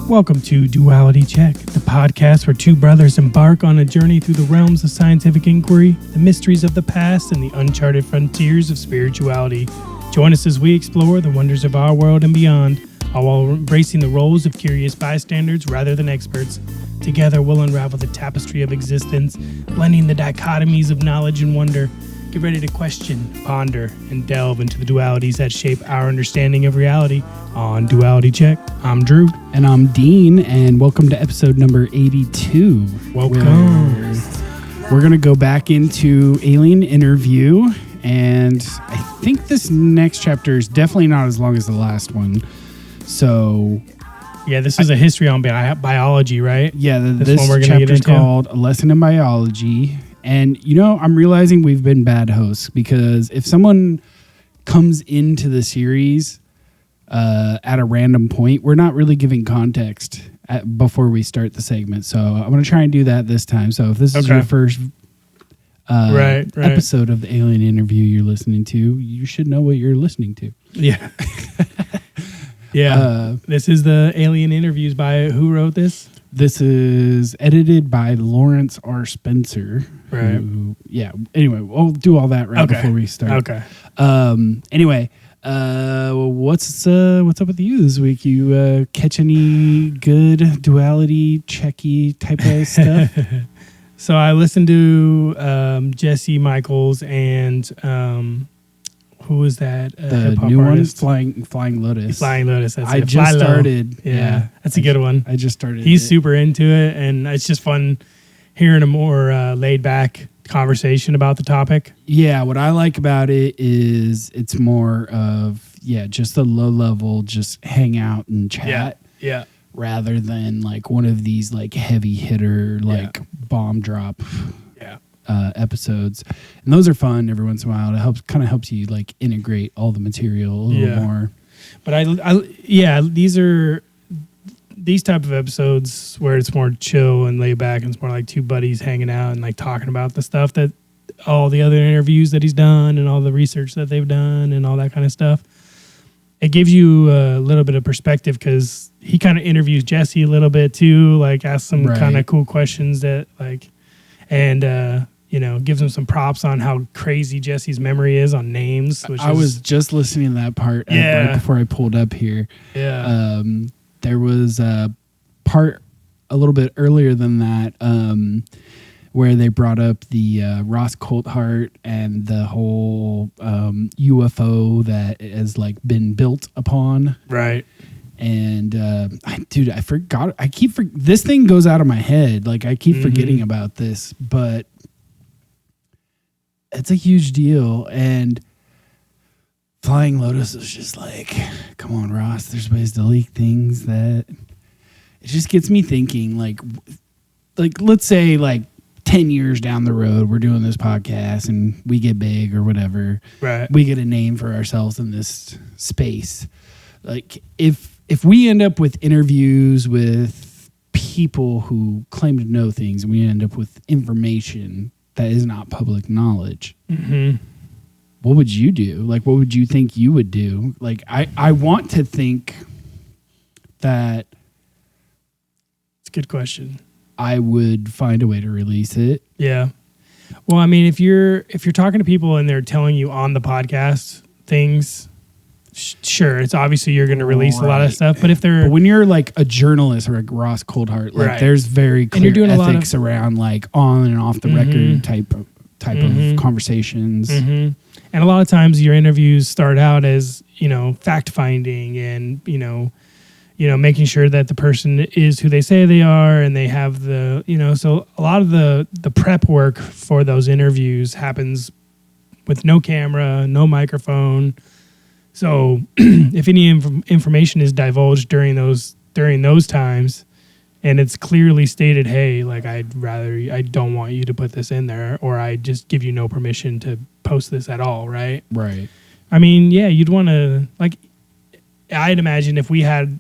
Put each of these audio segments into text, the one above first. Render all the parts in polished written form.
Welcome to Duality Check, the podcast where two brothers embark on a journey through the realms of scientific inquiry, the mysteries of the past, and the uncharted frontiers of spirituality. Join us as we explore the wonders of our world and beyond, all while embracing the roles of curious bystanders rather than experts. Together, we'll unravel the tapestry of existence, blending the dichotomies of knowledge and wonder. Get ready to question, ponder, and delve into the dualities that shape our understanding of reality on Duality Check. I'm Drew. And I'm Dean, and welcome to episode number 82. Welcome. We're going to go back into Alien Interview, and I think this next chapter is definitely not as long as the last one. So, yeah, this is a history on biology, right? Yeah, this chapter is called A Lesson in Biology. And, you know, I'm realizing we've been bad hosts because if someone comes into the series at a random point, we're not really giving context before we start the segment. So I'm going to try and do that this time. So if this is your first episode of the Alien Interview you're listening to, you should know what you're listening to. Yeah. Yeah. This is the Alien Interviews by who wrote this? This is edited by Lawrence R. Spencer. Right. Anyway, we'll do all that before we start. Okay. Anyway, what's up with you this week? You catch any good duality checky type of stuff? So I listened to Jesse Michaels and who was that? The new artist? one, Flying Lotus. Flying Lotus. That's it. Just started. Yeah, that's a good one. I just started. He's super into it, and it's just fun hearing a more laid back conversation about the topic. Yeah, what I like about it is it's more of just a low level, just hang out and chat. Yeah. Rather than like one of these like heavy hitter bomb drop. Episodes, and those are fun every once in a while. It helps you like integrate all the material a little more. But these type of episodes where it's more chill and laid back, and it's more like two buddies hanging out and like talking about the stuff that all the other interviews that he's done and all the research that they've done and all that kind of stuff. It gives you a little bit of perspective because he kind of interviews Jesse a little bit too, like asks some kind of cool questions that gives him some props on how crazy Jesse's memory is on names. I was just listening to that part right before I pulled up here. Yeah. There was a part a little bit earlier than that where they brought up the Ross Coulthart and the whole UFO that has like been built upon. Right. And I forgot. This thing goes out of my head. Like I keep forgetting about this, but it's a huge deal. And Flying Lotus was just like, come on, Ross, there's ways to leak things that it just gets me thinking like let's say like 10 years down the road, we're doing this podcast and we get big or whatever. Right. We get a name for ourselves in this space. Like if we end up with interviews with people who claim to know things and we end up with information that is not public knowledge, what would you do? Like, what would you think you would do? Like, I want to think that it's a good question. I would find a way to release it. Yeah. Well, I mean, if you're talking to people and they're telling you on the podcast things, sure, it's obviously you're going to release a lot of stuff. But when you're like a journalist or like Ross Coulthart, like there's very clear and you're doing ethics around like on and off the record type of conversations. And a lot of times your interviews start out as, fact finding and, making sure that the person is who they say they are and they have the, so a lot of the prep work for those interviews happens with no camera, no microphone, So if any information is divulged during those times, and it's clearly stated, hey, like I don't want you to put this in there, or I just give you no permission to post this at all, right? Right. I mean, yeah, you'd want to, like, I'd imagine if we had,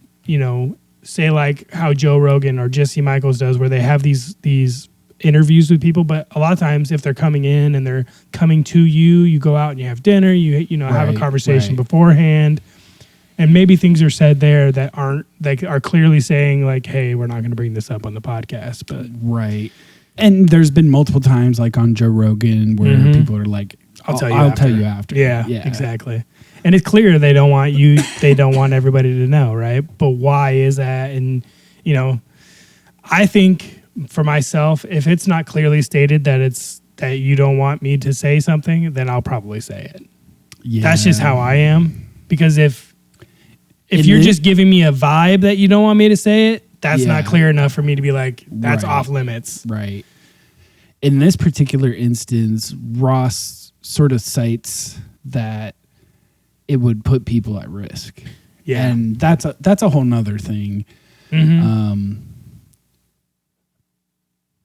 say like how Joe Rogan or Jesse Michaels does, where they have these interviews with people, but a lot of times if they're coming in and they're coming to you, you go out and you have dinner, you have a conversation beforehand, and maybe things are said there that are clearly saying like, hey, we're not going to bring this up on the podcast, but right. And there's been multiple times like on Joe Rogan where people are like, I'll tell you after. Yeah, exactly. And it's clear they don't want everybody to know, right? But why is that? And, I think for myself, if it's not clearly stated that you don't want me to say something, then I'll probably say it. Yeah. That's just how I am. Because if you're just giving me a vibe that you don't want me to say it, that's not clear enough for me to be like, that's off limits. Right. In this particular instance, Ross sort of cites that it would put people at risk. Yeah. And that's a whole nother thing. Mm-hmm.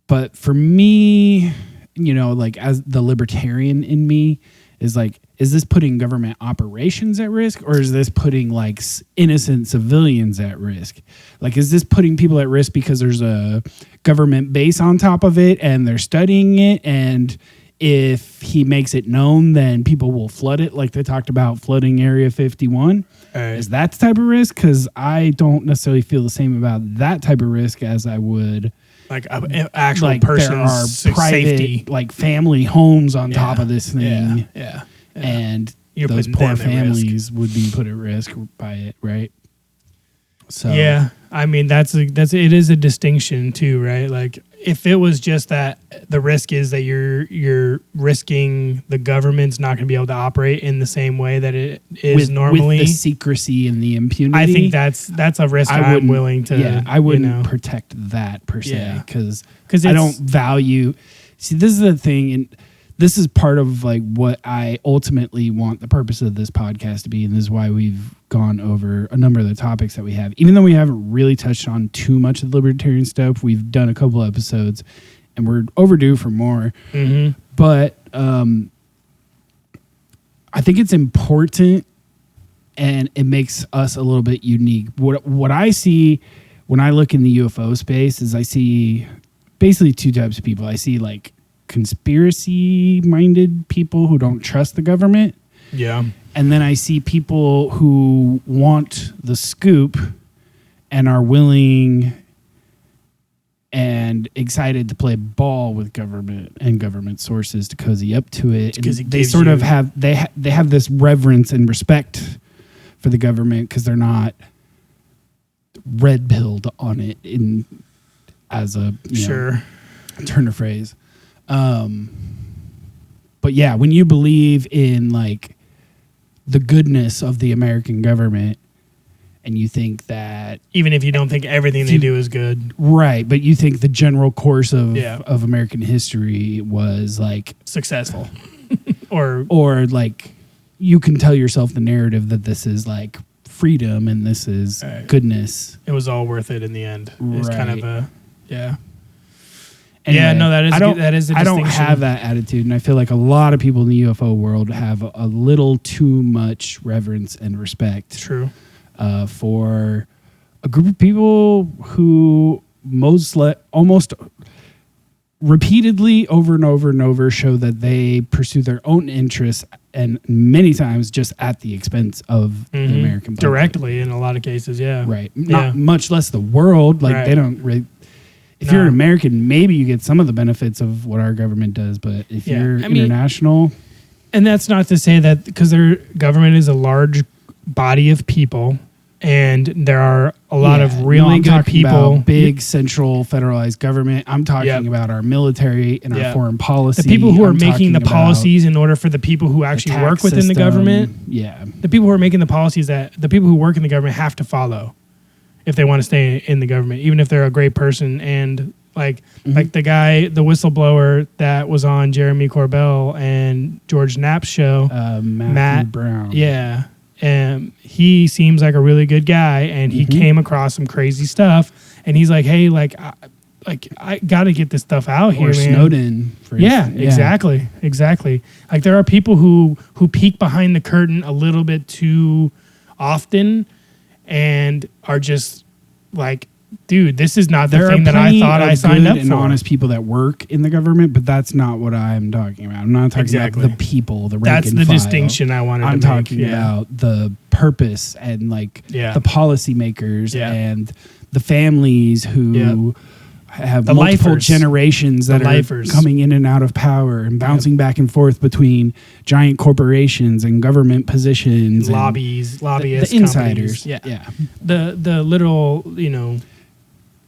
But for me, like as the libertarian in me is like, is this putting government operations at risk, or is this putting like innocent civilians at risk? Like, is this putting people at risk because there's a government base on top of it and they're studying it, and if he makes it known, then people will flood it, like they talked about flooding Area 51. Is that the type of risk? Because I don't necessarily feel the same about that type of risk as I would like actual like person's there are private, safety, like family homes on top of this thing. Yeah. And those poor families would be put at risk by it, right? So yeah, I mean it is a distinction too, right? Like if it was just that the risk is that you're risking the government's not going to be able to operate in the same way that it is normally, with the secrecy and the impunity. I think that's a risk I'm willing to. Yeah, I wouldn't protect that per se because I don't value. See, this is the thing, and this is part of like what I ultimately want the purpose of this podcast to be, and this is why we've gone over a number of the topics that we have. Even though we haven't really touched on too much of the libertarian stuff, we've done a couple episodes, and we're overdue for more. Mm-hmm. But I think it's important, and it makes us a little bit unique. What I see when I look in the UFO space is I see basically two types of people. I see like conspiracy-minded people who don't trust the government. Yeah. And then I see people who want the scoop and are willing and excited to play ball with government and government sources to cozy up to it. Because they sort of have they have this reverence and respect for the government because they're not red-pilled on it as a turn of phrase. But yeah, when you believe in like the goodness of the American government and you think that even if you don't think everything they do is good, right, but you think the general course of American history was like successful or like you can tell yourself the narrative that this is like freedom and this is goodness. It was all worth it in the end. It's kind of a Anyway, that is a distinction. I don't have that attitude, and I feel like a lot of people in the UFO world have a little too much reverence and respect. True. For a group of people who almost repeatedly over and over and over show that they pursue their own interests, and many times just at the expense of the American public. Directly in a lot of cases, right. Not much less the world. Like they don't really. If you're an American, maybe you get some of the benefits of what our government does, but if you're international... And that's not to say that because their government is a large body of people, and there are a lot of really good people. Big central federalized government. I'm talking about our military and our foreign policy. The people who are making the policies in order for the people who actually work within the government. Yeah. The people who are making the policies that the people who work in the government have to follow if they want to stay in the government, even if they're a great person. And like the guy, the whistleblower that was on Jeremy Corbell and George Knapp's show, Matthew Brown. Yeah. he seems like a really good guy, and he came across some crazy stuff, and he's like, hey, I got to get this stuff out here, Or man. Snowden, for Yeah, instance. exactly. Like there are people who peek behind the curtain a little bit too often, and are just like, dude, this is not the There thing are that I plenty thought of I signed good up and for. honest people that work in the government, but that's not what I'm talking about. I'm not talking Exactly. about the people, the rank That's and the file. distinction I wanted I'm to make. talking about the purpose and like Yeah. the policymakers Yeah. and the families who have The multiple lifers. generations that The are lifers. coming in and out of power and bouncing back and forth between giant corporations and government positions, and lobbyists, the insiders. companies. Yeah. The little,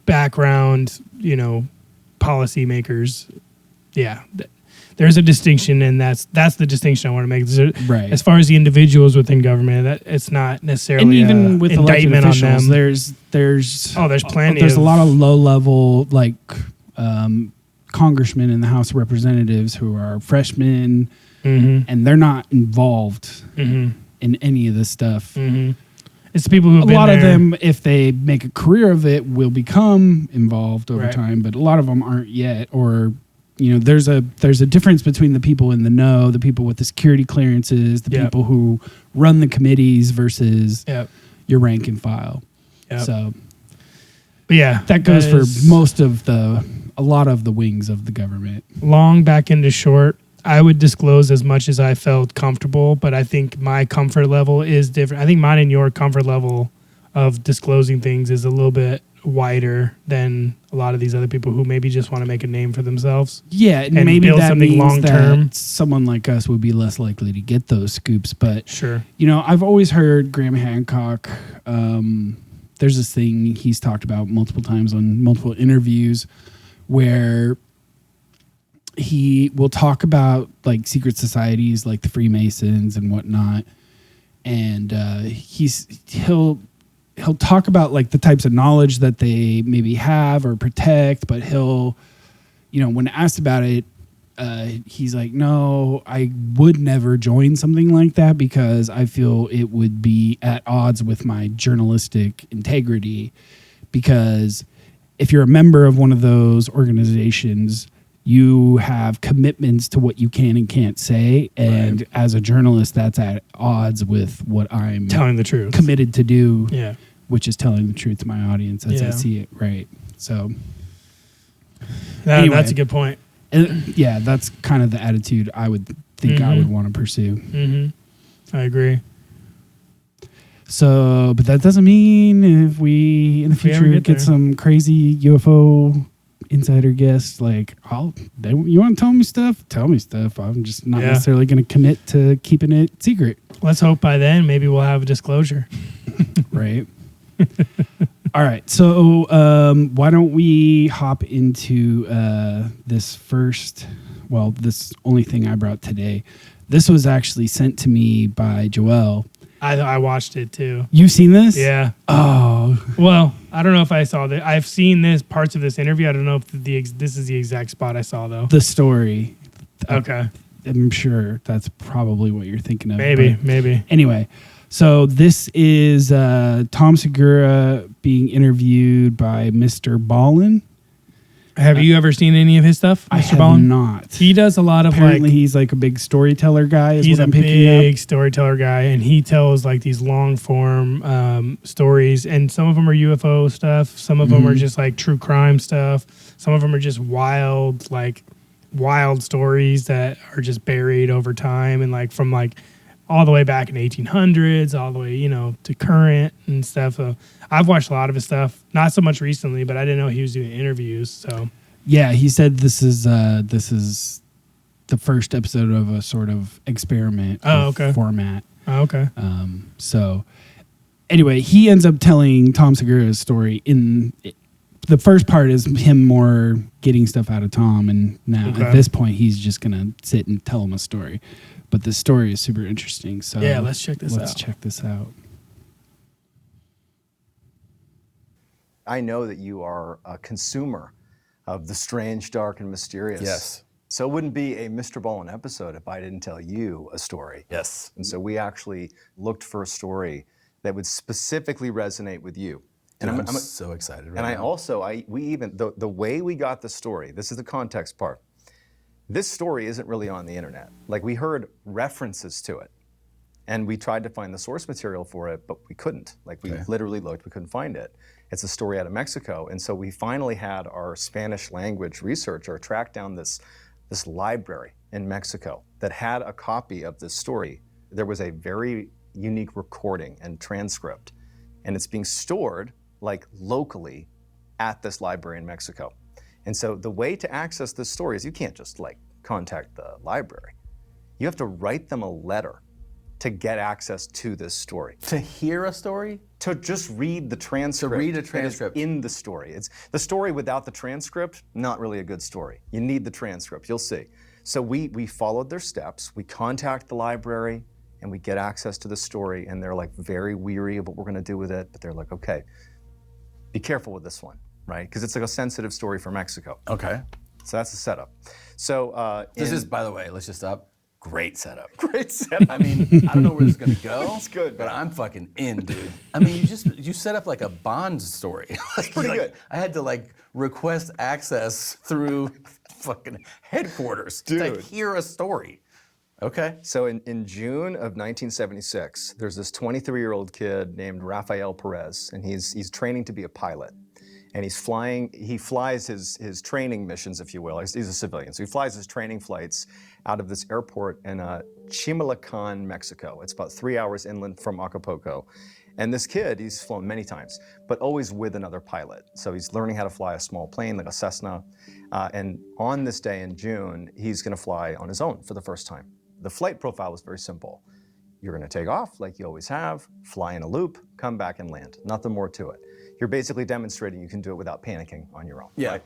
background, policymakers. Yeah. There's a distinction, and that's the distinction I want to make. Right. As far as the individuals within government, that it's not necessarily And even a with elected indictment on officials, them. there's There's plenty. There's a lot of low level congressmen in the House of Representatives who are freshmen, and they're not involved in any of this stuff. It's the people who have A lot of them, if they make a career of it, will become involved over Right. time, but a lot of them aren't yet. Or there's a difference between the people in the know, the people with the security clearances, the people who run the committees versus your rank and file. Yep. So, but yeah, that goes for is a lot of the wings of the government. long back into short. I would disclose as much as I felt comfortable, but I think my comfort level is different. I think mine and your comfort level of disclosing things is a little bit wider than a lot of these other people who maybe just want to make a name for themselves. Yeah, and And maybe build that something means long-term. that someone like us would be less likely to get those scoops. But Sure. I've always heard Graham Hancock. There's this thing he's talked about multiple times on multiple interviews where he will talk about like secret societies like the Freemasons and whatnot, and he'll talk about like the types of knowledge that they maybe have or protect, but he'll, when asked about it, he's like, no, I would never join something like that because I feel it would be at odds with my journalistic integrity, because if you're a member of one of those organizations, you have commitments to what you can and can't say. And as a journalist, that's at odds with what I'm Telling the truth. committed to do, Yeah. which is telling the truth to my audience as I Yeah. see it. Right. So, That's a good point. yeah, that's kind of the attitude I would think I would want to pursue. I agree. So, but that doesn't mean if we in the If we ever future get get there. some crazy UFO insider guest, like, you want to tell me stuff? Tell me stuff. I'm just not necessarily going to commit to keeping it secret. Let's hope by then maybe we'll have a disclosure. Right. All right. So why don't we hop into this only thing I brought today. This was actually sent to me by Joelle. I watched it too. You've seen this? Yeah. Oh. Well, I don't know if I saw that. I've seen this parts of this interview. I don't know if this is the exact spot I saw though. The story. Okay. I'm sure that's probably what you're thinking of. Maybe. Anyway, so this is Tom Segura being interviewed by Mr. Ballin. Have you ever seen any of his stuff, Mr. I have Ballin? not. He does a lot of Apparently he's like a big storyteller guy. Is he's what a I'm picking big up. storyteller guy, and he tells like these long form stories, and some of them are UFO stuff, some of them are just like true crime stuff, some of them are just wild stories that are just buried over time, and like from like all the way back in 1800s, all the way to current and stuff. So I've watched a lot of his stuff, not so much recently, but I didn't know he was doing interviews. So Yeah, he said this is the first episode of a sort of experiment format. oh, okay. So anyway, he ends up telling Tom Segura's story. The first part is him more getting stuff out of Tom, and now at this point he's just gonna sit and tell him a story. But the story is super interesting. So Yeah, let's check this out. Let's check this out. I know that you are a consumer of the strange, dark, and mysterious. Yes. So it wouldn't be a Mr. Ballin episode if I didn't tell you a story. Yes. And so we actually looked for a story that would specifically resonate with you. And I'm so excited right and now. we even, the way we got the story, this is the context part. This story isn't really on the internet. Like, we heard references to it and we tried to find the source material for it, but we couldn't. Like, we literally looked, we couldn't find it. It's a story out of Mexico. And so we finally had our Spanish language researcher track down this library in Mexico that had a copy of this story. There was a very unique recording and transcript, and it's being stored like locally at this library in Mexico. And so the way to access this story is you can't just like contact the library. You have to write them a letter to get access to this story. To hear a story? To just read the transcript. To read a transcript. That is in the story. It's the story without the transcript, not really a good story. You need the transcript, you'll see. So we followed their steps, we contact the library, and we get access to the story, and they're like very weary of what we're gonna do with it, but they're like, okay, be careful with this one, right? Because it's like a sensitive story for Mexico. Okay. So that's the setup. So this is, by the way, let's just stop. Great setup. Great setup. I mean, I don't know where this is gonna go. It's good, but man. I'm fucking in, dude. I mean, you set up like a Bond story. Like, pretty good. I had to like request access through fucking headquarters to Dude. hear a story. Okay. So in June of 1976, there's this 23-year-old kid named Rafael Perez, and he's training to be a pilot. And he flies his training missions, if you will. He's a civilian, so he flies his training flights out of this airport in Chimalacán, Mexico. It's about 3 hours inland from Acapulco. And this kid, he's flown many times, but always with another pilot. So he's learning how to fly a small plane, like a Cessna. And on this day in June, he's gonna fly on his own for the first time. The flight profile was very simple. You're gonna take off like you always have, fly in a loop, come back and land. Nothing more to it. You're basically demonstrating you can do it without panicking on your own. Yeah. Right?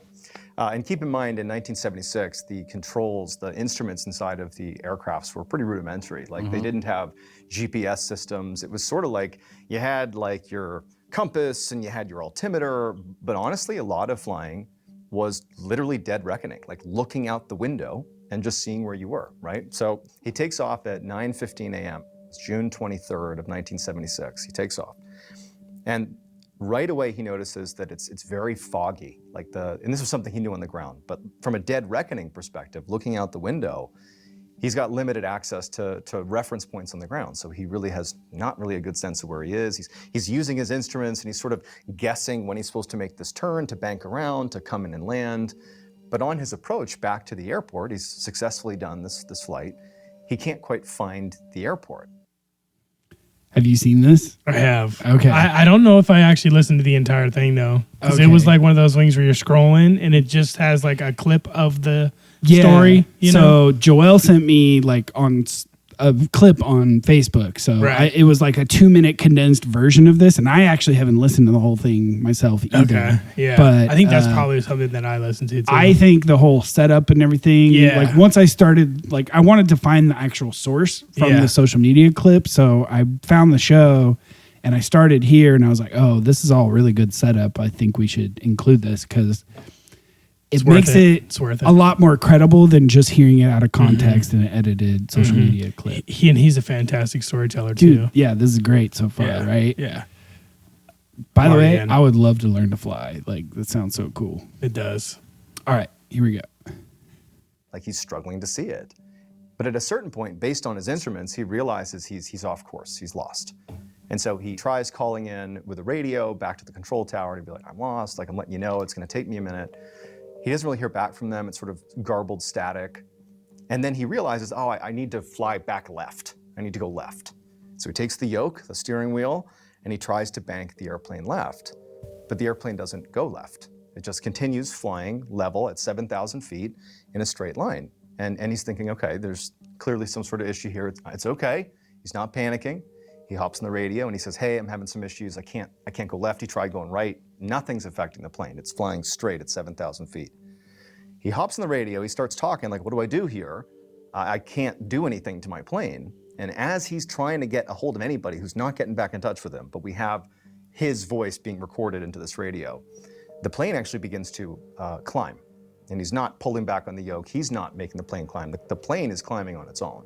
And keep in mind, in 1976, the controls, the instruments inside of the aircrafts were pretty rudimentary. Like they didn't have GPS systems. It was sort of like you had like your compass and you had your altimeter, but honestly, a lot of flying was literally dead reckoning, like looking out the window and just seeing where you were, right? So he takes off at 9:15 a.m. It's June 23rd of 1976. He takes off. And right away, he notices that it's very foggy, and this was something he knew on the ground, but from a dead reckoning perspective, looking out the window, he's got limited access to reference points on the ground. So he really has not really a good sense of where he is. He's using his instruments and he's sort of guessing when he's supposed to make this turn, to bank around, to come in and land. But on his approach back to the airport, he's successfully done this flight. He can't quite find the airport. Have you seen this? I have. Okay. I don't know if I actually listened to the entire thing though, because it Okay. was like one of those things where you're scrolling and it just has like a clip of the story. You know? So Joel sent me like a clip on Facebook. So Right. it was like a 2-minute condensed version of this, and I actually haven't listened to the whole thing myself either. Okay. Yeah. But I think that's probably something that I listened to too. I think the whole setup and everything, Yeah. like once I started, like I wanted to find the actual source from Yeah. the social media clip. So I found the show and I started here and I was like, oh, this is all really good setup. I think we should include this because it worth makes it. it It's worth it. a lot more credible than just hearing it out of context in an edited social media clip. he's a fantastic storyteller Dude, too. yeah, this is great so far, Yeah. right? Yeah, By the way, Marianne. I would love to learn to fly. Like, that sounds so cool. it does. All right, here we go. Like he's struggling to see it. But at a certain point, based on his instruments, he realizes he's off course, he's lost. And so he tries calling in with a radio back to the control tower to be like, I'm lost, like I'm letting you know, it's gonna take me a minute. He doesn't really hear back from them, it's sort of garbled static. And then he realizes, oh, I need to fly back left. I need to go left. So he takes the yoke, the steering wheel, and he tries to bank the airplane left. But the airplane doesn't go left. It just continues flying level at 7,000 feet in a straight line. And he's thinking, okay, there's clearly some sort of issue here. It's okay. He's not panicking. He hops on the radio and he says, hey, I'm having some issues. I can't go left. He tried going right. Nothing's affecting the plane. It's flying straight at 7,000 feet. He hops on the radio. He starts talking like, what do I do here? I can't do anything to my plane. And as he's trying to get a hold of anybody who's not getting back in touch with him, but we have his voice being recorded into this radio, the plane actually begins to climb. And he's not pulling back on the yoke. He's not making the plane climb. The plane is climbing on its own.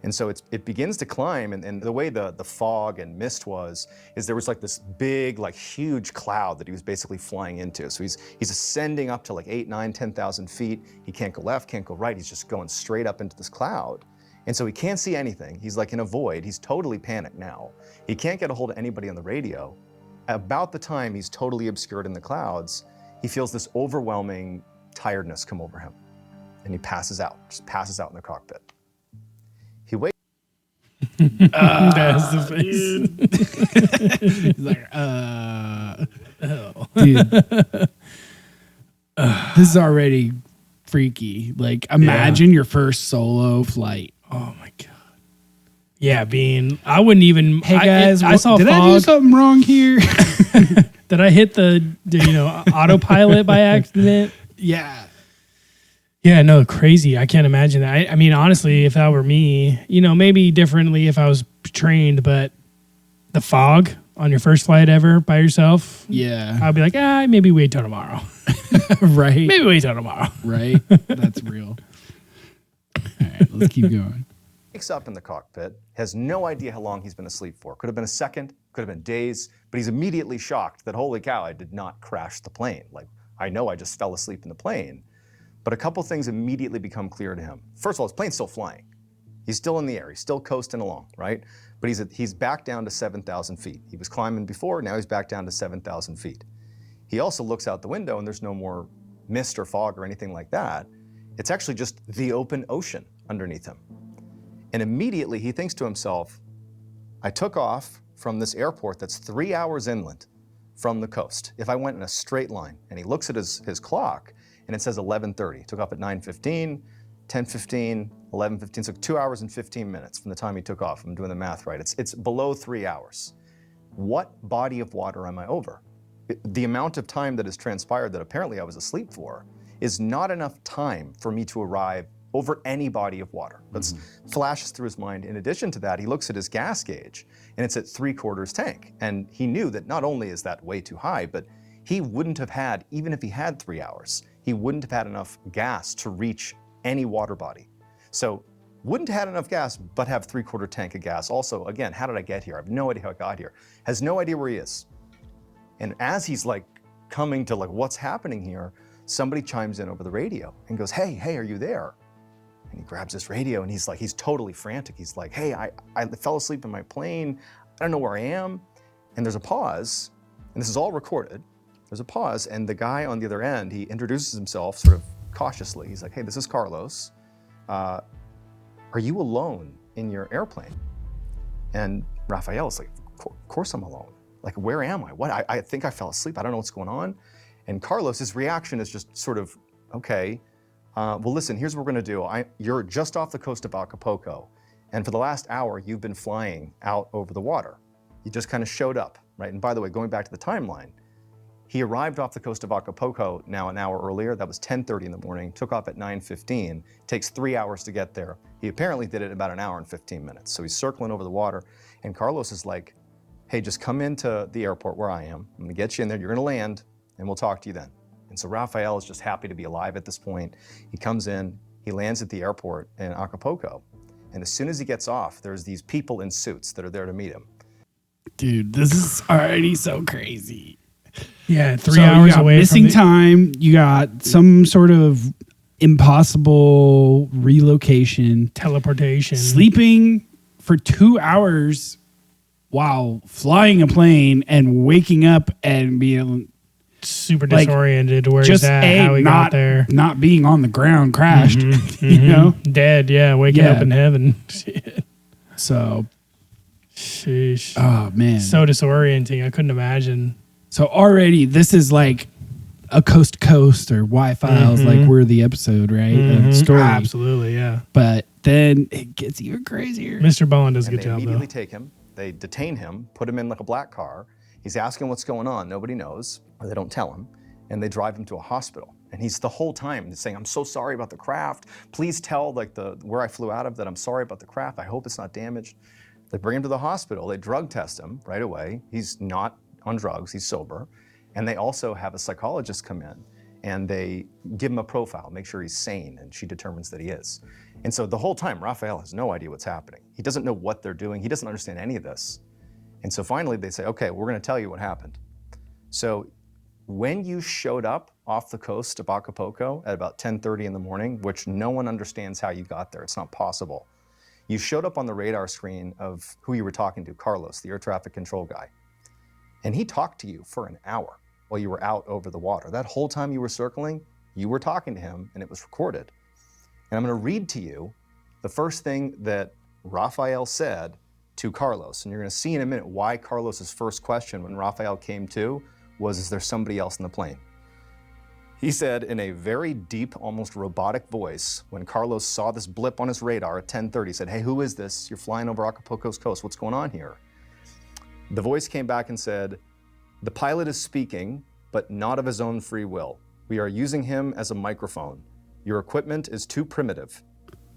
And so it begins to climb, and the way the fog and mist is there was like this big, like huge cloud that he was basically flying into. So he's ascending up to like 8, 9, 10,000 feet. He can't go left, can't go right. He's just going straight up into this cloud. And so he can't see anything. He's like in a void. He's totally panicked now. He can't get a hold of anybody on the radio. About the time he's totally obscured in the clouds, he feels this overwhelming tiredness come over him. And he passes out, just passes out in the cockpit. He wakes. That's the face. He's like, dude. This is already freaky. Like, imagine your first solo flight. Oh my god. Yeah, I wouldn't even. Hey guys, I saw did fog. I do something wrong here? Did I hit the autopilot by accident? Yeah. Yeah, no, crazy. I can't imagine that. I mean, honestly, if that were me, maybe differently if I was trained, but the fog on your first flight ever by yourself, Yeah. I'd be like, maybe wait till tomorrow. Right. Maybe wait till tomorrow. Right. That's real. All right, let's keep going. Wakes up in the cockpit, has no idea how long he's been asleep for. Could have been a second, could have been days, but he's immediately shocked that, holy cow, I did not crash the plane. Like, I know I just fell asleep in the plane. But a couple things immediately become clear to him. First of all, his plane's still flying. He's still in the air. He's still coasting along, right? But he's back down to 7,000 feet. He was climbing before, now he's back down to 7,000 feet. He also looks out the window and there's no more mist or fog or anything like that. It's actually just the open ocean underneath him. And immediately he thinks to himself, I took off from this airport that's 3 hours inland from the coast. If I went in a straight line, and he looks at his clock, and it says 11:30. Took off at 9:15, 10:15, 11:15. So 2 hours and 15 minutes from the time he took off. I'm doing the math right. It's below 3 hours. What body of water am I over? The amount of time that has transpired that apparently I was asleep for is not enough time for me to arrive over any body of water. That flashes through his mind. In addition to that, he looks at his gas gauge, and it's at 3/4 tank. And he knew that not only is that way too high, but he wouldn't have had, even if he had 3 hours, he wouldn't have had enough gas to reach any water body. So wouldn't have had enough gas, but have 3/4 tank of gas. Also, again, how did I get here? I have no idea how I got here. Has no idea where he is. And as he's like coming to like, what's happening here? Somebody chimes in over the radio and goes, hey, are you there? And he grabs this radio and he's totally frantic. He's like, hey, I fell asleep in my plane. I don't know where I am. And there's a pause, and this is all recorded. There's a pause, and the guy on the other end, he introduces himself sort of cautiously. He's like, hey, this is Carlos. Are you alone in your airplane? And Rafael is like, of course I'm alone. Like, where am I? What? I think I fell asleep. I don't know what's going on. And Carlos's reaction is just sort of, okay, well, listen, here's what we're gonna do. You're just off the coast of Acapulco, and for the last hour, you've been flying out over the water. You just kind of showed up, right? And by the way, going back to the timeline, he arrived off the coast of Acapulco now an hour earlier. That was 10:30 in the morning, took off at 9:15. Takes 3 hours to get there. He apparently did it in about an hour and 15 minutes. So he's circling over the water, and Carlos is like, hey, just come into the airport where I am. I'm gonna get you in there, you're gonna land, and we'll talk to you then. And so Rafael is just happy to be alive at this point. He comes in, he lands at the airport in Acapulco, and as soon as he gets off, there's these people in suits that are there to meet him. Dude, this is already so crazy. Yeah, 3 So you hours got away missing from time. You got some sort of impossible relocation. teleportation. Sleeping for 2 hours while flying a plane and waking up and being super like, disoriented to where he's just at, how he got there. not being on the ground, crashed. You know, Dead, yeah, waking Yeah. up in heaven. Shit. so Sheesh. oh man, So disorienting. I couldn't imagine. so already this is like a coast to coast or Y-Files, like we're the episode, right? Story. Absolutely, yeah. But then it gets even crazier. Mr. Bowen does a And good they job, though. immediately take him, they detain him, put him in like a black car. He's asking what's going on, nobody knows, or they don't tell him, and they drive him to a hospital. And he's the whole time saying, I'm so sorry about the craft. Please tell like where I flew out of that I'm sorry about the craft. I hope it's not damaged. They bring him to the hospital, they drug test him right away. He's not on drugs, he's sober. And they also have a psychologist come in and they give him a profile, make sure he's sane, and she determines that he is. And so the whole time, Raphael has no idea what's happening. He doesn't know what they're doing. He doesn't understand any of this. And so finally they say, okay, we're gonna tell you what happened. So when you showed up off the coast of Acapulco at about 10:30 in the morning, which no one understands how you got there, it's not possible. You showed up on the radar screen of who you were talking to, Carlos, the air traffic control guy. And he talked to you for an hour while you were out over the water. That whole time you were circling, you were talking to him, and it was recorded. And I'm gonna read to you the first thing that Raphael said to Carlos. And you're gonna see in a minute why Carlos's first question when Raphael came to was, is there somebody else in the plane? He said in a very deep, almost robotic voice, when Carlos saw this blip on his radar at 10:30, he said, hey, who is this? You're flying over Acapulco's coast. What's going on here? The voice came back and said, the pilot is speaking, but not of his own free will. We are using him as a microphone. Your equipment is too primitive.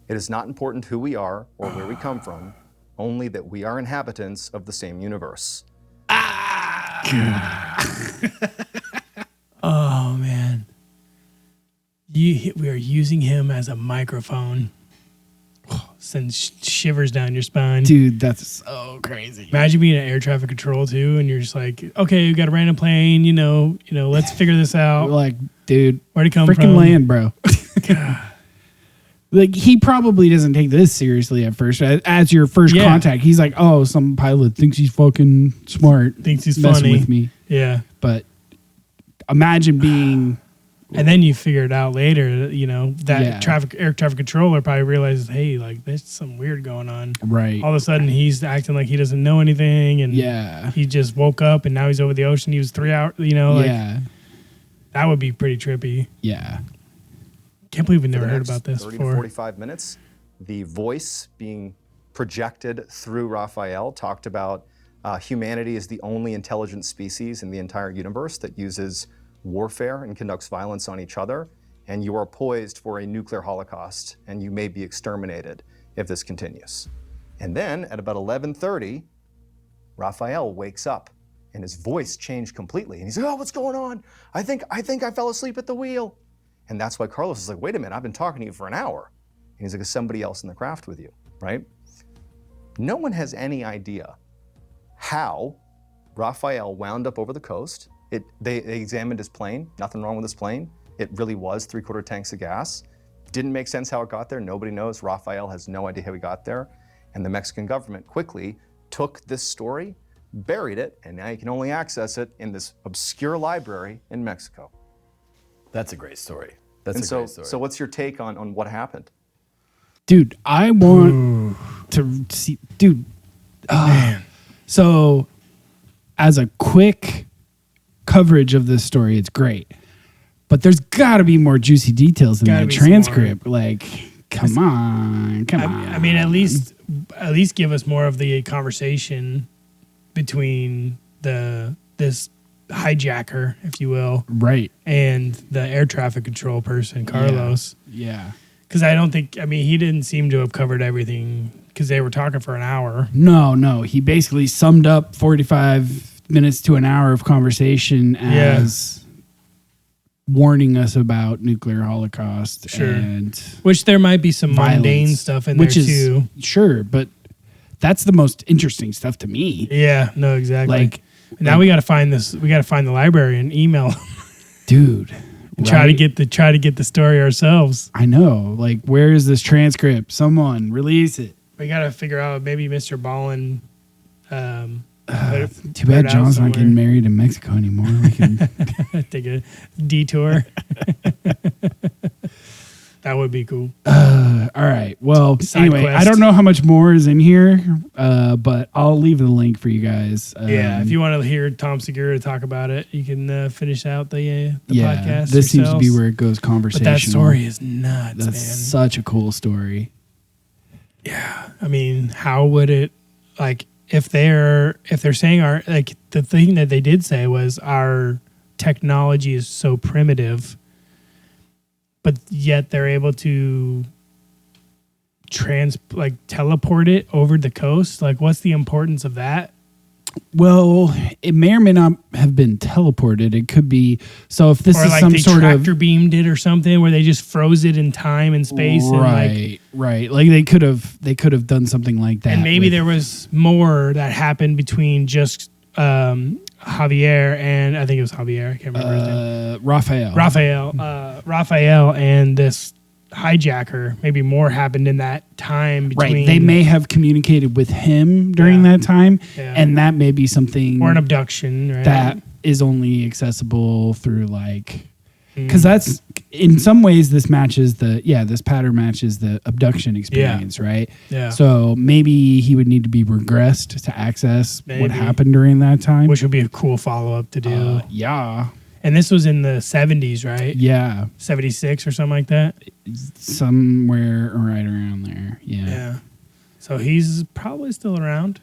It is not important who we are or where we come from, only that we are inhabitants of the same universe. Oh, man. We are using him as a microphone. Sends shivers down your spine. Dude, that's so crazy. Imagine being an air traffic control too, and you're just like, okay, we got a random plane, let's figure this out. Like, dude, where'd it come freaking from? land, bro. Like, he probably doesn't take this seriously at first. As your first contact, he's like, oh, some pilot thinks he's fucking smart. Thinks he's messing funny. with me. Yeah. But imagine being... And then you figure it out later, that air traffic controller probably realizes, hey, like, there's something weird going on. Right. All of a sudden, he's acting like he doesn't know anything, and he just woke up, and now he's over the ocean. He was 3 hours, that would be pretty trippy. Yeah. Can't believe we never heard about this 30 before. to 45 minutes, the voice being projected through Raphael talked about humanity is the only intelligent species in the entire universe that uses warfare and conducts violence on each other, and you are poised for a nuclear holocaust, and you may be exterminated if this continues. And then at about 11:30, Raphael wakes up, and his voice changed completely, and he's like, oh, what's going on? I think I fell asleep at the wheel. And that's why Carlos is like, wait a minute, I've been talking to you for an hour. And he's like, is somebody else in the craft with you, right? No one has any idea how Raphael wound up over the coast. They examined his plane, nothing wrong with his plane. It really was 3/4 tanks of gas. Didn't make sense how it got there, nobody knows. Raphael has no idea how he got there. And the Mexican government quickly took this story, buried it, and now you can only access it in this obscure library in Mexico. That's a great story. So what's your take on what happened? Dude, I want to see... Dude. Man. So, as a quick coverage of this story, it's great. But there's got to be more juicy details in that transcript. Like, come on. I mean, at least give us more of the conversation between this hijacker, if you will, right, and the air traffic control person, Carlos. Yeah. Because I don't think, he didn't seem to have covered everything because they were talking for an hour. No. He basically summed up 45 minutes to an hour of conversation as warning us about nuclear holocaust. Sure. And which there might be some violence, mundane stuff in there too. Sure, but that's the most interesting stuff to me. Yeah, no, exactly. Now we got to find this. We got to find the library and email, dude. And try to get the story ourselves. I know. Like, where is this transcript? Someone release it. We got to figure out maybe Mr. Ballin. Too bad John's not getting married in Mexico anymore. We can take a detour. That would be cool. All right. Well, anyway, quest. I don't know how much more is in here, but I'll leave the link for you guys. If you want to hear Tom Segura talk about it, you can finish out the podcast. This seems to be where it goes conversational. But that story is nuts, That's man. such a cool story. Yeah. I mean, how would it, if they're saying the thing that they did say was our technology is so primitive, but yet they're able to teleport it over the coast. Like, what's the importance of that? Well, it may or may not have been teleported. It could be. So if this Or is like some they sort of tractor beamed it or something where they just froze it in time and space. right. Like they could have done something like that. And maybe with- there was more that happened between just Javier and I think it was Javier. I can't remember his name. Raphael and this hijacker. Maybe more happened in that time between. Right. They may have communicated with him during Yeah. that time, Yeah. and that may be something or an abduction, right? that is only accessible through like. Because that's in some ways this pattern matches the abduction experience, right? Yeah. So maybe he would need to be regressed to access what Maybe. happened during that time. which would be a cool follow up to do. Yeah, And this was in the 70s, right? yeah, 76 or something like that. somewhere right around there. Yeah, Yeah. So he's probably still around.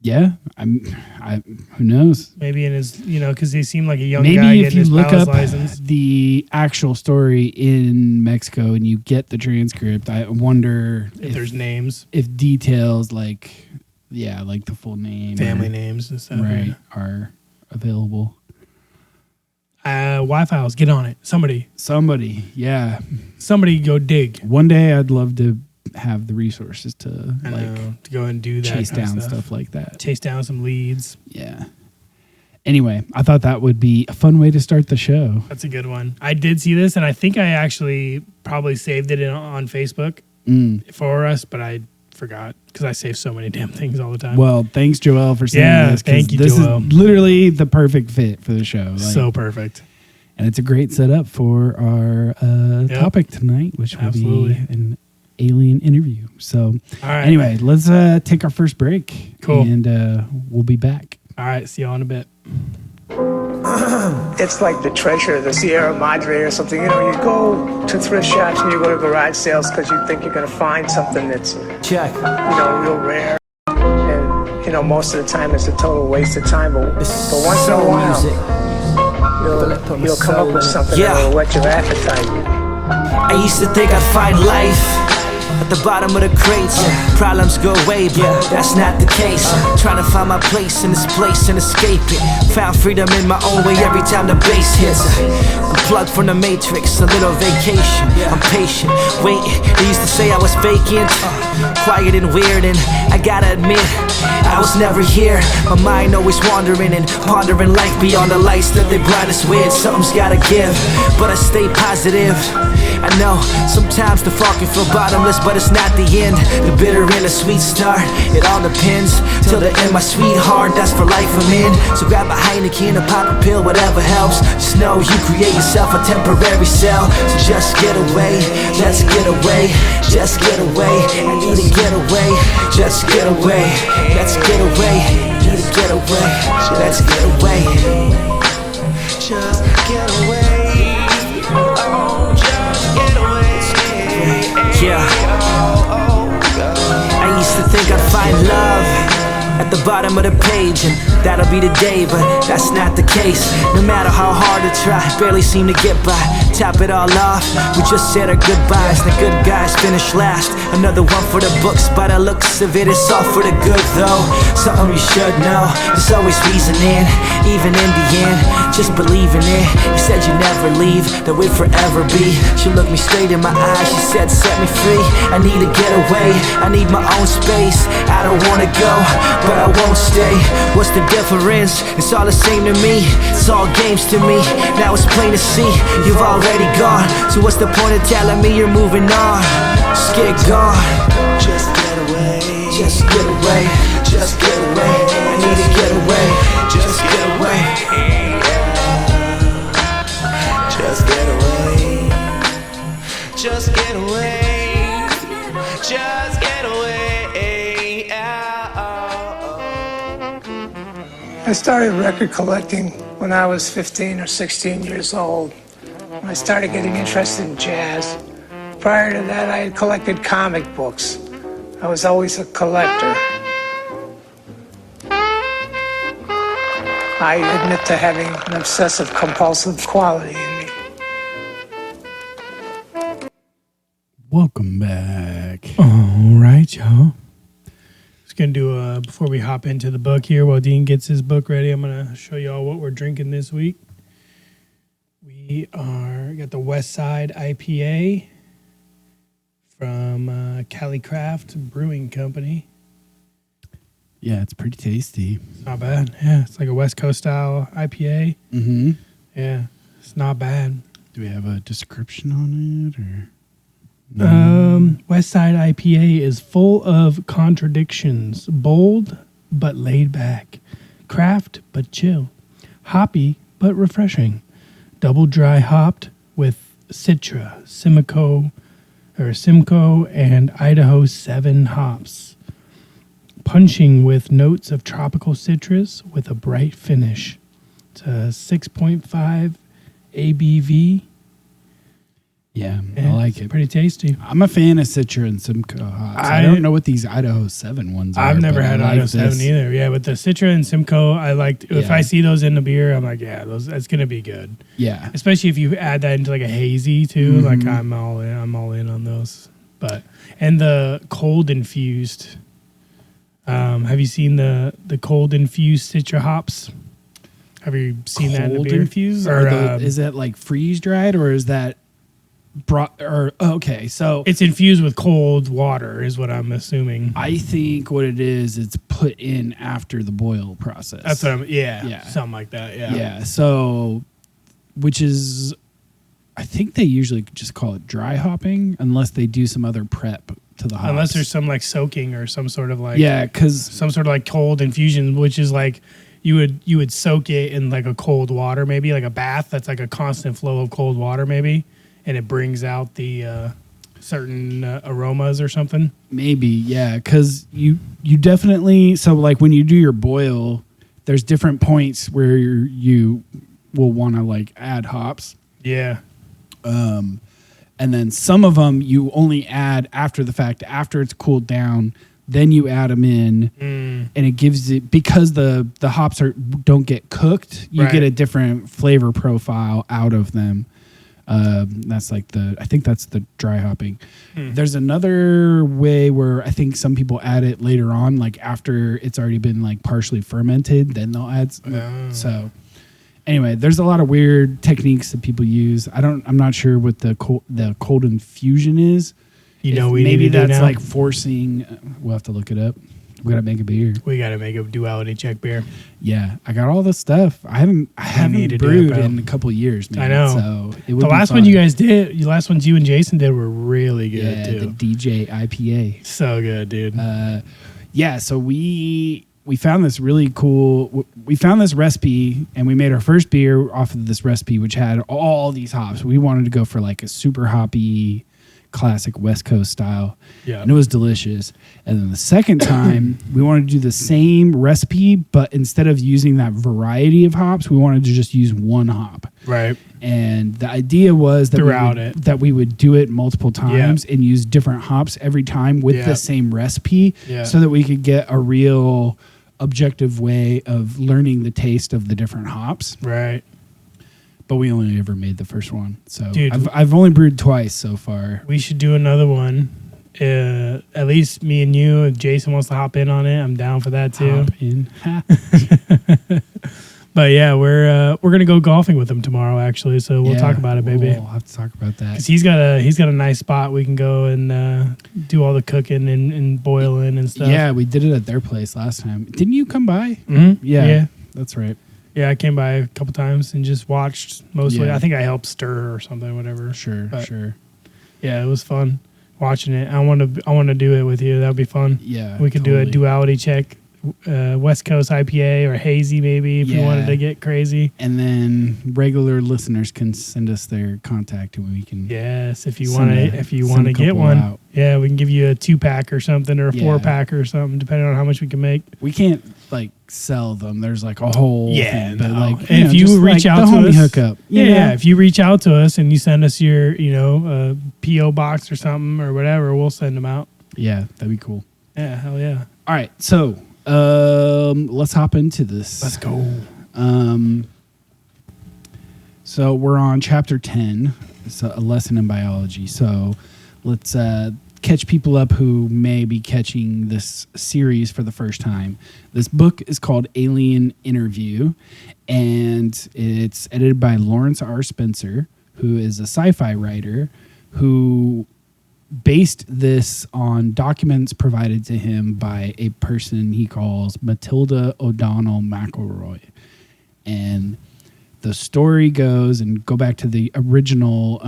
yeah. Who knows? Maybe in his, because he seemed like a young Maybe guy if getting you his look pilot's up license. the actual story in Mexico and you get the transcript, I wonder If there's names, if details like the full name, family or- names and stuff. right, are available. Wi-Fi's, get on it. Somebody go dig. One day I'd love to have the resources to To go and do that. chase kind of down stuff like that. Chase down some leads. Yeah. Anyway, I thought that would be a fun way to start the show. That's a good one. I did see this, and I think I actually probably saved it on Facebook for us, but I forgot because I save so many damn things all the time. Well, thanks, Joel, for saying Yeah, this. 'Cause thank you, this Joel. is literally the perfect fit for the show. So perfect. And it's a great setup for our topic tonight, which will Absolutely. be an alien interview. So, All right. anyway, let's take our first break. Cool. And we'll be back. All right. See y'all in a bit. It's like the treasure of the Sierra Madre or something. You go to thrift shops and you go to garage sales because you think you're going to find something that's, real rare. And, most of the time it's a total waste of time. But once in a while, you'll come up with something that'll whet your appetite. I used to think I'd find life at the bottom of the crates. Problems go away, but that's not the case. Trying to find my place in this place and escape it. Found freedom in my own way every time the bass hits. Unplugged from the matrix, a little vacation. I'm patient, waiting. They used to say I was vacant, quiet and weird, and I gotta admit, I was never here. My mind always wandering and pondering life beyond the lights that they blind us with. Something's gotta give, but I stay positive. I know sometimes the fall can feel bottomless, but it's not the end. The bitter and the sweet start, it all depends. Till the end, my sweetheart, that's for life I'm in. So grab a Heineken, a pop a pill, whatever helps. Just know you create yourself a temporary cell. So just get away, let's get away, just get away. I need to get away, just get away, let's get away. Need to get away, let's get away. Just get away. Oh, just get away. Yeah. I used to think I'd find love at the bottom of the page, and that'll be the day, but that's not the case. No matter how hard I try, barely seem to get by. Top it all off, we just said our goodbyes. The good guys finish last. Another one for the books, by the looks of it, it's all for the good though. Something you should know, there's always reasoning. Even in the end, just believe in it. You said you'd never leave, that we'd forever be. She looked me straight in my eyes, she said set me free. I need to get away, I need my own space. I don't wanna go, but I won't stay. What's the difference? It's all the same to me. It's all games to me. Now it's plain to see, you've already gone. So what's the point of telling me you're moving on? Just get gone. Just get away. Just get away. Just get away. I need to get away. Just get away. Just get away. Just get away. Just get away. I started record collecting when I was 15 or 16 years old. I started getting interested in jazz. Prior to that, I had collected comic books. I was always a collector. I admit to having an obsessive compulsive quality in me. Welcome back. All right, y'all. Just going to do before we hop into the book here, while Dean gets his book ready, I'm going to show you all what we're drinking this week. We got the West Side IPA from Cali Craft Brewing Company. Yeah, it's pretty tasty. Not bad. Yeah, it's like a West Coast style IPA. Mm-hmm. Yeah, it's not bad. Do we have a description on it, or? West Side IPA is full of contradictions, bold but laid back, craft but chill, hoppy but refreshing, double dry hopped with Citra, Simcoe, and Idaho 7 hops, punching with notes of tropical citrus with a bright finish. It's a 6.5 ABV. Yeah, Yeah, I like it's it. pretty tasty. I'm a fan of Citra and Simcoe hops. I don't know what these Idaho 7 ones are. I've never but had I like Idaho 7 this. either. Yeah, but the Citra and Simcoe, I like. If Yeah. I see those in the beer, I'm like, yeah, that's gonna be good. Yeah. Especially if you add that into like a hazy too. Mm-hmm. Like I'm all in on those. And the cold infused. Have you seen the cold infused Citra hops? Have you seen that in the Cold beer? infused? Or, Is that like freeze dried, or is that brought? Or okay, so it's infused with cold water, is what I'm assuming. I think what it is, it's put in after the boil process. That's what Yeah. something like that. Yeah. Yeah. So, which is, I think they usually just call it dry hopping, unless they do some other prep to the hops. Unless there's some like soaking or some sort of like because some sort of like cold infusion, which is like you would soak it in like a cold water, maybe like a bath that's like a constant flow of cold water, maybe, and it brings out the certain aromas or something. maybe, yeah, because you definitely, so like when you do your boil, there's different points where you will want to like add hops. Yeah. And then some of them you only add after the fact, after it's cooled down, then you add them in, and it gives it, because the hops don't get cooked, you Right. get a different flavor profile out of them. That's like I think that's the dry hopping. There's another way where I think some people add it later on, like after it's already been like partially fermented, then they'll add. So anyway, there's a lot of weird techniques that people use. I'm not sure what the cold infusion is. You know, If we maybe need to do that's now? like forcing. We'll have to look it up. We gotta make a beer. We got to make a duality check beer. Yeah, I got all the stuff. I haven't need to do it, brewed bro. in a couple of years, man. I know. So it would The be last fun. one you guys did, the last ones you and Jason did were really good yeah, too. the DJ IPA. So good, dude. Yeah, so we found this really cool. We found this recipe, and we made our first beer off of this recipe, which had all these hops. We wanted to go for like a super hoppy, classic West Coast style. Yeah. And it was delicious. And then the second time, we wanted to do the same recipe, but instead of using that variety of hops, we wanted to just use one hop. Right. And the idea was that Throughout we would do it multiple times and use different hops every time with Yeah. the same recipe, Yeah. so that we could get a real objective way of learning the taste of the different hops. Right. But we only ever made the first one, so Dude. I've only brewed twice so far. We should do another one. At least me and you. If Jason wants to hop in on it, I'm down for that too. Hop in. But yeah, we're gonna go golfing with him tomorrow, actually. So we'll talk about it, baby. We'll have to talk about that. 'Cause he's got a nice spot we can go and do all the cooking and boiling and stuff. Yeah, we did it at their place last time. Didn't you come by? Mm-hmm. Yeah, that's right. Yeah, I came by a couple times and just watched mostly. Yeah. I think I helped stir or something, whatever. Sure, But sure. Yeah, it was fun watching it. I want to do it with you. That would be fun. Yeah, We could do a totally. duality check, West Coast IPA or hazy maybe if you wanted to get crazy. And then regular listeners can send us their contact, and we can. Yes, if you Send want a- to send a get couple one. out. Yeah, we can give you a 2-pack or something or a Yeah. 4-pack or something depending on how much we can make. We can't like sell them. There's like a whole thing, but no. like And if you just reach like out the to homie us, hookup. you know? Yeah, if you reach out to us and you send us your, PO box or something or whatever, we'll send them out. Yeah, that'd be cool. Yeah, hell yeah. All right, so let's hop into this. Let's go. So we're on chapter 10. It's a lesson in biology. So let's catch people up who may be catching this series for the first time. This book is called Alien Interview, and it's edited by Lawrence R. Spencer, who is a sci-fi writer who based this on documents provided to him by a person he calls Matilda O'Donnell McElroy. And the story goes, and go back to the original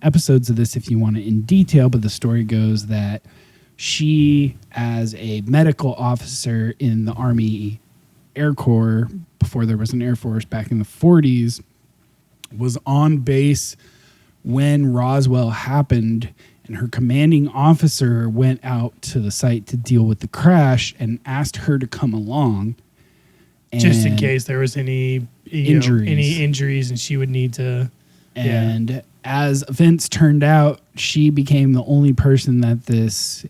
episodes of this if you want it in detail, but the story goes that she, as a medical officer in the Army Air Corps, before there was an Air Force back in the 40s, was on base when Roswell happened, and her commanding officer went out to the site to deal with the crash and asked her to come along. Just in case there was any injuries and she would need to. And as events turned out, she became the only person that this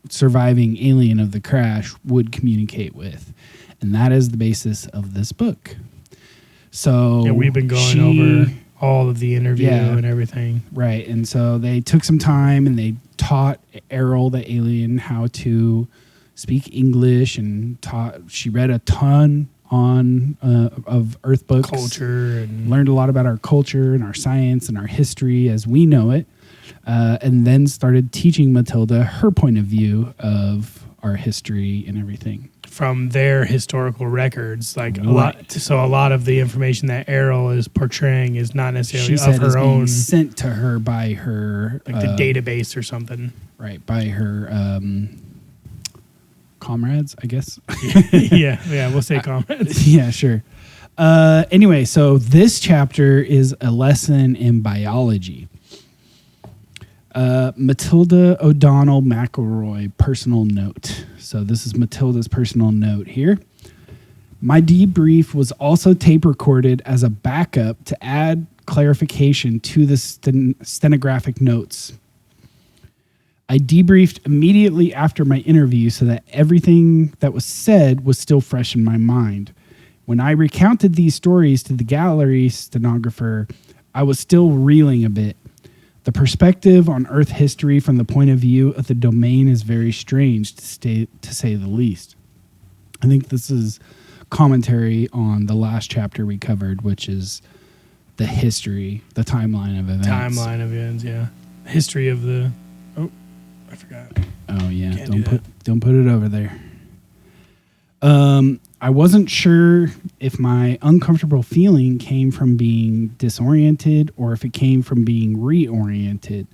surviving alien of the crash would communicate with. And that is the basis of this book. So we've been going over all of the interview and everything. Right. And so they took some time and they taught Errol, the alien, how to speak English, and she read a ton of Earth books, culture, and learned a lot about our culture and our science and our history as we know it, and then started teaching Matilda her point of view of our history and everything from their historical records. Like a lot of the information that Errol is portraying is not necessarily of her own, sent to her by her the database or something, right? By her comrades, I guess. yeah, we'll say comrades. Yeah, sure. Anyway, so this chapter is a lesson in biology. Matilda O'Donnell McElroy personal note. So this is Matilda's personal note here. My debrief was also tape recorded as a backup to add clarification to the stenographic notes. I debriefed immediately after my interview so that everything that was said was still fresh in my mind. When I recounted these stories to the gallery stenographer, I was still reeling a bit. The perspective on Earth history from the point of view of the domain is very strange, to say the least. I think this is commentary on the last chapter we covered, which is the history, the timeline of events. Timeline of events, yeah. History of the... Oh, I forgot. Oh, yeah. Can't Don't put it over there. I wasn't sure if my uncomfortable feeling came from being disoriented or if it came from being reoriented.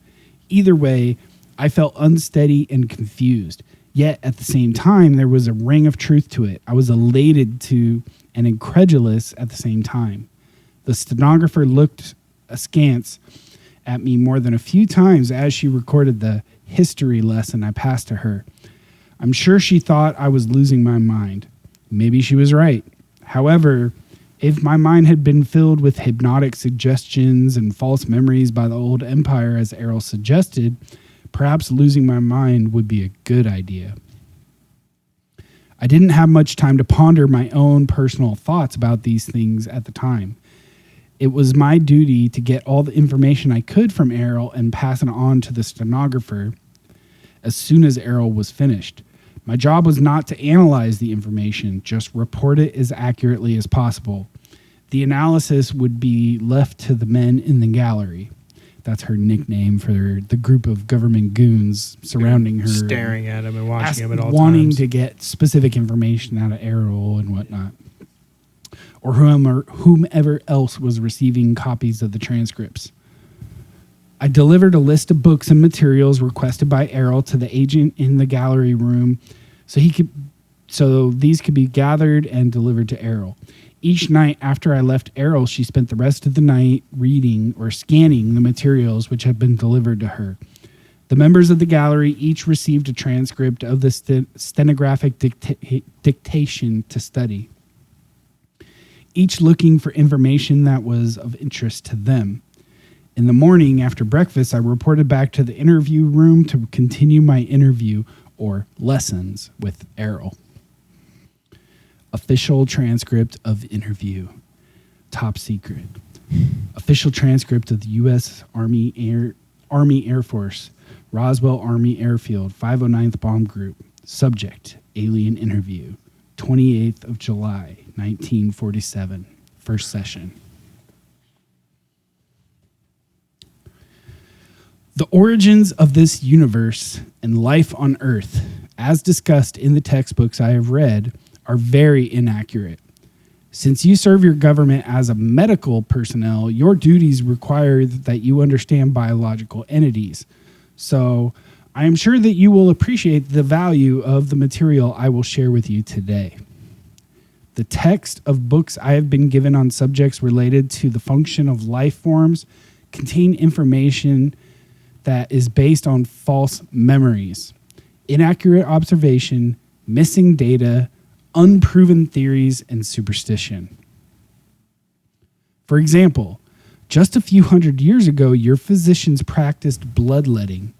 Either way, I felt unsteady and confused. Yet at the same time, there was a ring of truth to it. I was elated to and incredulous at the same time. The stenographer looked askance at me more than a few times as she recorded the history lesson I passed to her. I'm sure she thought I was losing my mind. Maybe she was right. However, if my mind had been filled with hypnotic suggestions and false memories by the old empire, as Errol suggested, perhaps losing my mind would be a good idea. I didn't have much time to ponder my own personal thoughts about these things at the time. It was my duty to get all the information I could from Errol and pass it on to the stenographer as soon as Errol was finished. My job was not to analyze the information, just report it as accurately as possible. The analysis would be left to the men in the gallery. That's her nickname for the group of government goons surrounding her. Staring at him and watching him at all times. Wanting to get specific information out of Errol and whatnot. Or whomever else was receiving copies of the transcripts. I delivered a list of books and materials requested by Errol to the agent in the gallery room so these could be gathered and delivered to Errol. Each night after I left Errol, she spent the rest of the night reading or scanning the materials which had been delivered to her. The members of the gallery each received a transcript of the stenographic dictation to study, each looking for information that was of interest to them. In the morning after breakfast, I reported back to the interview room to continue my interview or lessons with Errol. Official transcript of interview. Top secret. Official transcript of the U.S. Army Air Force. Roswell Army Airfield, 509th Bomb Group. Subject, alien interview, 28th of July, 1947. First session. The origins of this universe and life on Earth, as discussed in the textbooks I have read, are very inaccurate. Since you serve your government as a medical personnel, your duties require that you understand biological entities. So I am sure that you will appreciate the value of the material I will share with you today. The text of books I have been given on subjects related to the function of life forms contain information that is based on false memories, inaccurate observation, missing data, unproven theories, and superstition. For example, just a few hundred years ago, your physicians practiced bloodletting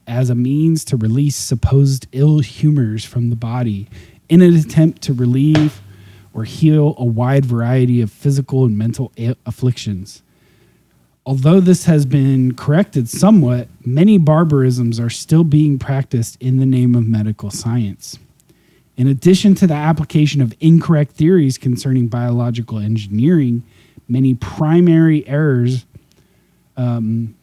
as a means to release supposed ill humors from the body in an attempt to relieve or heal a wide variety of physical and mental afflictions. Although this has been corrected somewhat, many barbarisms are still being practiced in the name of medical science. In addition to the application of incorrect theories concerning biological engineering, many primary errors that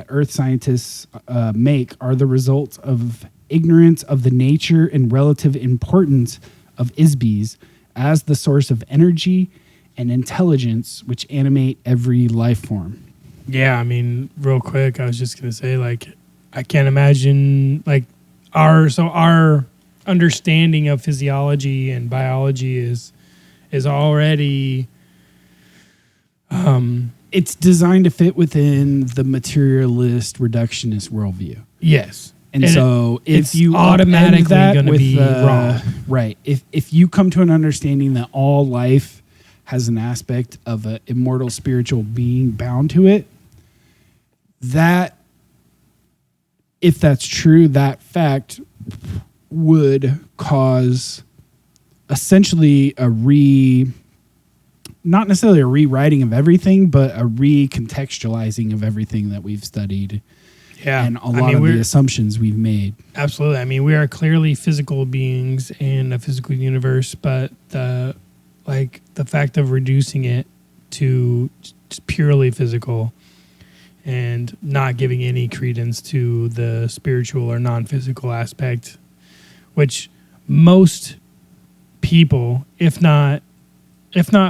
earth scientists make are the result of ignorance of the nature and relative importance of ISBs as the source of energy and intelligence which animate every life form. Yeah, I mean, real quick, I was just going to say, like, I can't imagine, like, our understanding of physiology and biology is already it's designed to fit within the materialist reductionist worldview. Yes. And so it's if you automatically that going to be wrong. Right. If you come to an understanding that all life has an aspect of an immortal spiritual being bound to it, that, if that's true, that fact would cause essentially not necessarily a rewriting of everything, but a recontextualizing of everything that we've studied. Yeah. And a lot of the assumptions we've made. Absolutely. I mean, we are clearly physical beings in a physical universe, but the fact of reducing it to just purely physical and not giving any credence to the spiritual or non-physical aspect, which most people, if not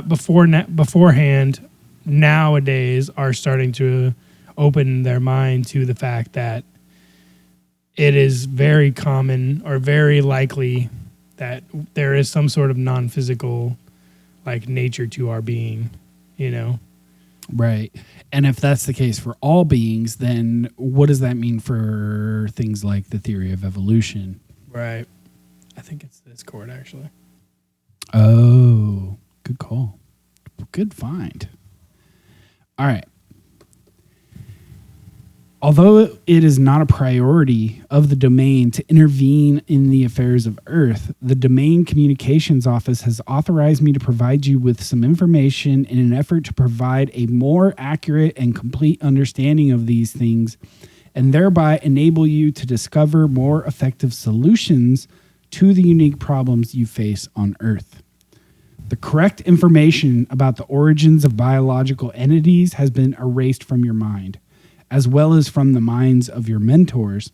beforehand, nowadays are starting to open their mind to the fact that it is very common or very likely that there is some sort of non-physical like nature to our being, you know? Right. And if that's the case for all beings, then what does that mean for things like the theory of evolution? Right. I think it's Discord, actually. Oh, good call. Good find. All right. Although it is not a priority of the domain to intervene in the affairs of Earth, the Domain Communications Office has authorized me to provide you with some information in an effort to provide a more accurate and complete understanding of these things and thereby enable you to discover more effective solutions to the unique problems you face on Earth. The correct information about the origins of biological entities has been erased from your mind, as well as from the minds of your mentors.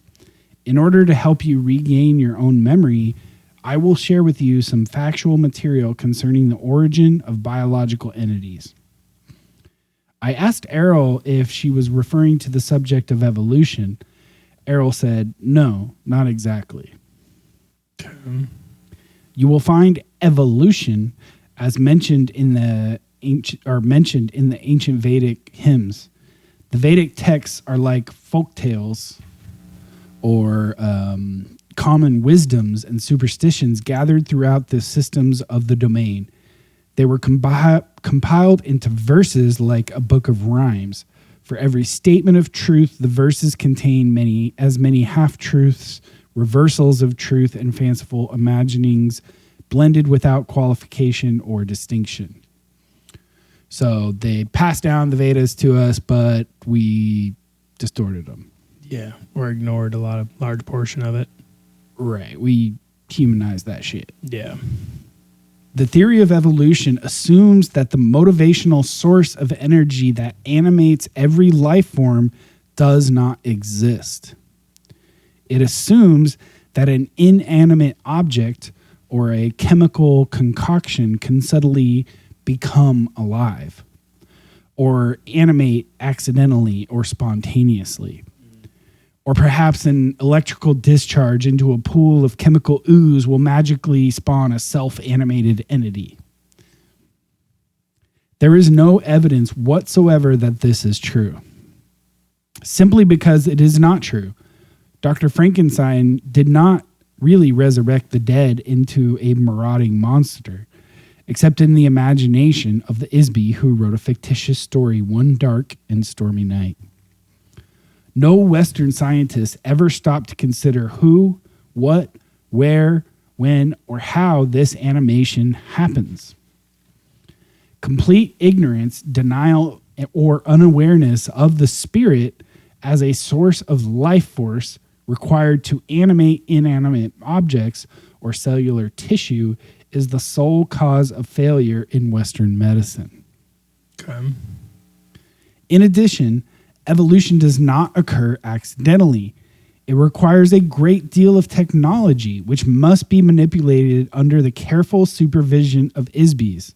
In order to help you regain your own memory, I will share with you some factual material concerning the origin of biological entities. I asked Errol if she was referring to the subject of evolution. Errol said, "No, not exactly." You will find evolution as mentioned in the ancient Vedic hymns. The Vedic texts are like folk tales or common wisdoms and superstitions gathered throughout the systems of the domain. They were compiled into verses like a book of rhymes. For every statement of truth, the verses contain many half-truths, reversals of truth, and fanciful imaginings blended without qualification or distinction. So they passed down the Vedas to us, but we distorted them. Yeah, or ignored a large portion of it. Right. We humanized that shit. Yeah. The theory of evolution assumes that the motivational source of energy that animates every life form does not exist. It assumes that an inanimate object or a chemical concoction can suddenly become alive or animate accidentally or spontaneously. Or perhaps an electrical discharge into a pool of chemical ooze will magically spawn a self-animated entity. There is no evidence whatsoever that this is true. Simply because it is not true. Dr. Frankenstein did not really resurrect the dead into a marauding monster, except in the imagination of the Isby who wrote a fictitious story one dark and stormy night. No Western scientist ever stopped to consider who, what, where, when, or how this animation happens. Complete ignorance, denial, or unawareness of the spirit as a source of life force required to animate inanimate objects or cellular tissue is the sole cause of failure in Western medicine. Okay. In addition, evolution does not occur accidentally. It requires a great deal of technology, which must be manipulated under the careful supervision of Isbys.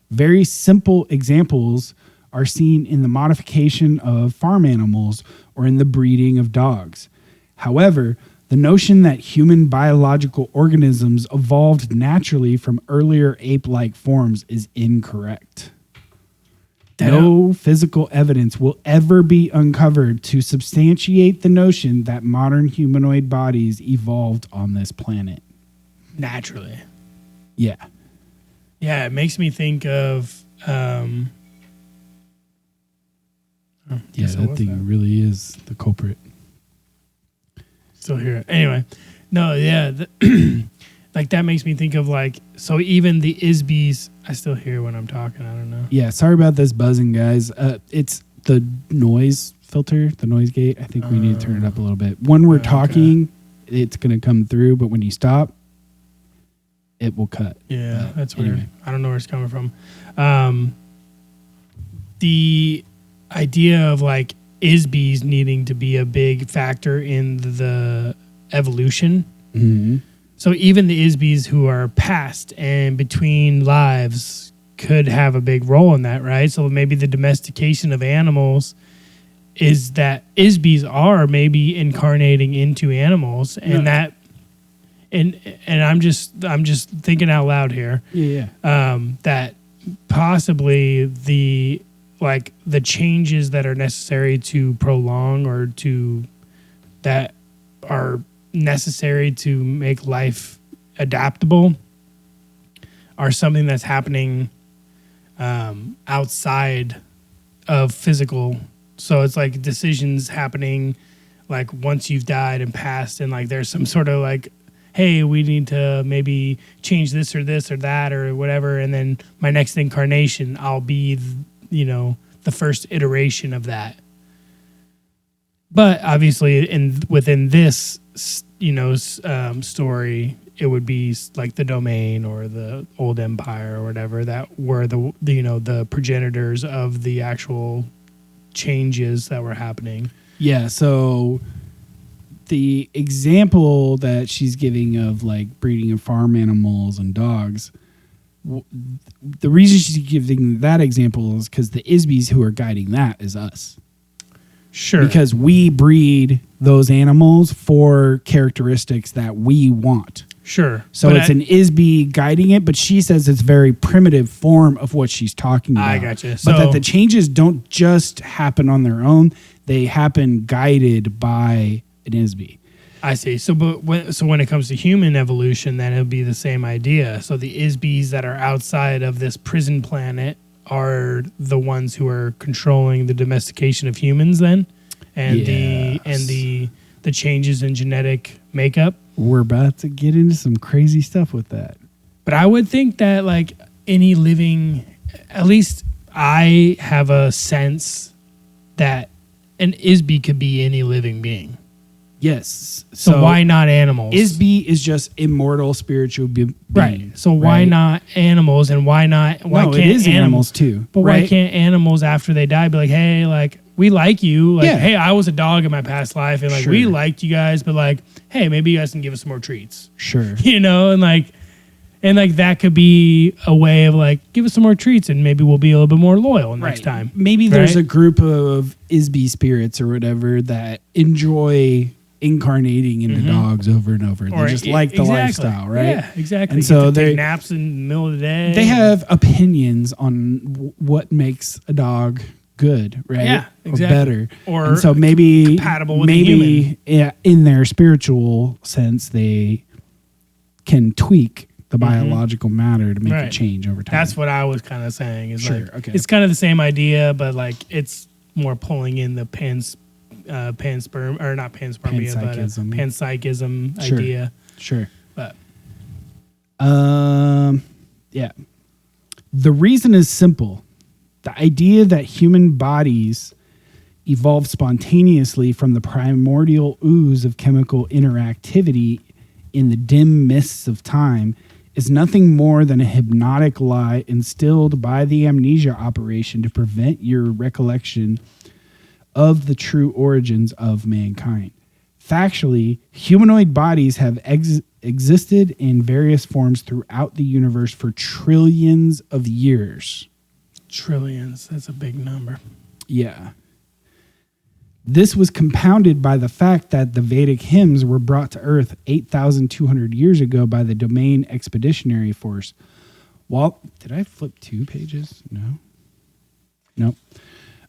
Very simple examples are seen in the modification of farm animals or in the breeding of dogs. However, the notion that human biological organisms evolved naturally from earlier ape-like forms is incorrect. No physical evidence will ever be uncovered to substantiate the notion that modern humanoid bodies evolved on this planet. Naturally. Yeah. Yeah, it makes me think of... Yeah, that thing really is the culprit. Still here. Anyway, no, yeah. Like, that makes me think of, like, so even the Isbys... I still hear when I'm talking. I don't know. Yeah, sorry about this buzzing, guys. It's the noise filter, the noise gate. I think we need to turn it up a little bit. When we're talking, it's going to come through, but when you stop, it will cut. Yeah, that's weird. I don't know where it's coming from. The idea of, like, Isbys needing to be a big factor in the evolution. Mm-hmm. So even the Isbys who are past and between lives could have a big role in that, right? So maybe the domestication of animals is that Isbys are maybe incarnating into animals, and that, and I'm just thinking out loud here. Yeah. That possibly the changes that are necessary to prolong or to that are necessary to make life adaptable are something that's happening outside of physical. So it's like decisions happening like once you've died and passed, and like there's some sort of like, hey, we need to maybe change this or that or whatever, and then my next incarnation I'll be the first iteration of that. But obviously within this story, it would be like the Domain or the Old Empire or whatever that were the progenitors of the actual changes that were happening. Yeah, so the example that she's giving of like breeding of farm animals and dogs, the reason she's giving that example is because the Isbys who are guiding that is us. Sure. Because we breed those animals for characteristics that we want. Sure. So but it's an Isby guiding it, but she says it's very primitive form of what she's talking about. I gotcha. But that the changes don't just happen on their own. They happen guided by an Isby. I see. So when it comes to human evolution, then it'll be the same idea. So the Isbys that are outside of this prison planet are the ones who are controlling the domestication of humans then, and the changes in genetic makeup. We're about to get into some crazy stuff with that. But I would think that like any living, at least I have a sense that an Isby could be any living being. Yes. So why not animals? Isby is just immortal spiritual being. Right. So why not animals, and why can't it is animals too? But right? why can't animals after they die be like, hey, like we like you, like hey, I was a dog in my past life, and like we liked you guys, but like hey, maybe you guys can give us some more treats. Sure. You know, and like that could be a way of like give us some more treats, and maybe we'll be a little bit more loyal next time. Maybe there's a group of Isby spirits or whatever that enjoy incarnating into dogs over and over. They just like the lifestyle, right? Yeah, exactly. And so they take naps in the middle of the day. They have opinions on what makes a dog good, right? Yeah, exactly. Or better. Or and so maybe compatible with a human. In their spiritual sense, they can tweak the biological matter to make it change over time. That's what I was kind of saying. Is okay. It's kind of the same idea, but like it's more pulling in the panspermia, but panpsychism idea. Sure. But yeah. The reason is simple. The idea that human bodies evolved spontaneously from the primordial ooze of chemical interactivity in the dim mists of time is nothing more than a hypnotic lie instilled by the amnesia operation to prevent your recollection of the true origins of mankind. Factually, humanoid bodies have existed in various forms throughout the universe for trillions of years. Trillions, that's a big number. Yeah. This was compounded by the fact that the Vedic hymns were brought to Earth 8,200 years ago by the Domain Expeditionary Force. Did I flip 2 pages? No. Nope.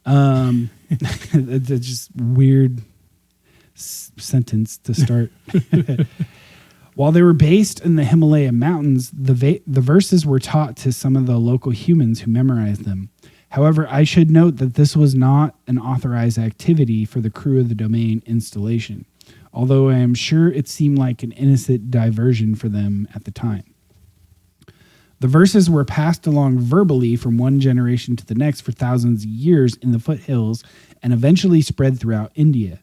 That's just weird sentence to start. While they were based in the Himalaya mountains, the verses were taught to some of the local humans who memorized them. However, I should note that this was not an authorized activity for the crew of the Domain installation, although I am sure it seemed like an innocent diversion for them at the time. The verses were passed along verbally from one generation to the next for thousands of years in the foothills and eventually spread throughout India.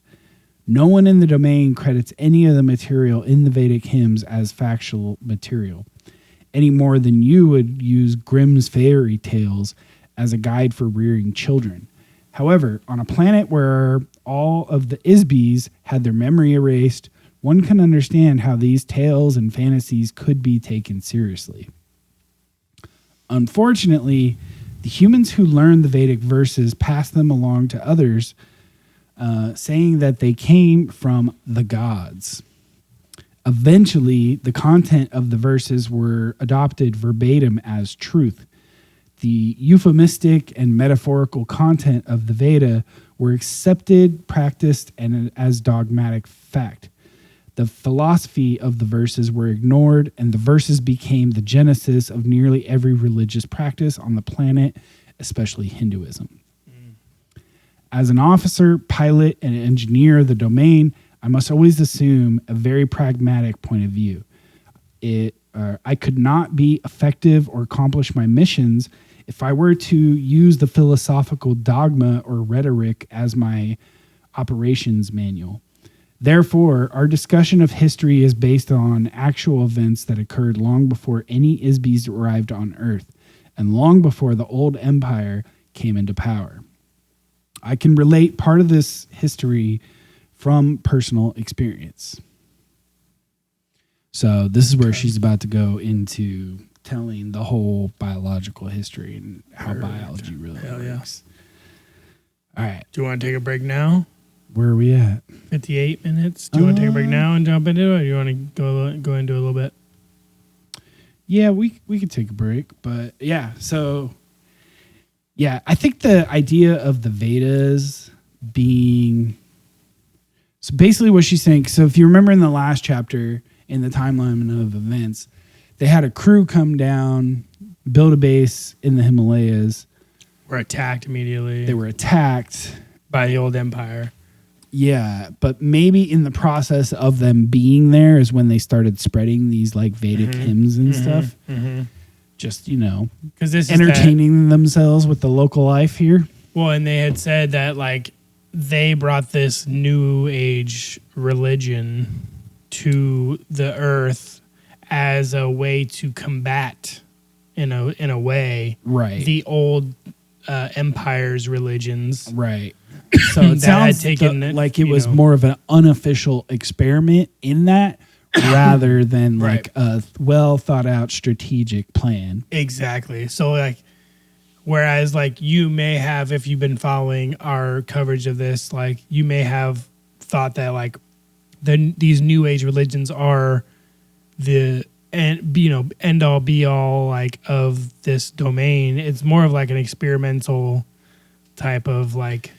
No one in the Domain credits any of the material in the Vedic hymns as factual material, any more than you would use Grimm's fairy tales as a guide for rearing children. However, on a planet where all of the Isbys had their memory erased, one can understand how these tales and fantasies could be taken seriously. Unfortunately, the humans who learned the Vedic verses passed them along to others, saying that they came from the gods. Eventually, the content of the verses were adopted verbatim as truth. The euphemistic and metaphorical content of the Veda were accepted, practiced, and as dogmatic fact. The philosophy of the verses were ignored, and the verses became the genesis of nearly every religious practice on the planet, especially Hinduism. As an officer, pilot, and engineer of the Domain, I must always assume a very pragmatic point of view. I could not be effective or accomplish my missions if I were to use the philosophical dogma or rhetoric as my operations manual. Therefore, our discussion of history is based on actual events that occurred long before any Isbys arrived on Earth and long before the old empire came into power. I can relate part of this history from personal experience. So this is where she's about to go into telling the whole biological history and how biology really works. All right. Do you want to take a break now? Where are we at? 58 minutes. Do you want to take a break now and jump into it, or do you want to go into it a little bit? Yeah, we could take a break, but yeah. So yeah, I think the idea of the Vedas being so basically what she's saying. So if you remember in the last chapter in the timeline of events, they had a crew come down, build a base in the Himalayas. Were attacked immediately. They were attacked by the old empire. Yeah, but maybe in the process of them being there is when they started spreading these like Vedic hymns and stuff. just, because this is entertaining themselves with the local life here. Well, and they had said that like they brought this new age religion to the earth as a way to combat in a way Right. the old empire's religions. Right. So it sounds like it was more of an unofficial experiment in that rather than like a well thought out strategic plan. Exactly. So like, whereas like you may have, if you've been following our coverage of this, like you may have thought that like these new age religions are the end all be all like of this domain. It's more of like an experimental type of like.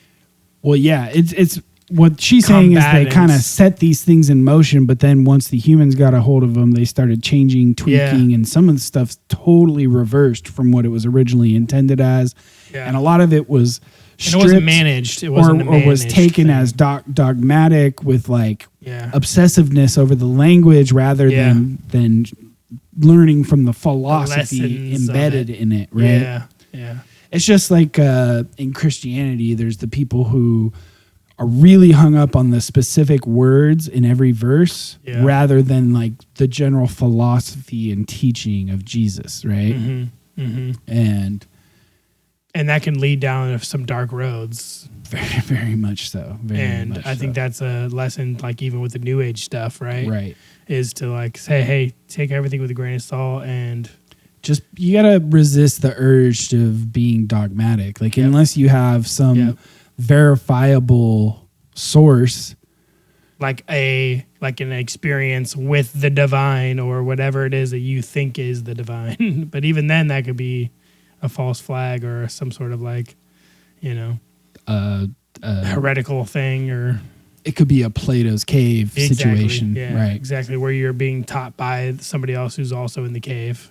Well, yeah, it's what she's saying is they kind of set these things in motion, but then once the humans got a hold of them, they started changing, tweaking, and some of the stuff's totally reversed from what it was originally intended as. Yeah. And a lot of it was stripped, it wasn't managed. It wasn't or was taken as dogmatic with like obsessiveness over the language rather than learning from the philosophy embedded in it, right? Yeah, yeah. It's just like in Christianity, there's the people who are really hung up on the specific words in every verse rather than like the general philosophy and teaching of Jesus, right? Mm-hmm. Mm-hmm. And that can lead down some dark roads. Very, very much so. And I think that's a lesson, like even with the new age stuff, right? Right. Is to like say, hey, take everything with a grain of salt and just, you got to resist the urge of being dogmatic. Like unless you have some verifiable source, like an experience with the divine or whatever it is that you think is the divine. But even then that could be a false flag or some sort of like, heretical thing, or it could be a Plato's cave situation. Yeah, right. Exactly. Where you're being taught by somebody else who's also in the cave.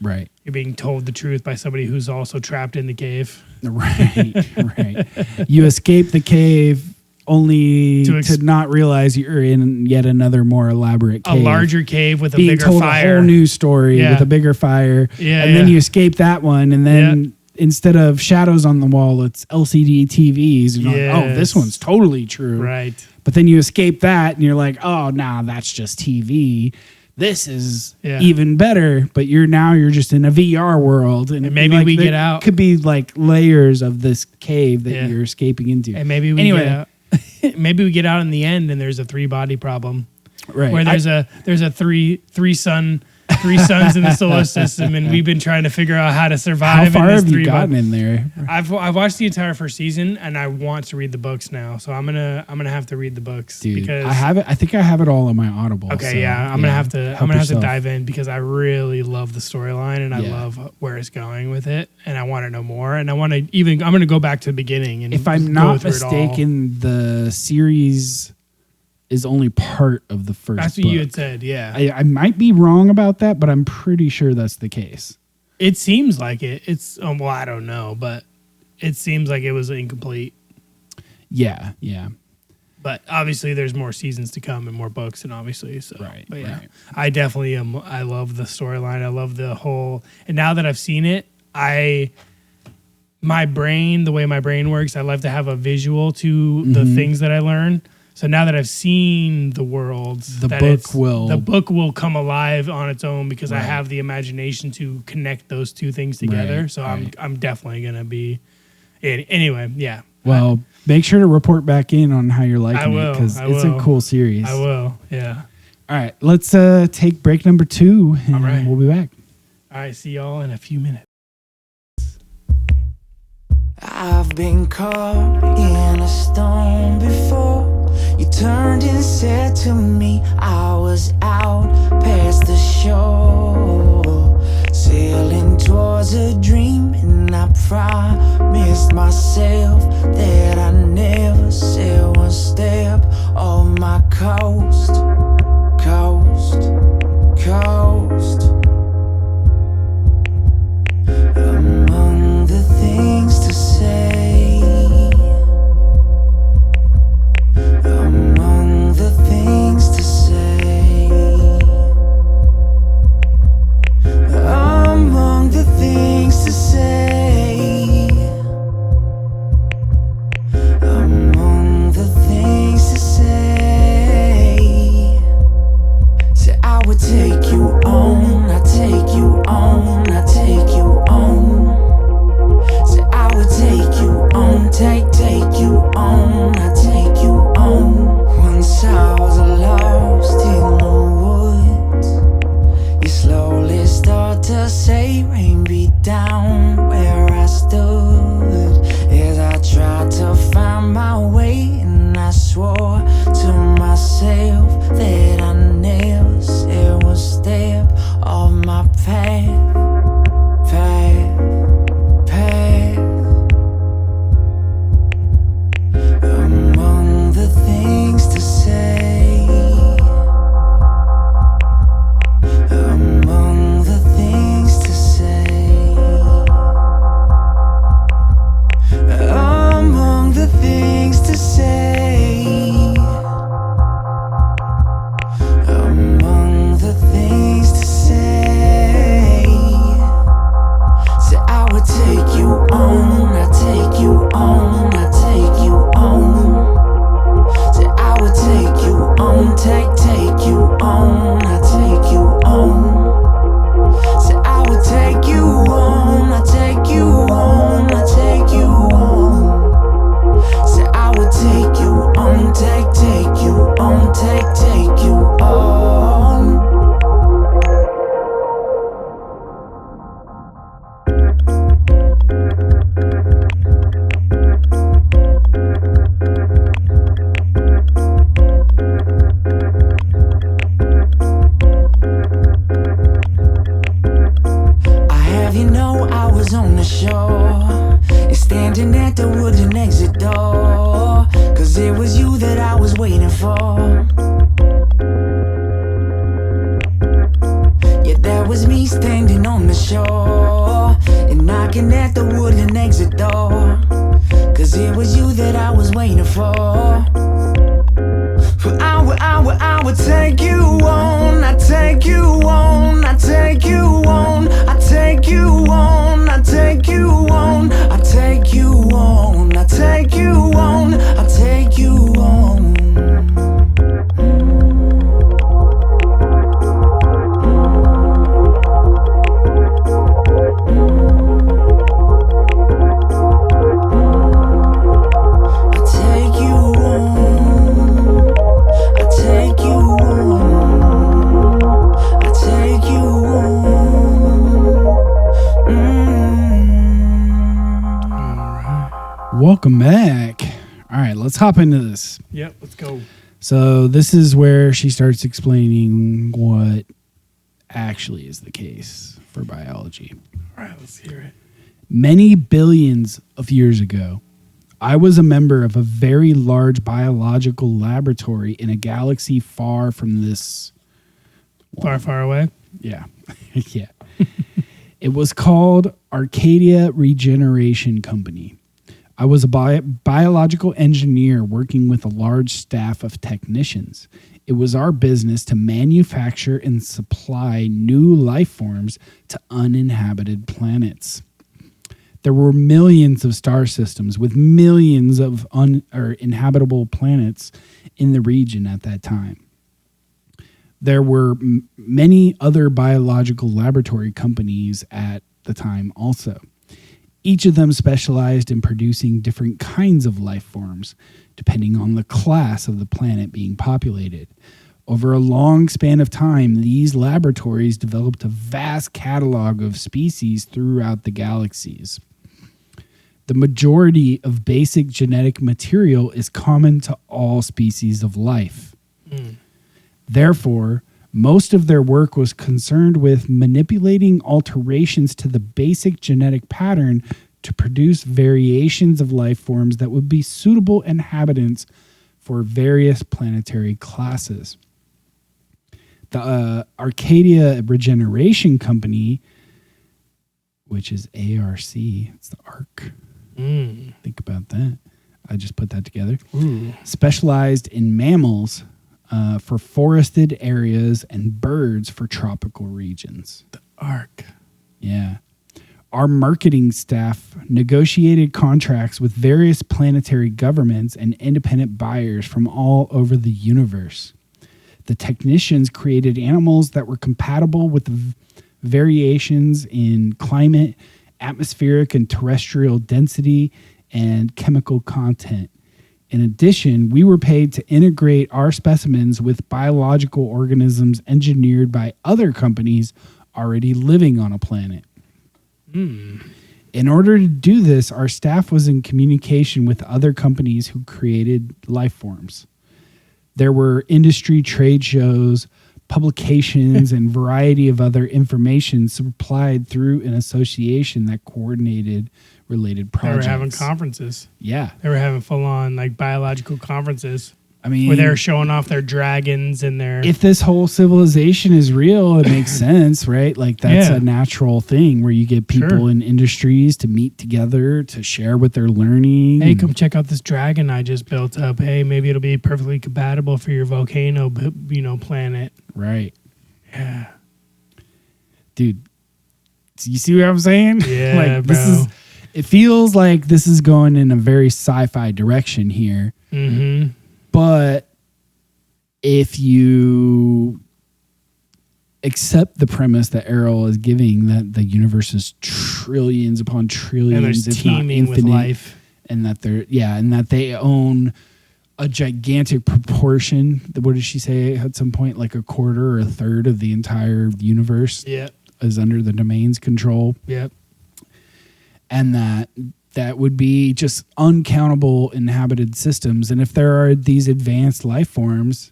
Right. You're being told the truth by somebody who's also trapped in the cave. Right. Right. You escape the cave only to not realize you're in yet another more elaborate cave. A larger cave with a being bigger told fire. A whole new story with a bigger fire. Yeah. And then you escape that one, and then instead of shadows on the wall, it's LCD TVs. And you're like, oh, this one's totally true. Right. But then you escape that, and you're like, oh, nah, that's just TV. This is even better, but you're just in a VR world, and maybe we get out. Could be like layers of this cave that you're escaping into, and maybe we get out. Maybe we get out in the end, and there's a 3-body problem, right? Where there's a three suns in the solar system, and we've been trying to figure out how to survive. How far have you gotten in there? I've watched the entire first season, and I want to read the books now. So I'm gonna have to read the books. Dude, because I have it. I think I have it all on my Audible. Okay, so, I'm gonna have to dive in because I really love the storyline and I love where it's going with it, and I want to know more. And I'm gonna go back to the beginning. And if I'm not mistaken, the series is only part of the first That's what book. You had said, yeah. I might be wrong about that, but I'm pretty sure that's the case. It seems like it. It's well, I don't know, but it seems like it was incomplete. Yeah, yeah. But obviously there's more seasons to come and more books, and obviously so. Right, but yeah, right. I definitely am. I love the storyline. I love the whole. And now that I've seen it, my brain, the way my brain works, I love to have a visual to the things that I learn. So now that I've seen the worlds, the book will come alive on its own because I have the imagination to connect those two things together. So I'm definitely gonna be. Anyway, yeah. Well, make sure to report back in on how you're liking it because it's a cool series. I will. Yeah. All right, let's take break number 2, and all right. We'll be back. All right, see y'all in a few minutes. I've been caught in a storm before. You turned and said to me I was out past the shore, sailing towards a dream, and I promised myself that I never sail one step off my coast, coast, coast. Among the things to say, among the things to say, among the was on the shore and standing at the wooden exit door, 'cause it was you that I was waiting for. Yeah, that was me standing on the shore and knocking at the wooden exit door, 'cause it was you that I was waiting for. I would take you on, I take you on, I take you on, I take you on, I take you on, I take you on, I take you on, I take you on. Welcome back. All right, let's hop into this. Yep, let's go. So this is where she starts explaining what actually is the case for biology. All right, let's hear it. Many billions of years ago, I was a member of a very large biological laboratory in a galaxy far from this. Far, far away. Yeah. Yeah. It was called Arcadia Regeneration Company. I was a biological engineer working with a large staff of technicians. It was our business to manufacture and supply new life forms to uninhabited planets. There were millions of star systems with millions of inhabitable planets in the region at that time. There were many other biological laboratory companies at the time also. Each of them specialized in producing different kinds of life forms, depending on the class of the planet being populated. Over a long span of time, these laboratories developed a vast catalog of species throughout the galaxies. The majority of basic genetic material is common to all species of life. Therefore, most of their work was concerned with manipulating alterations to the basic genetic pattern to produce variations of life forms that would be suitable inhabitants for various planetary classes. The Arcadia Regeneration Company, which is ARC, it's the ARC. Think about that. I just put that together. Specialized in mammals for forested areas and birds for tropical regions. The ARC. Yeah. Our marketing staff negotiated contracts with various planetary governments and independent buyers from all over the universe. The technicians created animals that were compatible with variations in climate, atmospheric and terrestrial density, and chemical content. In addition, we were paid to integrate our specimens with biological organisms engineered by other companies already living on a planet. In order to do this, our staff was in communication with other companies who created life forms. There were industry trade shows, publications, and variety of other information supplied through an association that coordinated related projects. They were having conferences. Yeah. They were having full-on like biological conferences. I mean, where they're showing off their dragons and their... If this whole civilization is real, it makes sense, right? Like that's a natural thing where you get people in industries to meet together, to share what they're learning. Hey, come check out this dragon I just built up. Hey, maybe it'll be perfectly compatible for your volcano, planet. Right. Yeah. Dude, you see what I'm saying? Yeah, like, bro. It feels like this is going in a very sci-fi direction here. Mm-hmm. But if you accept the premise that Errol is giving, that the universe is trillions upon trillions, if not infinite, with life, and that they own a gigantic proportion. What did she say at some point? Like a quarter or a third of the entire universe is under the domain's control. Yep. And that would be just uncountable inhabited systems. And if there are these advanced life forms,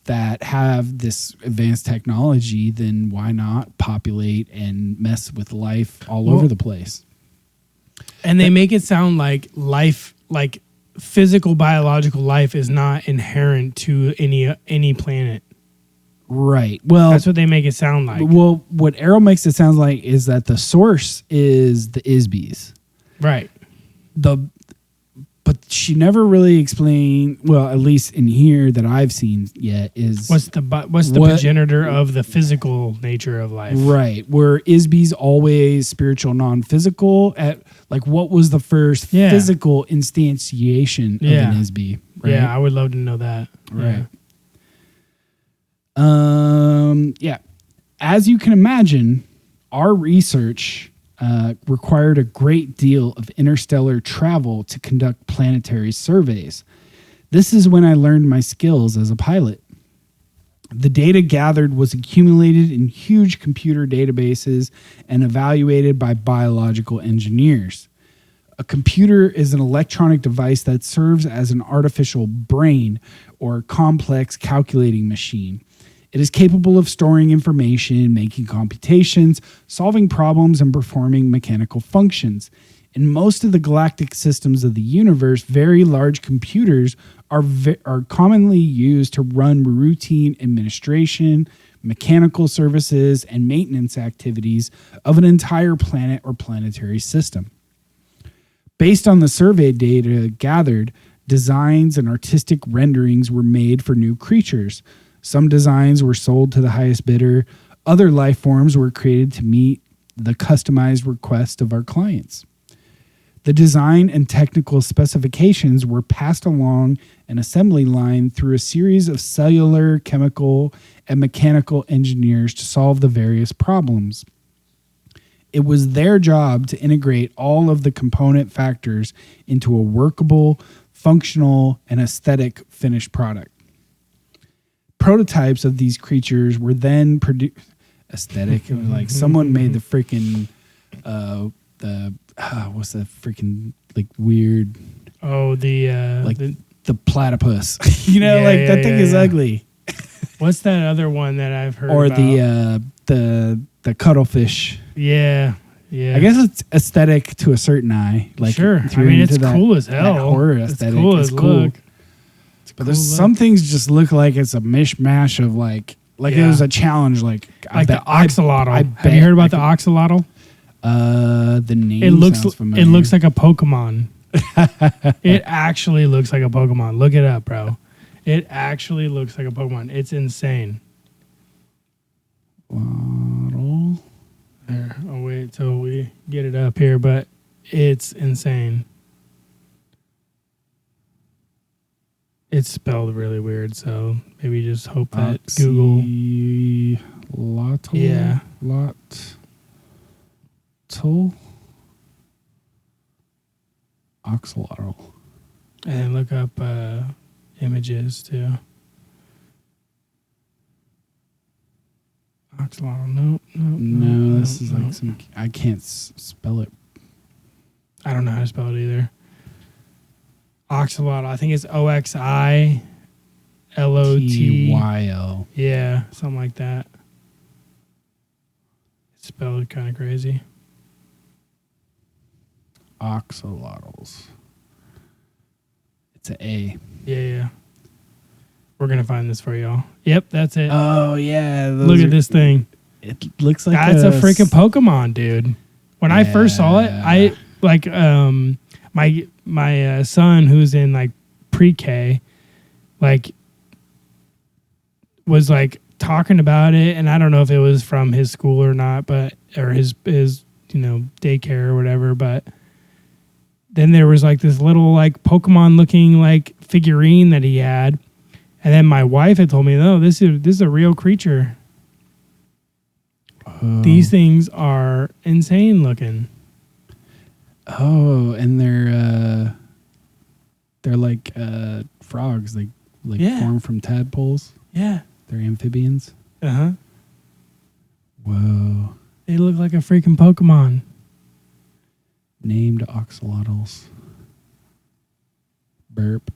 that have this advanced technology, then why not populate and mess with life all over the place? And they make it sound like life, like physical biological life, is not inherent to any planet. Right. Well, That's what they make it sound like. well, what Arrow makes it sound like is that the source is the Isbies. Right. But she never really explained. Well, at least in here that I've seen yet is What's the progenitor of the physical nature of life? right. Were Isbies always spiritual, non-physical? At like, what was the first physical instantiation of an Isbie? Right? Yeah, I would love to know that. Right. Yeah. As you can imagine, our research required a great deal of interstellar travel to conduct planetary surveys. This is when I learned my skills as a pilot. The data gathered was accumulated in huge computer databases and evaluated by biological engineers. A computer is an electronic device that serves as an artificial brain or complex calculating machine. It is capable of storing information, making computations, solving problems, and performing mechanical functions. In most of the galactic systems of the universe, very large computers are commonly used to run routine administration, mechanical services, and maintenance activities of an entire planet or planetary system. Based on the survey data gathered, designs and artistic renderings were made for new creatures. Some designs were sold to the highest bidder. Other life forms were created to meet the customized request of our clients. The design and technical specifications were passed along an assembly line through a series of cellular, chemical, and mechanical engineers to solve the various problems. It was their job to integrate all of the component factors into a workable, functional, and aesthetic finished product. Prototypes of these creatures were then produced. Aesthetic, it was like someone made the freaking what's that freaking like weird? Oh, like the platypus. You know, like that thing is ugly. What's that other one that I've heard? Or about? the cuttlefish. Yeah. I guess it's aesthetic to a certain eye. Like sure. if I you're mean, into it's that, cool as that hell. horror aesthetic. It's cool. Look. But there's some things just look like it's a mishmash of like it was a challenge. Like the oxalotl. Have you heard about the oxalotl? The name sounds familiar. It looks like a Pokemon. It actually looks like a Pokemon. Look it up, bro. It actually looks like a Pokemon. It's insane. Waddle. There. I'll wait till we get it up here, but it's insane. It's spelled really weird, so maybe just hope that Google. Yeah. Oxalotl. And look up images too. Oxalotl. No, this is like some. I can't spell it. I don't know how to spell it either. Oxalotl. I think it's OXILOTL. Yeah, something like that. It's spelled kind of crazy. Oxalotls. It's an A. Yeah. We're gonna find this for y'all. Yep, that's it. Oh yeah. Look at this thing. It looks like that's a freaking Pokemon, dude. When I first saw it, I like my son who's in like pre-K, like was like talking about it, and I don't know if it was from his school or not, or his daycare or whatever, but then there was like this little like Pokemon looking like figurine that he had, and then my wife had told me, no, this is a real creature. These things are insane looking. Oh, and they're like frogs, like formed from tadpoles. Yeah, they're amphibians. Whoa! They look like a freaking Pokemon. Named oxalotls. Burp.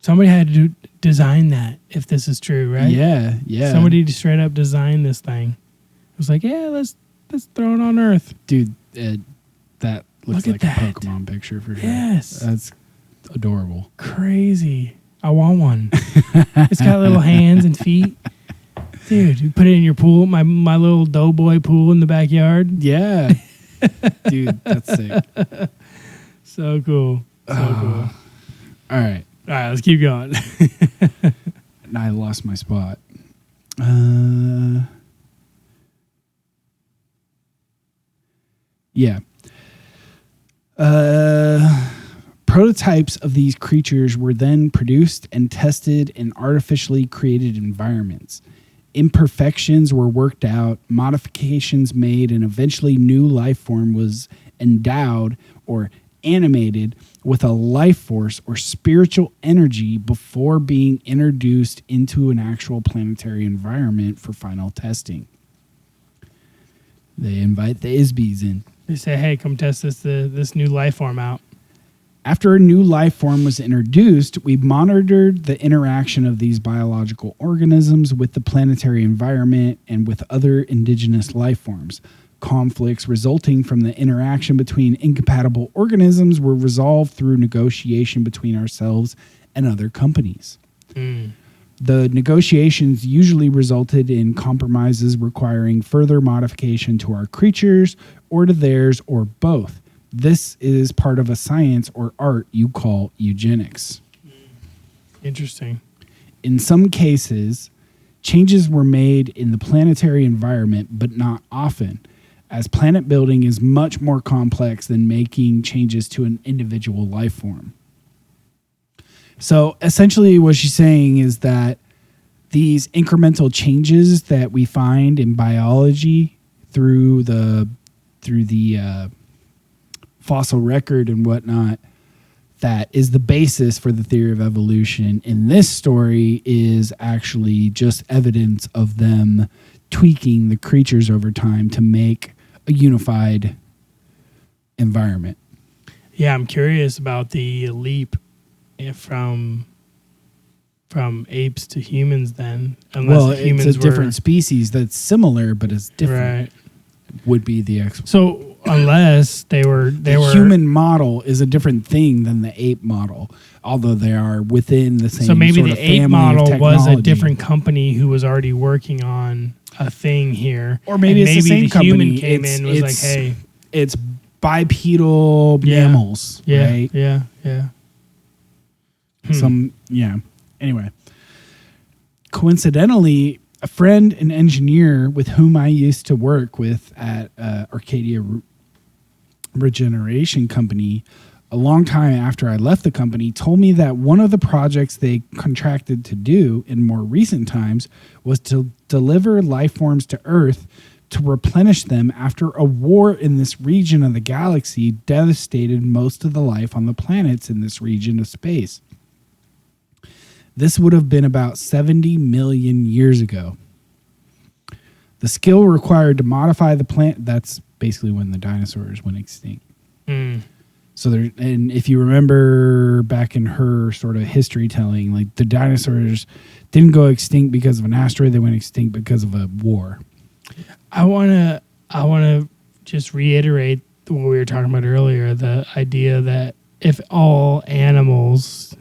Somebody had to design that, if this is true, right? Yeah, yeah. Somebody just straight up designed this thing. It was like, yeah, let's throw it on Earth. Dude, that looks Look like at a that. Pokemon picture for sure. Yes. That's adorable. Crazy. I want one. It's got little hands and feet. Dude, you put it in your pool, my little doughboy pool in the backyard. Yeah. Dude, that's sick. So cool. So cool. All right. All right, let's keep going. I lost my spot. Yeah. Prototypes of these creatures were then produced and tested in artificially created environments. Imperfections were worked out, modifications made, and eventually new life form was endowed or animated with a life force or spiritual energy before being introduced into an actual planetary environment for final testing. They invite the Isbies in. They say, hey, come test this new life form out. After a new life form was introduced, we monitored the interaction of these biological organisms with the planetary environment and with other indigenous life forms. Conflicts resulting from the interaction between incompatible organisms were resolved through negotiation between ourselves and other companies. The negotiations usually resulted in compromises requiring further modification to our creatures or to theirs or both. This is part of a science or art you call eugenics. Interesting. In some cases, changes were made in the planetary environment, but not often, as planet building is much more complex than making changes to an individual life form. So essentially what she's saying is that these incremental changes that we find in biology through the fossil record and whatnot, that is the basis for the theory of evolution. In this story is actually just evidence of them tweaking the creatures over time to make a unified environment. Yeah, I'm curious about the leap from apes to humans then. Well, it's a different species that's similar, but it's different. Right. Would be the So unless they were human model is a different thing than the ape model, although they are within the same. So maybe sort the of ape family model of was a technology. different company who was already working on a thing here, Or maybe it's the same company. Human came in and was like, hey, it's bipedal mammals, yeah, right? yeah. Anyway, coincidentally, a friend and engineer with whom I used to work with at Arcadia Regeneration Company a long time after I left the company told me that one of the projects they contracted to do in more recent times was to deliver life forms to Earth to replenish them after a war in this region of the galaxy devastated most of the life on the planets in this region of space. This would have been about 70 million years ago. The skill required to modify the plant, that's basically when the dinosaurs went extinct. So there, and if you remember back in her sort of history telling, like the dinosaurs didn't go extinct because of an asteroid, they went extinct because of a war. I wanna just reiterate what we were talking about earlier, the idea that if all animals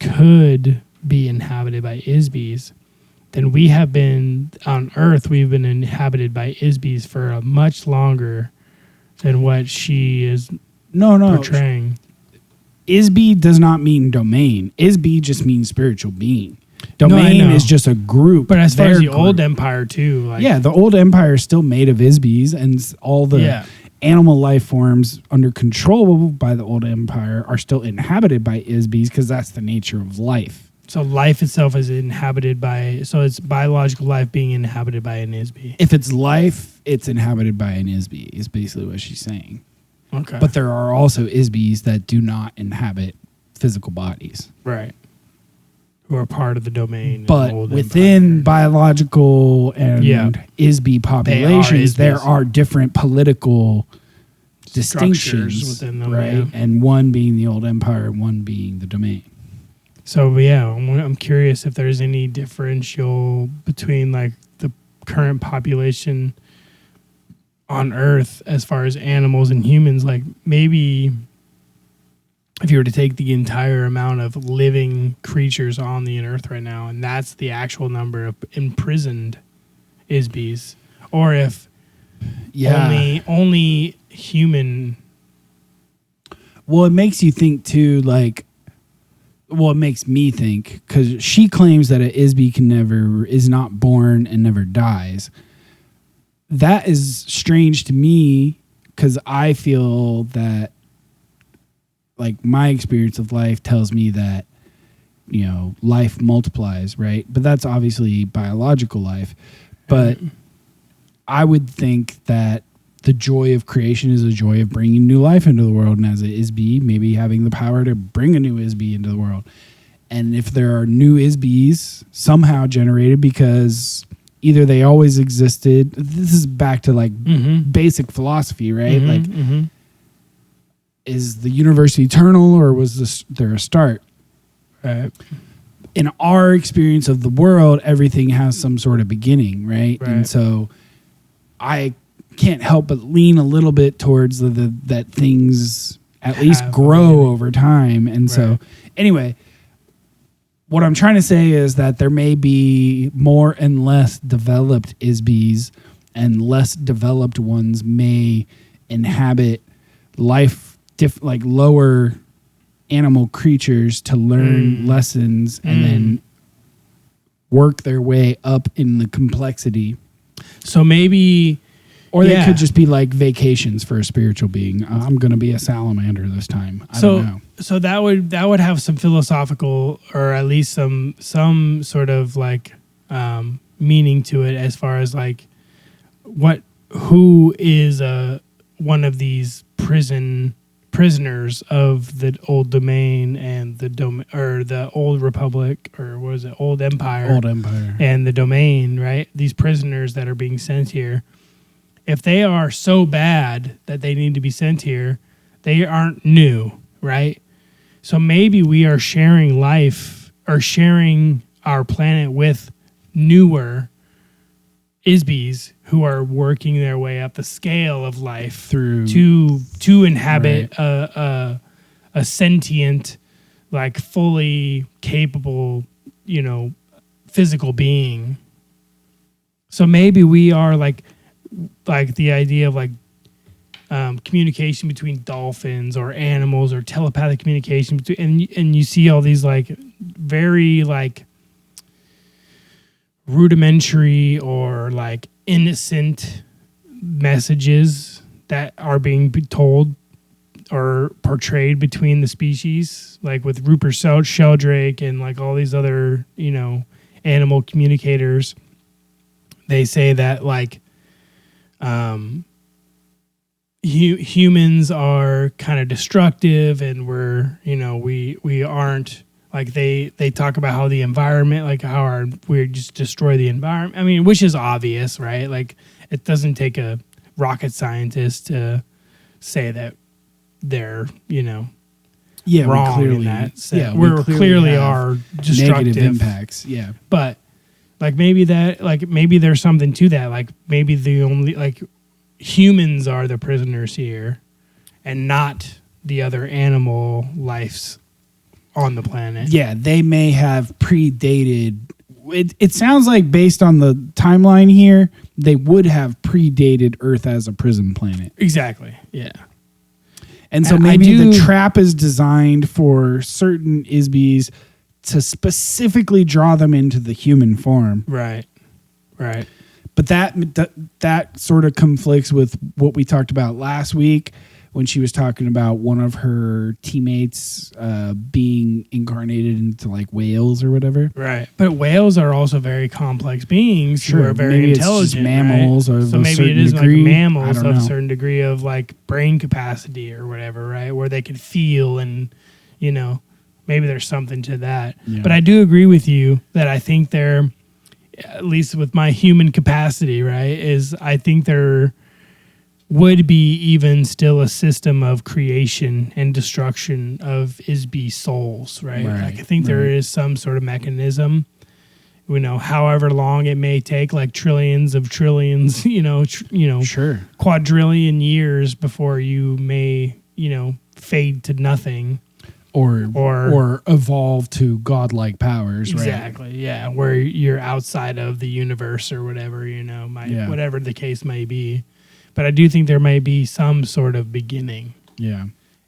could be inhabited by Isbies, then we have been on Earth. We've been inhabited by Isbies for a much longer than what she is portraying. Isby does not mean domain. Isby just means spiritual being. Domain is just a group. But as far as the group. old empire too, like, yeah, the old empire is still made of Isbies, and all the animal life forms under control by the old empire are still inhabited by Isbies because that's the nature of life. So life itself is inhabited by, so it's biological life being inhabited by an Isby. If it's life, it's inhabited by an Isby, is basically what she's saying. Okay. But there are also Isbies that do not inhabit physical bodies. Right. Who are part of the domain. But of the old within empire. biological and Isby populations, there Isbies. are different political distinctions within them, right? yeah. And one being the old empire and one being the domain. So yeah, I'm curious if there's any differential between like the current population on Earth as far as animals and humans. Like maybe if you were to take the entire amount of living creatures on the Earth right now, and that's the actual number of imprisoned Isbies, or if only human. Well, it makes you think too, like. Well, it makes me think, because she claims that an Isby is not born and never dies. That is strange to me, because I feel that, like, my experience of life tells me that, you know, life multiplies, right? But that's obviously biological life. But I would think that the joy of creation is a joy of bringing new life into the world. And as an Isby, maybe having the power to bring a new Isby into the world. And if there are new Isbys somehow generated because either they always existed, this is back to like basic philosophy, right? Is the universe eternal, or was there a start? In our experience of the world, everything has some sort of beginning, right? And so I can't help but lean a little bit towards that things at least grow over time. And so anyway, what I'm trying to say is that there may be more and less developed Isbys, and less developed ones may inhabit life, like lower animal creatures to learn lessons and then work their way up in the complexity. So maybe... Or they could just be like vacations for a spiritual being. I'm going to be a salamander this time. I don't know. So that would have some philosophical, or at least some sort of like meaning to it, as far as like who is one of these prisoners of the old domain and the old republic, or what is it, old empire and the domain, right? These prisoners that are being sent here. If they are so bad that they need to be sent here, they aren't new, right? So maybe we are sharing life, or sharing our planet with newer Isbys who are working their way up the scale of life to inhabit a sentient, like fully capable, you know, physical being. So maybe we are like the idea of like communication between dolphins or animals, or telepathic communication between, and you see all these like very like rudimentary or like innocent messages that are being told or portrayed between the species, like with Rupert Sheldrake and like all these other, you know, animal communicators. They say that like humans are kind of destructive, and we aren't, like they talk about how the environment, like how we just destroy the environment. I mean, which is obvious, right? Like it doesn't take a rocket scientist to say that they're, you know, wrong in that sense. Yeah, we clearly are destructive negative impacts. Yeah, but like maybe there's something to that. Like maybe the only, like, humans are the prisoners here, and not the other animal lives on the planet. Yeah, they may have predated. It sounds like, based on the timeline here, they would have predated Earth as a prison planet. Exactly. Yeah. And so maybe the trap is designed for certain Isbys to specifically draw them into the human form. Right. But that sort of conflicts with what we talked about last week, when she was talking about one of her teammates being incarnated into like whales or whatever. Right. But whales are also very complex beings who are very intelligent. It's just mammals, right? So maybe it is degree. Like mammals of a certain degree of like brain capacity or whatever, right? Where they can feel, and, you know, maybe there's something to that. Yeah. But I do agree with you that I think they're, at least with my human capacity, right, is I think they're would be even still a system of creation and destruction of Isby souls, right? Like I think there is some sort of mechanism, you know, however long it may take, like trillions, Sure. quadrillion years before you may, you know, fade to nothing. Or evolve to godlike powers, Exactly, right? yeah, where you're outside of the universe or whatever, you know, whatever the case may be. But I do think there may be some sort of beginning. Yeah.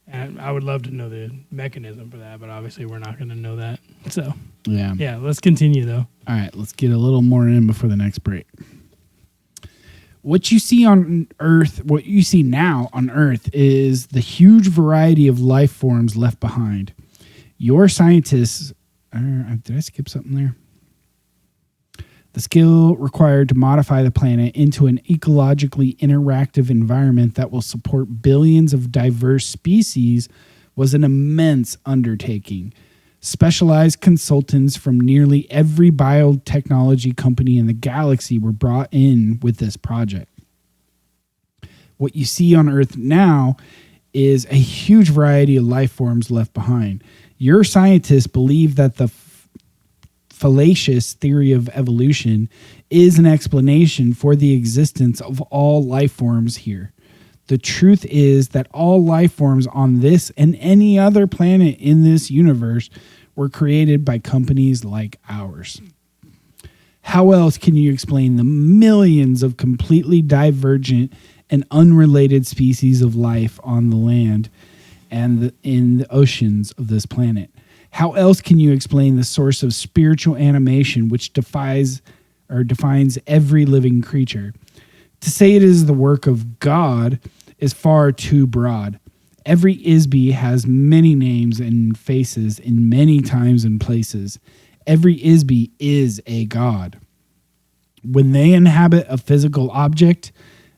And I would love to know the mechanism for that, but obviously we're not going to know that. So, Yeah. let's continue, though. All right, let's get a little more in before the next break. What you see on Earth, what you see now on Earth is the huge variety of life forms left behind. Your scientists, did I skip something there? The skill required to modify the planet into an ecologically interactive environment that will support billions of diverse species was an immense undertaking. Specialized consultants from nearly every biotechnology company in the galaxy were brought in with this project. What you see on Earth now is a huge variety of life forms left behind. Your scientists believe that the fallacious theory of evolution is an explanation for the existence of all life forms here. The truth is that all life forms on this and any other planet in this universe were created by companies like ours. How else can you explain the millions of completely divergent and unrelated species of life on the land and in the oceans of this planet? How else can you explain the source of spiritual animation which defines every living creature? To say it is the work of God is far too broad. Every Isby has many names and faces in many times and places. Every Isby is a god. When they inhabit a physical object,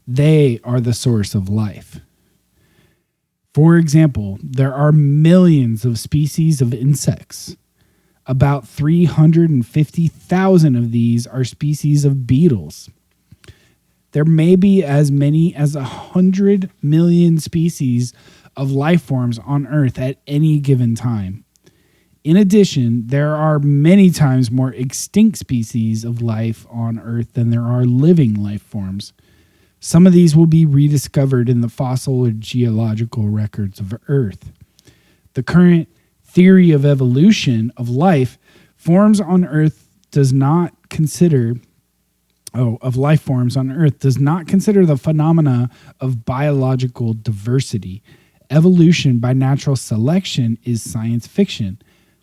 they are the source of life. For example, there are millions of species of insects. About 350,000 of these are species of beetles. There may be as many as 100 million species of life forms on Earth at any given time. In addition, there are many times more extinct species of life on Earth than there are living life forms. Some of these will be rediscovered in the fossil or geological records of Earth. The current theory of evolution of life forms on Earth does not consider the phenomena of biological diversity. Evolution by natural selection is science fiction.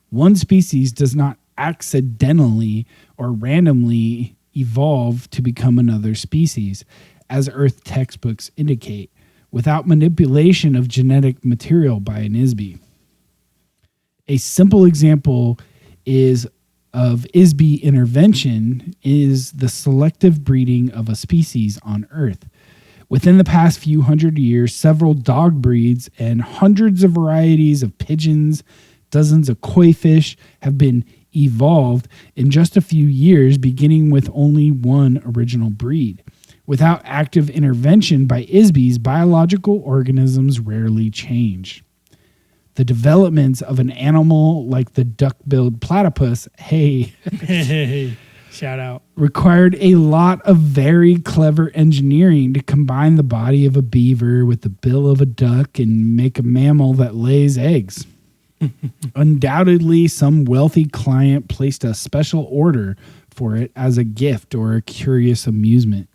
One species does not accidentally or randomly evolve to become another species, as Earth textbooks indicate, without manipulation of genetic material by an Isby. A simple example of Isby intervention is the selective breeding of a species on Earth. Within the past few hundred years, several dog breeds and hundreds of varieties of pigeons, dozens of koi fish have been evolved in just a few years, beginning with only one original breed. Without active intervention by Isbys, biological organisms rarely change. The developments of an animal like the duck-billed platypus, Shout out. required a lot of very clever engineering to combine the body of a beaver with the bill of a duck and make a mammal that lays eggs. Undoubtedly, some wealthy client placed a special order for it as a gift or a curious amusement.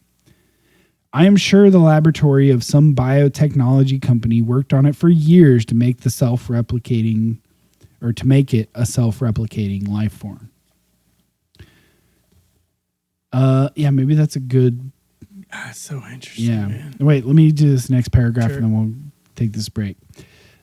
I am sure the laboratory of some biotechnology company worked on it for years to make it a self-replicating life form. Maybe that's a good. That's so interesting. Yeah. Man. Wait, let me do this next paragraph Sure. and then we'll take this break.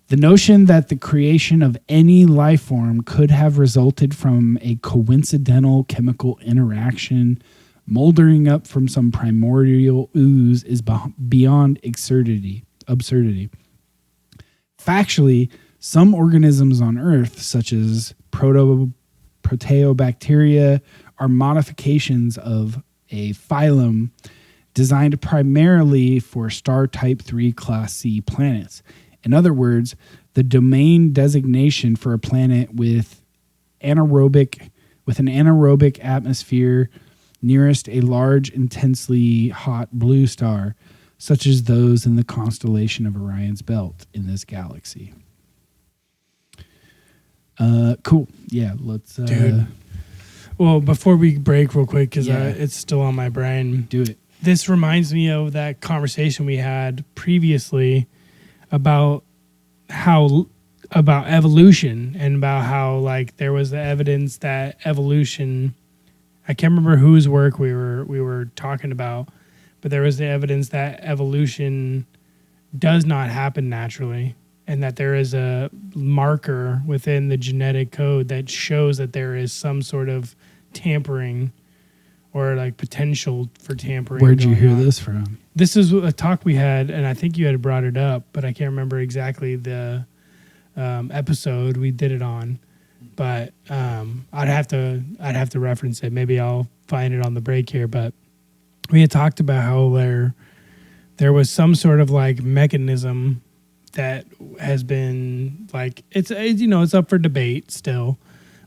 The notion that the creation of any life form could have resulted from a coincidental chemical interaction moldering up from some primordial ooze is beyond absurdity. Factually, some organisms on Earth, such as proteobacteria, are modifications of a phylum designed primarily for star type 3 class C planets. In other words, the domain designation for a planet with an anaerobic atmosphere nearest a large, intensely hot blue star, such as those in the constellation of Orion's belt in this galaxy. Cool. Yeah, let's Dude. Well, before we break real quick, because Yeah. it's still on my brain. do it. This reminds me of that conversation we had previously about evolution and about how like there was the evidence that evolution. I can't remember whose work we were talking about, but there was the evidence that evolution does not happen naturally, and that there is a marker within the genetic code that shows that there is some sort of tampering or like potential for tampering. Where'd you going hear on. this from? This is a talk we had, and I think you had brought it up, but I can't remember exactly the episode we did it on. But I'd have to reference it. Maybe I'll find it on the break here. But we had talked about how there was some sort of like mechanism that has been like it's up for debate still,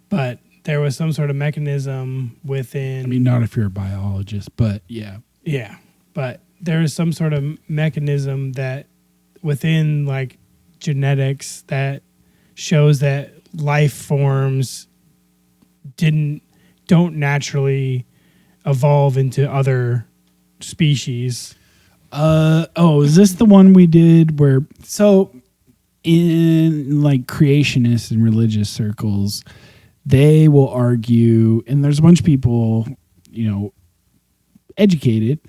but there was some sort of mechanism within. I mean, not if you're a biologist, but yeah. Yeah, but there is some sort of mechanism that within like genetics that shows that life forms don't naturally evolve into other species. Is this the one we did where so in like creationist and religious circles, they will argue, and there's a bunch of people, educated,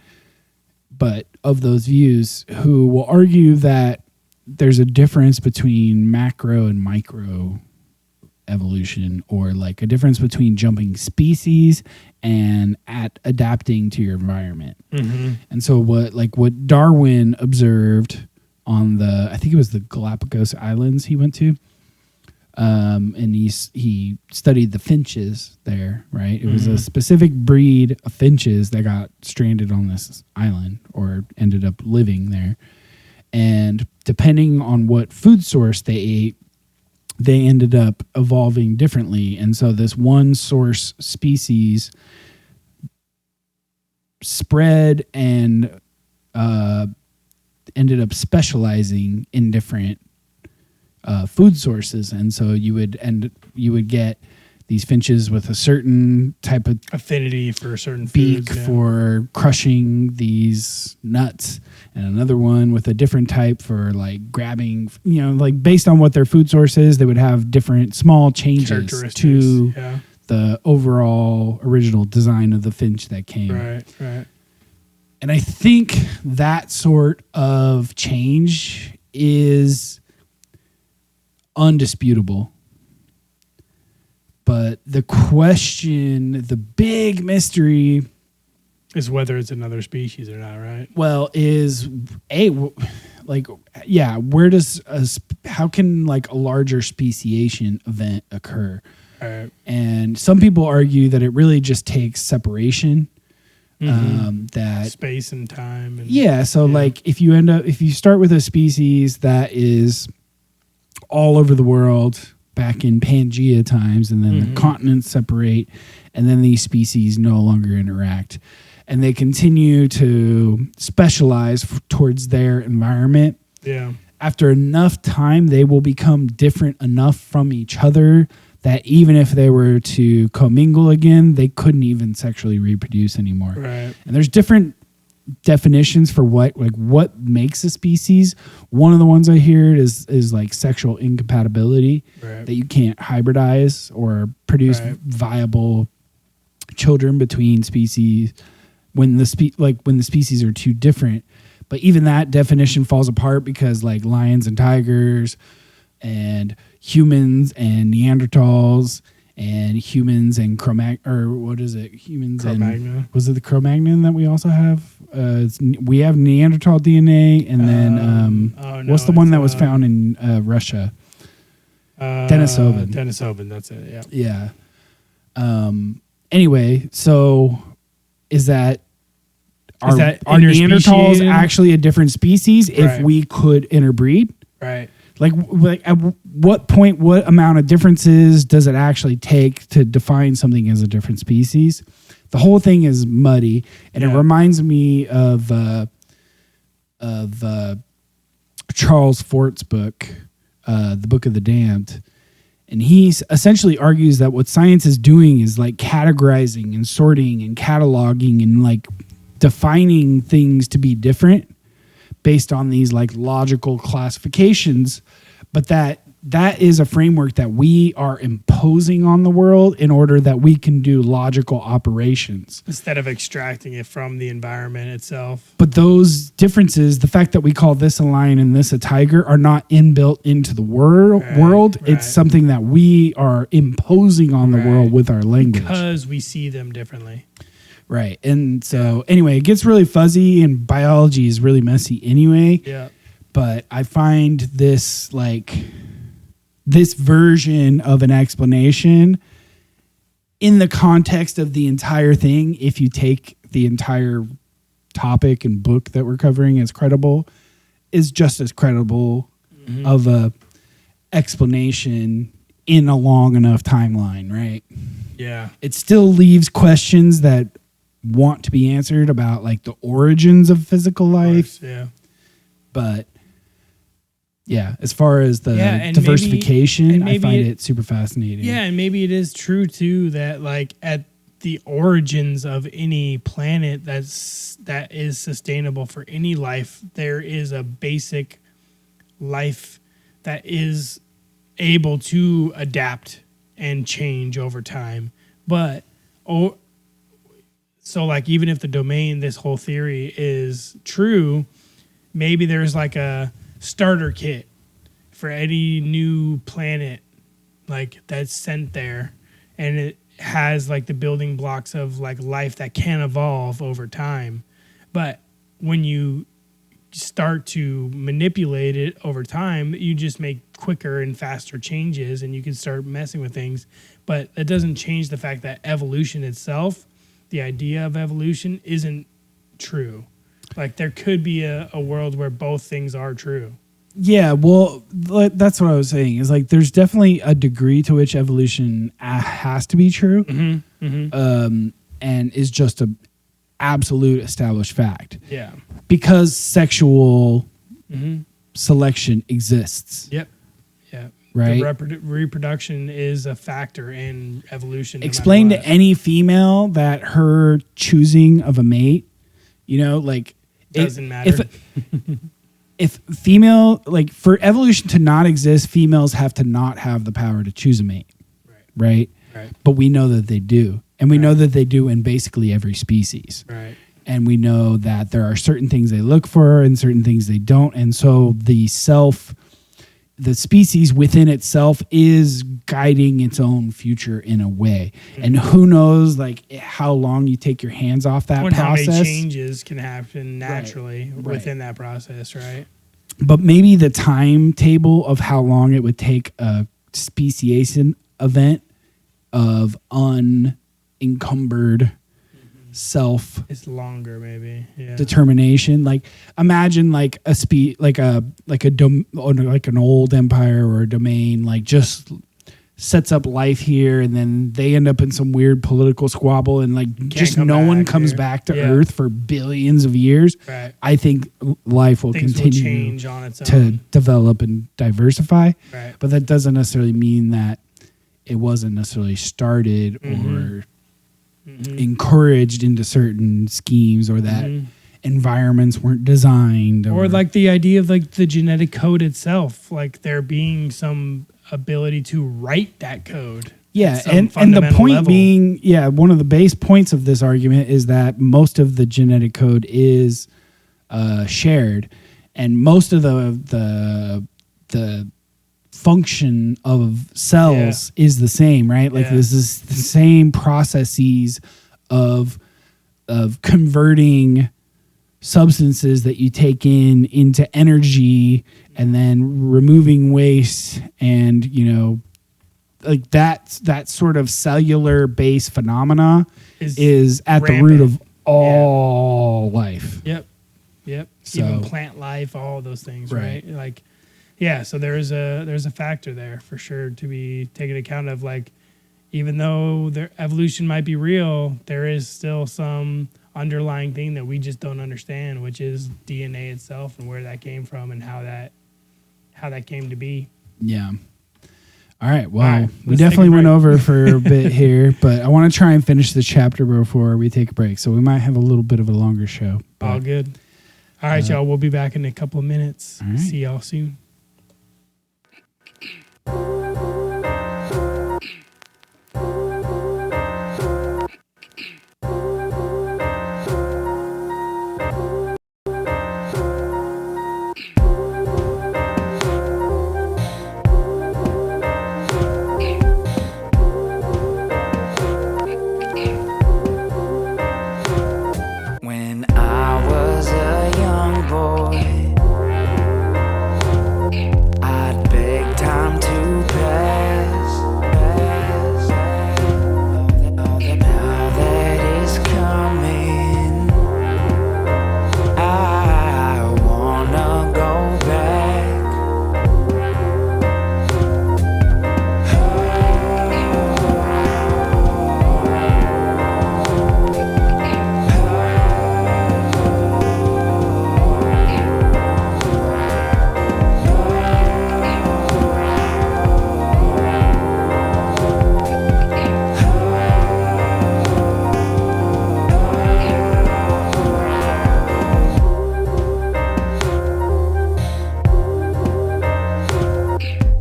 but of those views, who will argue that there's a difference between macro and micro evolution, or like a difference between jumping species and adapting to your environment. Mm-hmm. And so what Darwin observed on I think it was the Galapagos Islands he went to, and he studied the finches there, right? It was a specific breed of finches that got stranded on this island or ended up living there. And depending on what food source they ate, they ended up evolving differently. And so this one source species spread and ended up specializing in different food sources. And so you would get these finches with a certain type of Affinity for certain beak foods, yeah. for crushing these nuts, and another one with a different type for like grabbing, like based on what their food source is, they would have different small changes Characteristics, to yeah. the overall original design of the finch that came. Right. And I think that sort of change is undisputable. But the question, the big mystery Is whether it's another species or not, right? well, is how can like a larger speciation event occur? Right. And some people argue that it really just takes separation. That Space and time. And, yeah, so like if you start with a species that is all over the world back in Pangea times, and then the continents separate, and then these species no longer interact, and they continue to specialize towards their environment. Yeah. After enough time, they will become different enough from each other that even if they were to commingle again, they couldn't even sexually reproduce anymore. Right. And there's different definitions for what makes a species. One of the ones I hear is like sexual incompatibility, Right. that you can't hybridize or produce Right. viable children between species when the species are too different. But even that definition falls apart because like lions and tigers and humans and Neanderthals and humans and humans Cro-Magnon. and was it the Cro-Magnon that we also have? We have Neanderthal DNA, and then what's the one that was found in Russia? Denisovan. Denisovan, that's it. Yeah. Yeah. Anyway, so is that are that Neanderthals interspeciated? actually a different species if Right. we could interbreed? Right. Like at what point, what amount of differences does it actually take to define something as a different species? The whole thing is muddy, and it reminds me of Charles Fort's book, The Book of the Damned. And he essentially argues that what science is doing is like categorizing and sorting and cataloging and like defining things to be different based on these like logical classifications, but that is a framework that we are imposing on the world in order that we can do logical operations. Instead of extracting it from the environment itself. But those differences, the fact that we call this a lion and this a tiger, are not inbuilt into the world. Right. It's something that we are imposing on the world with our language. Because we see them differently. Right. And so anyway, it gets really fuzzy, and biology is really messy anyway. Yeah. But I find this version of an explanation in the context of the entire thing, if you take the entire topic and book that we're covering as credible, is just as credible of a explanation in a long enough timeline, right? Yeah. It still leaves questions that want to be answered about like the origins of physical life. Yeah. But yeah, as far as the and diversification, maybe I find it super fascinating. Yeah, and maybe it is true too that like at the origins of any planet that is sustainable for any life, there is a basic life that is able to adapt and change over time. But so like even if the domain, this whole theory is true, maybe there's like a starter kit for any new planet like that's sent there, and it has like the building blocks of like life that can evolve over time. But when you start to manipulate it over time, you just make quicker and faster changes, and you can start messing with things. But it doesn't change the fact that evolution itself, the idea of evolution, isn't true. Like there could be a world where both things are true. Yeah, well, that's what I was saying. Is like there's definitely a degree to which evolution has to be true, and is just a absolute established fact. Yeah. Because sexual selection exists. Yep. Yeah. Right. The reproduction is a factor in evolution. Explain to any female that her choosing of a mate, like doesn't matter. If female, like for evolution to not exist, females have to not have the power to choose a mate. Right. But we know that they do. And we know that they do in basically every species. Right. And we know that there are certain things they look for and certain things they don't. And so the species within itself is guiding its own future in a way. And who knows like how long you take your hands off that process. How many changes can happen naturally within that process, right? But maybe the timetable of how long it would take a speciation event of unencumbered self it's longer maybe determination. Like imagine like an old empire or a domain like just sets up life here, and then they end up in some weird political squabble, and like just no one comes back to Earth for billions of years. Right. I think life will Things continue will change on its to own. develop and diversify. Right. But that doesn't necessarily mean that it wasn't necessarily started or encouraged into certain schemes, or that environments weren't designed, or like the idea of like the genetic code itself, like there being some ability to write that code. Yeah, and the point being, one of the base points of this argument is that most of the genetic code is shared, and most of the function of cells is the same, right? Like this is the same processes of converting substances that you take into energy, and then removing waste, and like that sort of cellular based phenomena is at the root of all life. Yep. So- Even plant life, all those things, Right. right? Like, yeah. So there's a factor there for sure to be taken account of. Like, even though their evolution might be real, there is still some underlying thing that we just don't understand, which is DNA itself and where that came from and how that came to be. Yeah. All right. Well, All right, we let's take a definitely went break. over for a bit here, but I want to try and finish the chapter before we take a break. So we might have a little bit of a longer show. All but- good. All right, y'all. We'll be back in a couple of minutes. All right. See y'all soon. When I was a young boy, I'd beg time to pass. Now that is coming, I wanna go back.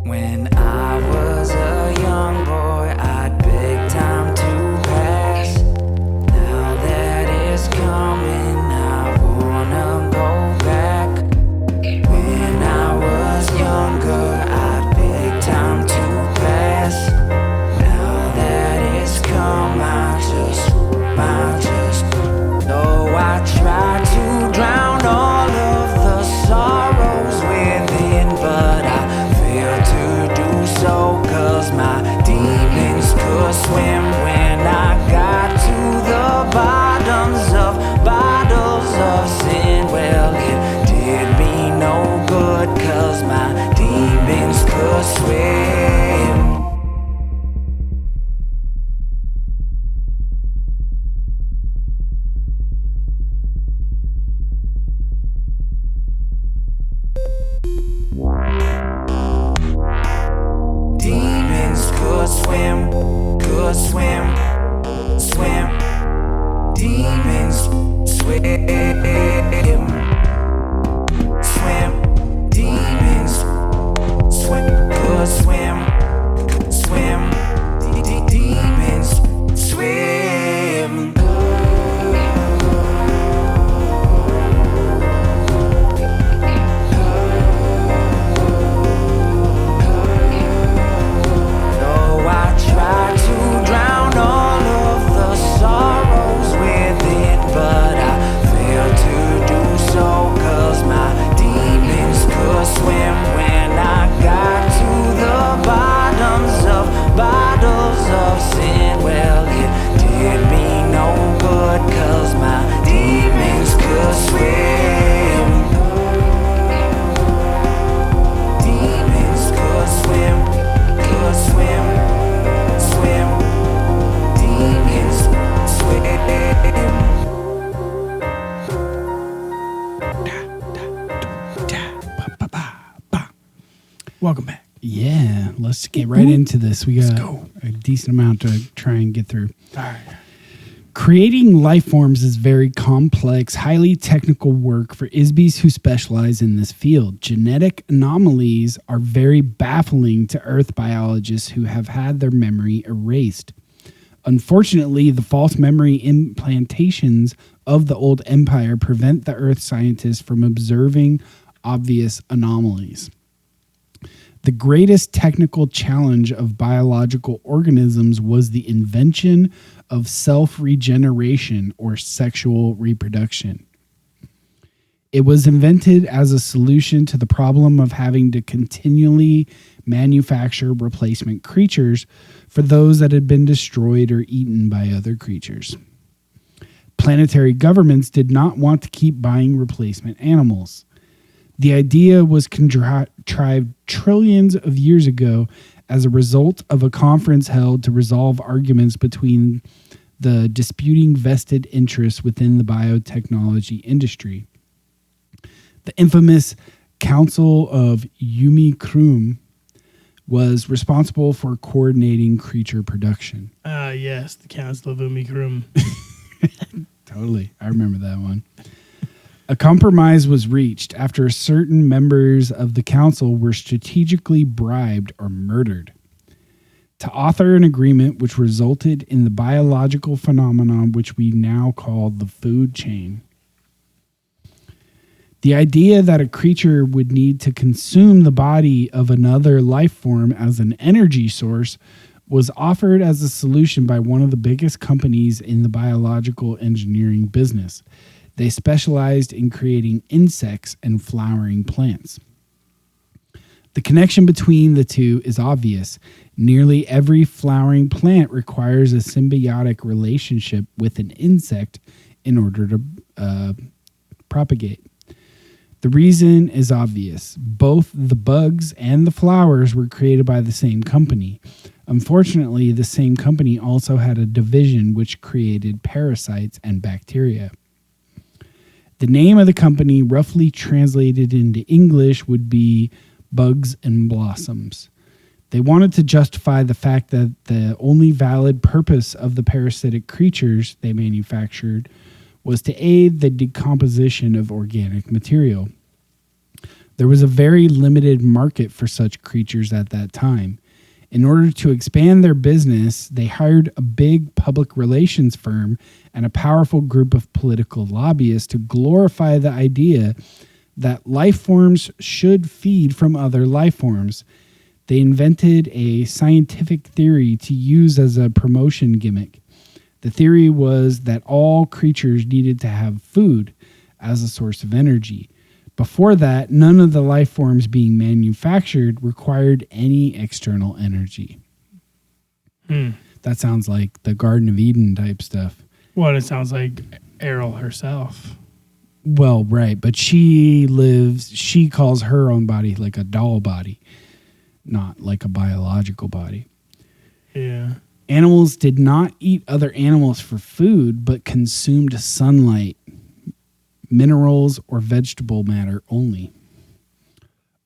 When I was a young boy, I'd beg time to pass. Now that it's coming, I wanna go back. When I was younger, I'd beg time to pass. Now that it's come, I just, though I try to drown all of the sorrows within, but I fail to do so, 'cause my demons could swim. When I got to the bottoms of bottles of sin, well, it did me no good, 'cause my demons could swim. Demons could swim, swim. Demons swim, swim. Demons swim, could swim, swim. Demons swim. Though I try to drown all of the sorrows within, but I fail to do so, 'cause my demons could swim. When I got to the bottoms of bottles of sin, well, it did me no good, 'cause my demons could swim. Demons could swim, swim. Demons swim. Welcome back. Yeah. Let's get right into this. We got a decent amount to try and get through. All right. Creating life forms is very complex, highly technical work for ISBEs who specialize in this field. Genetic anomalies are very baffling to Earth biologists who have had their memory erased. Unfortunately, the false memory implantations of the old empire prevent the Earth scientists from observing obvious anomalies. The greatest technical challenge of biological organisms was the invention of self-regeneration or sexual reproduction. It was invented as a solution to the problem of having to continually manufacture replacement creatures for those that had been destroyed or eaten by other creatures. Planetary governments did not want to keep buying replacement animals. The idea was contrived trillions of years ago as a result of a conference held to resolve arguments between the disputing vested interests within the biotechnology industry. The infamous Council of Ummikrum was responsible for coordinating creature production. Yes, the Council of Ummikrum. Totally. I remember that one. A compromise was reached after certain members of the council were strategically bribed or murdered to author an agreement which resulted in the biological phenomenon which we now call the food chain. The idea that a creature would need to consume the body of another life form as an energy source was offered as a solution by one of the biggest companies in the biological engineering business. They specialized in creating insects and flowering plants. The connection between the two is obvious. Nearly every flowering plant requires a symbiotic relationship with an insect in order to propagate. The reason is obvious. Both the bugs and the flowers were created by the same company. Unfortunately, the same company also had a division which created parasites and bacteria. The name of the company, roughly translated into English, would be Bugs and Blossoms. They wanted to justify the fact that the only valid purpose of the parasitic creatures they manufactured was to aid the decomposition of organic material. There was a very limited market for such creatures at that time. In order to expand their business, they hired a big public relations firm and a powerful group of political lobbyists to glorify the idea that life forms should feed from other life forms. They invented a scientific theory to use as a promotion gimmick. The theory was that all creatures needed to have food as a source of energy. Before that, none of the life forms being manufactured required any external energy. That sounds like the Garden of Eden type stuff. Well, it sounds like Errol herself. Well, right, but she calls her own body like a doll body, not like a biological body. Yeah. Animals did not eat other animals for food, but consumed sunlight, minerals, or vegetable matter only.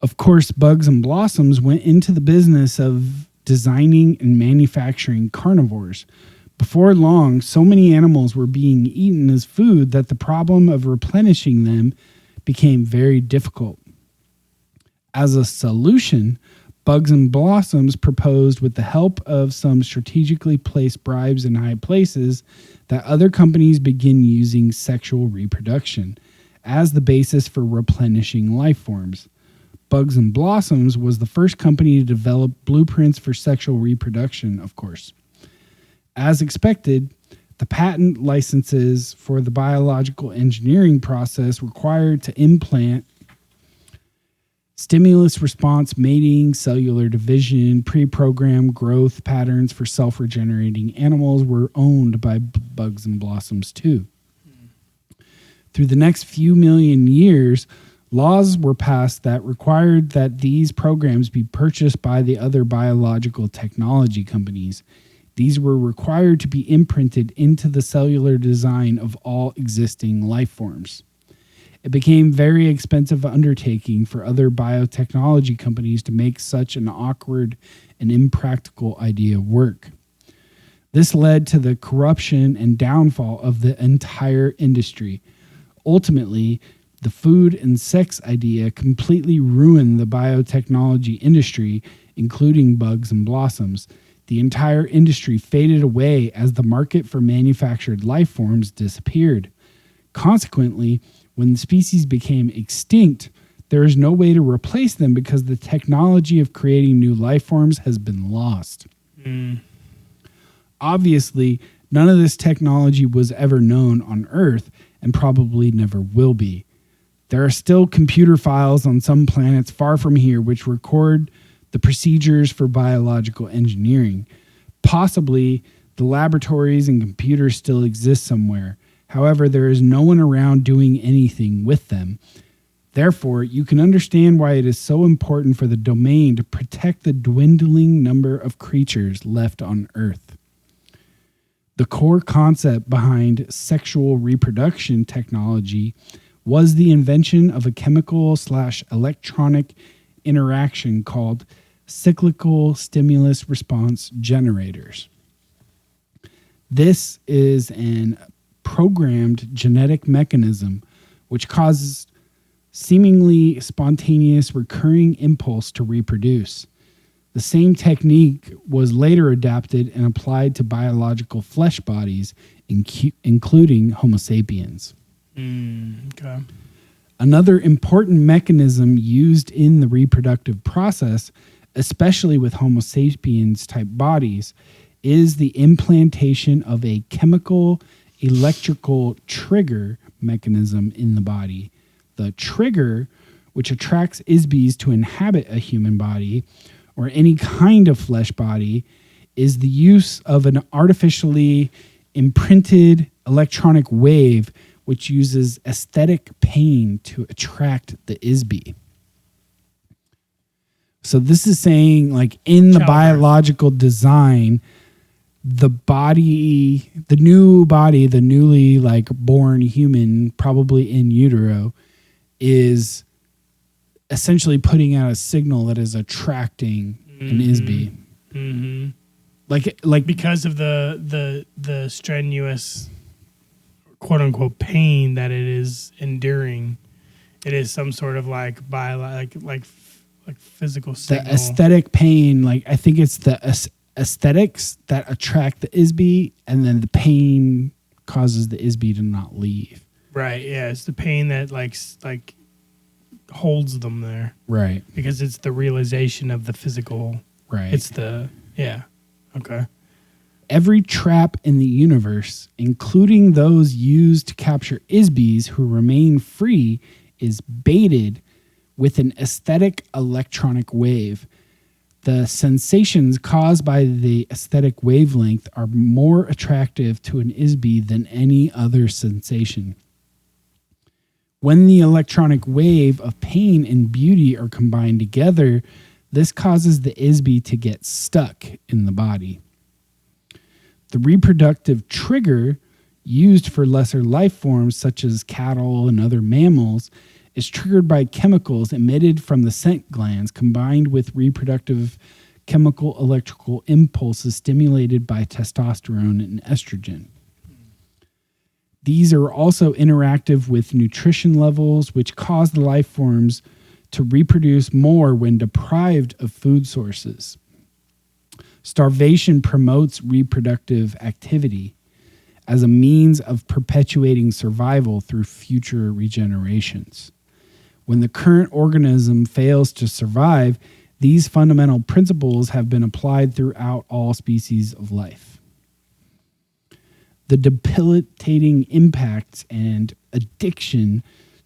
Of course, Bugs and Blossoms went into the business of designing and manufacturing carnivores. Before long, so many animals were being eaten as food that the problem of replenishing them became very difficult. As a solution, Bugs and Blossoms proposed, with the help of some strategically placed bribes in high places, that other companies begin using sexual reproduction as the basis for replenishing life forms. Bugs and Blossoms was the first company to develop blueprints for sexual reproduction, of course. As expected, the patent licenses for the biological engineering process required to implant stimulus response mating, cellular division, pre-programmed growth patterns for self-regenerating animals were owned by Bugs and Blossoms too. Through the next few million years, laws were passed that required that these programs be purchased by the other biological technology companies. These were required to be imprinted into the cellular design of all existing life forms. It became a very expensive undertaking for other biotechnology companies to make such an awkward and impractical idea work. This led to the corruption and downfall of the entire industry. Ultimately, the food and sex idea completely ruined the biotechnology industry, including Bugs and Blossoms. The entire industry faded away as the market for manufactured life forms disappeared. Consequently, when the species became extinct, there is no way to replace them because the technology of creating new life forms has been lost. Obviously, none of this technology was ever known on Earth and probably never will be. There are still computer files on some planets far from here which record the procedures for biological engineering. Possibly, the laboratories and computers still exist somewhere. However, there is no one around doing anything with them. Therefore, you can understand why it is so important for the domain to protect the dwindling number of creatures left on Earth. The core concept behind sexual reproduction technology was the invention of a chemical/electronic interaction called cyclical stimulus response generators. This is an programmed genetic mechanism which causes seemingly spontaneous recurring impulse to reproduce. The same technique was later adapted and applied to biological flesh bodies, including Homo sapiens. Okay. Another important mechanism used in the reproductive process, especially with Homo sapiens type bodies, is the implantation of a chemical electrical trigger mechanism in the body. The trigger, which attracts ISBs to inhabit a human body or any kind of flesh body, is the use of an artificially imprinted electronic wave which uses aesthetic pain to attract the ISB. So this is saying, like, in the biological design, the body, the newly like born human, probably in utero, is essentially putting out a signal that is attracting an ISB. Mm-hmm. Like because of the strenuous, quote unquote, pain that it is enduring, it is some sort of like physical signal. The aesthetic pain, like I think it's the aesthetics that attract the ISB, and then the pain causes the ISB to not leave. Right. Yeah, it's the pain that like holds them there. Right. Because it's the realization of the physical. Right. It's the Okay. Every trap in the universe, including those used to capture ISBs who remain free, is baited with an aesthetic electronic wave. The sensations caused by the aesthetic wavelength are more attractive to an ISB than any other sensation. When the electronic wave of pain and beauty are combined together, this causes the ISB to get stuck in the body. The reproductive trigger used for lesser life forms such as cattle and other mammals is triggered by chemicals emitted from the scent glands combined with reproductive chemical electrical impulses stimulated by testosterone and estrogen. These are also interactive with nutrition levels, which cause the life forms to reproduce more when deprived of food sources. Starvation promotes reproductive activity as a means of perpetuating survival through future regenerations. When the current organism fails to survive, these fundamental principles have been applied throughout all species of life. The debilitating impacts and addiction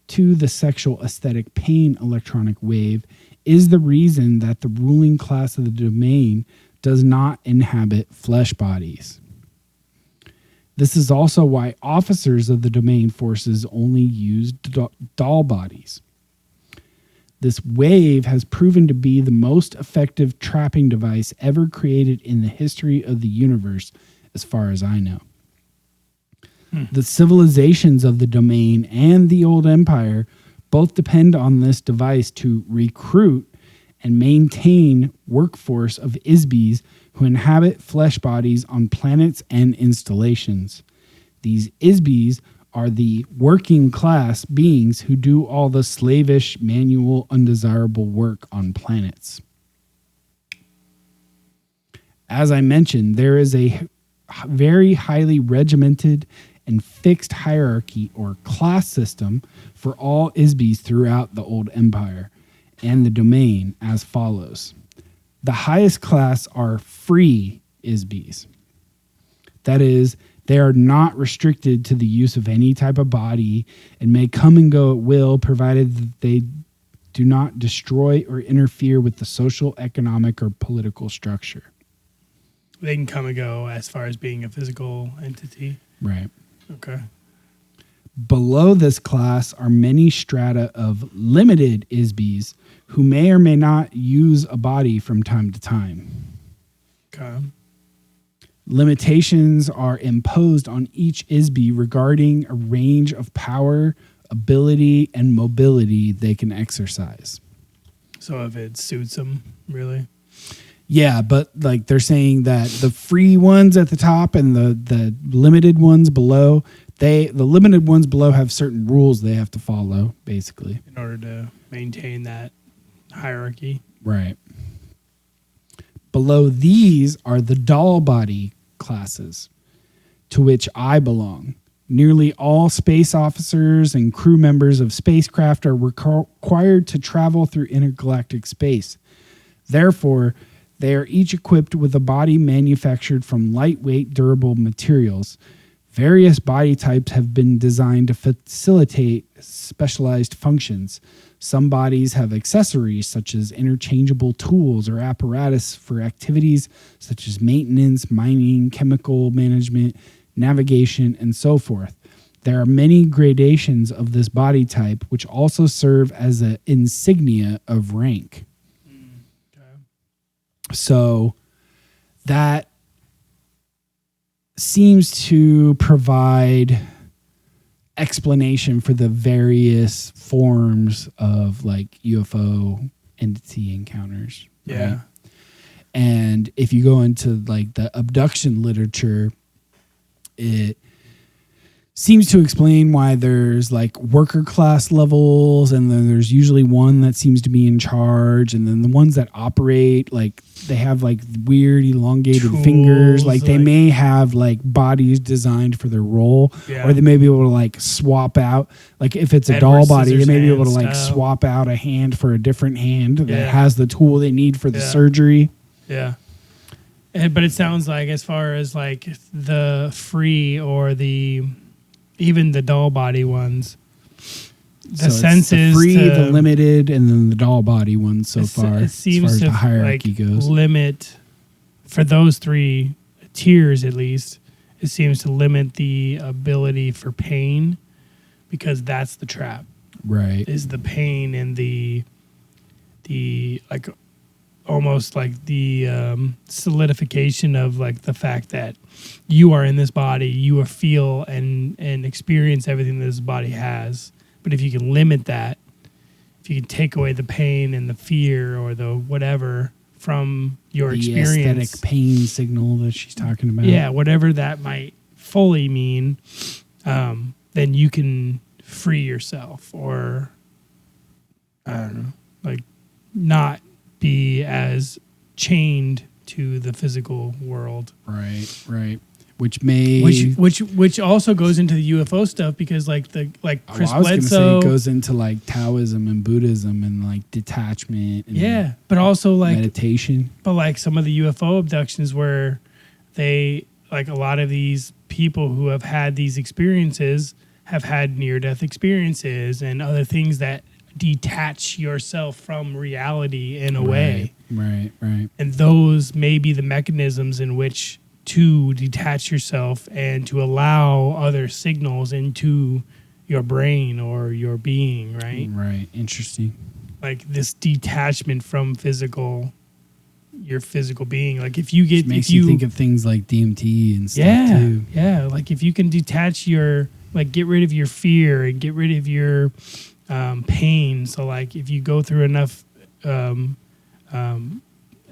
to the sexual aesthetic pain electronic wave is the reason that the ruling class of the domain does not inhabit flesh bodies. This is also why officers of the domain forces only use doll bodies. This wave has proven to be the most effective trapping device ever created in the history of the universe, as far as I know. The civilizations of the domain and the old empire both depend on this device to recruit and maintain workforce of ISBs who inhabit flesh bodies on planets and installations. These ISBs are the working class beings who do all the slavish, manual, undesirable work on planets. As I mentioned, there is a very highly regimented and fixed hierarchy or class system for all ISBs throughout the old empire and the domain as follows. The highest class are free ISBs. That is, they are not restricted to the use of any type of body and may come and go at will, provided that they do not destroy or interfere with the social, economic, or political structure. They can come and go as far as being a physical entity. Right. Okay. Below this class are many strata of limited ISBs who may or may not use a body from time to time. Okay. Limitations are imposed on each ISB regarding a range of power, ability, and mobility they can exercise. So if it suits them, really? Yeah, but like they're saying that the free ones at the top and the limited ones below, the limited ones below have certain rules they have to follow, basically. In order to maintain that hierarchy. Right. Below these are the doll body classes, to which I belong. Nearly all space officers and crew members of spacecraft are required to travel through intergalactic space. Therefore, they are each equipped with a body manufactured from lightweight, durable materials. Various body types have been designed to facilitate specialized functions. Some bodies have accessories such as interchangeable tools or apparatus for activities such as maintenance, mining, chemical management, navigation, and so forth. There are many gradations of this body type, which also serve as an insignia of rank. So that seems to provide explanation for the various forms of like UFO entity encounters. Yeah. Right? And if you go into like the abduction literature, it seems to explain why there's like worker class levels, and then there's usually one that seems to be in charge, and then the ones that operate, like they have like weird elongated Tools, fingers, like they like- may have like bodies designed for their role, Yeah. or they may be able to like swap out, like if it's a Edward doll body, they Scissorhands may be able to like style. swap out a hand for a different hand that Yeah. has the tool they need for the Yeah. surgery. Yeah. But it sounds like as far as like the free or even the doll body ones, the So it's sense the is free, to, the limited, and then the doll body ones so far. It as seems far as to the hierarchy goes. limit for those three tiers at least. It seems to limit the ability for pain, because that's the trap. Right. Is the pain and the like almost like the solidification of like the fact that you are in this body, you feel and experience everything that this body has. But if you can limit that, if you can take away the pain and the fear or the whatever from your The experience, aesthetic pain signal that she's talking about. yeah, whatever that might fully mean, then you can free yourself, or I don't know, like not be as chained to the physical world. Right. Right. Which may. Which also goes into the UFO stuff, because like Chris I was going to say Bledsoe, it goes into like Taoism and Buddhism and like detachment. And yeah, but also like meditation. But like some of the UFO abductions where they, like a lot of these people who have had these experiences have had near-death experiences and other things that detach yourself from reality in a way. Right. Right. And those may be the mechanisms in which to detach yourself and to allow other signals into your brain or your being, right? Right. Interesting. Like this detachment from your physical being. Like if you get, It makes if you think of things like DMT and stuff yeah, too. yeah. Like if you can detach like get rid of your fear and get rid of your pain. So like if you go through enough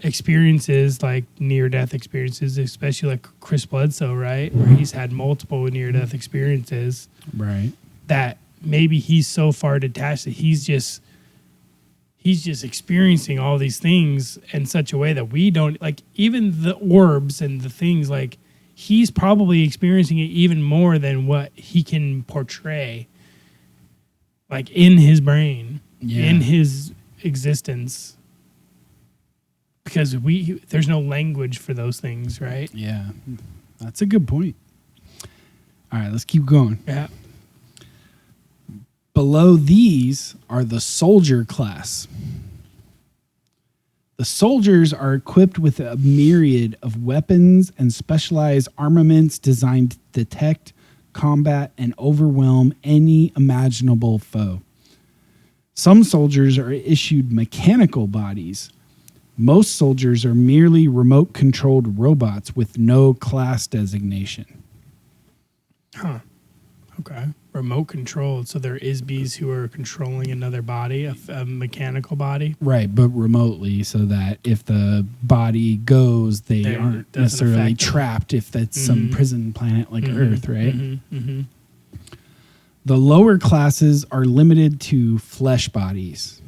experiences, like near-death experiences, especially like Chris Bledsoe, right, where he's had multiple near-death experiences, Right. that maybe he's so far detached that he's just experiencing all these things in such a way that we don't, like even the orbs and the things, like he's probably experiencing it even more than what he can portray, like in his brain, Yeah. in his existence, because there's no language for those things, right? Yeah. That's a good point. All right, let's keep going. Yeah. Below these are the soldier class. The soldiers are equipped with a myriad of weapons and specialized armaments designed to detect, combat, and overwhelm any imaginable foe. Some soldiers are issued mechanical bodies. Most soldiers are merely remote-controlled robots with no class designation. Huh. Okay. Remote controlled. So there are ISBs who are controlling another body, a mechanical body. Right, but remotely, so that if the body goes, they aren't necessarily trapped if that's some prison planet like Earth, right? The lower classes are limited to flesh bodies.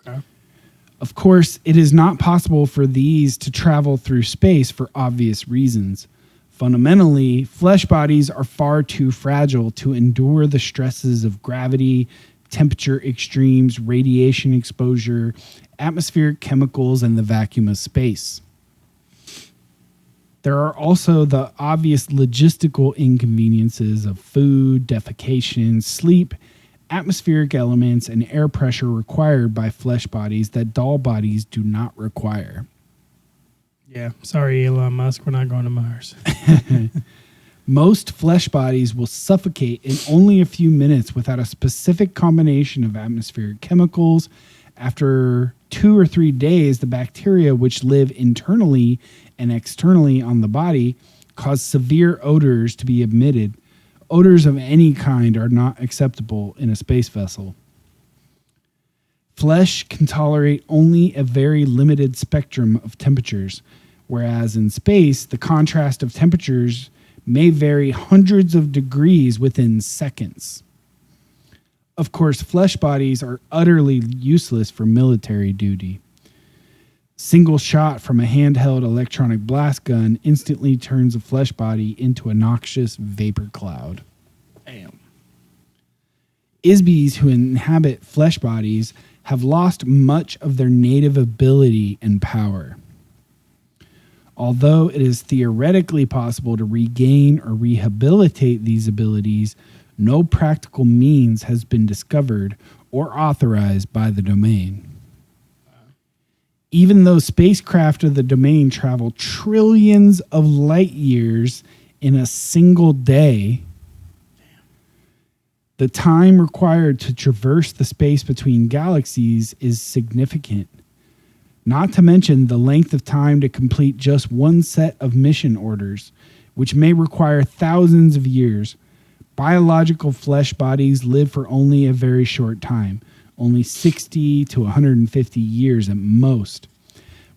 Okay. Of course, it is not possible for these to travel through space for obvious reasons. Fundamentally, flesh bodies are far too fragile to endure the stresses of gravity, temperature extremes, radiation exposure, atmospheric chemicals, and the vacuum of space. There are also the obvious logistical inconveniences of food, defecation, sleep, atmospheric elements, and air pressure required by flesh bodies that doll bodies do not require. Yeah. Sorry, Elon Musk. We're not going to Mars. Most flesh bodies will suffocate in only a few minutes without a specific combination of atmospheric chemicals. After 2 or 3 days, the bacteria which live internally and externally on the body cause severe odors to be emitted. Odors of any kind are not acceptable in a space vessel. Flesh can tolerate only a very limited spectrum of temperatures, whereas in space, the contrast of temperatures may vary hundreds of degrees within seconds. Of course, flesh bodies are utterly useless for military duty. Single shot from a handheld electronic blast gun instantly turns a flesh body into a noxious vapor cloud. Damn. ISBs who inhabit flesh bodies have lost much of their native ability and power. Although it is theoretically possible to regain or rehabilitate these abilities, no practical means has been discovered or authorized by the domain. Even though spacecraft of the domain travel trillions of light years in a single day, the time required to traverse the space between galaxies is significant. Not to mention the length of time to complete just one set of mission orders, which may require thousands of years. Biological flesh bodies live for only a very short time, only 60 to 150 years at most,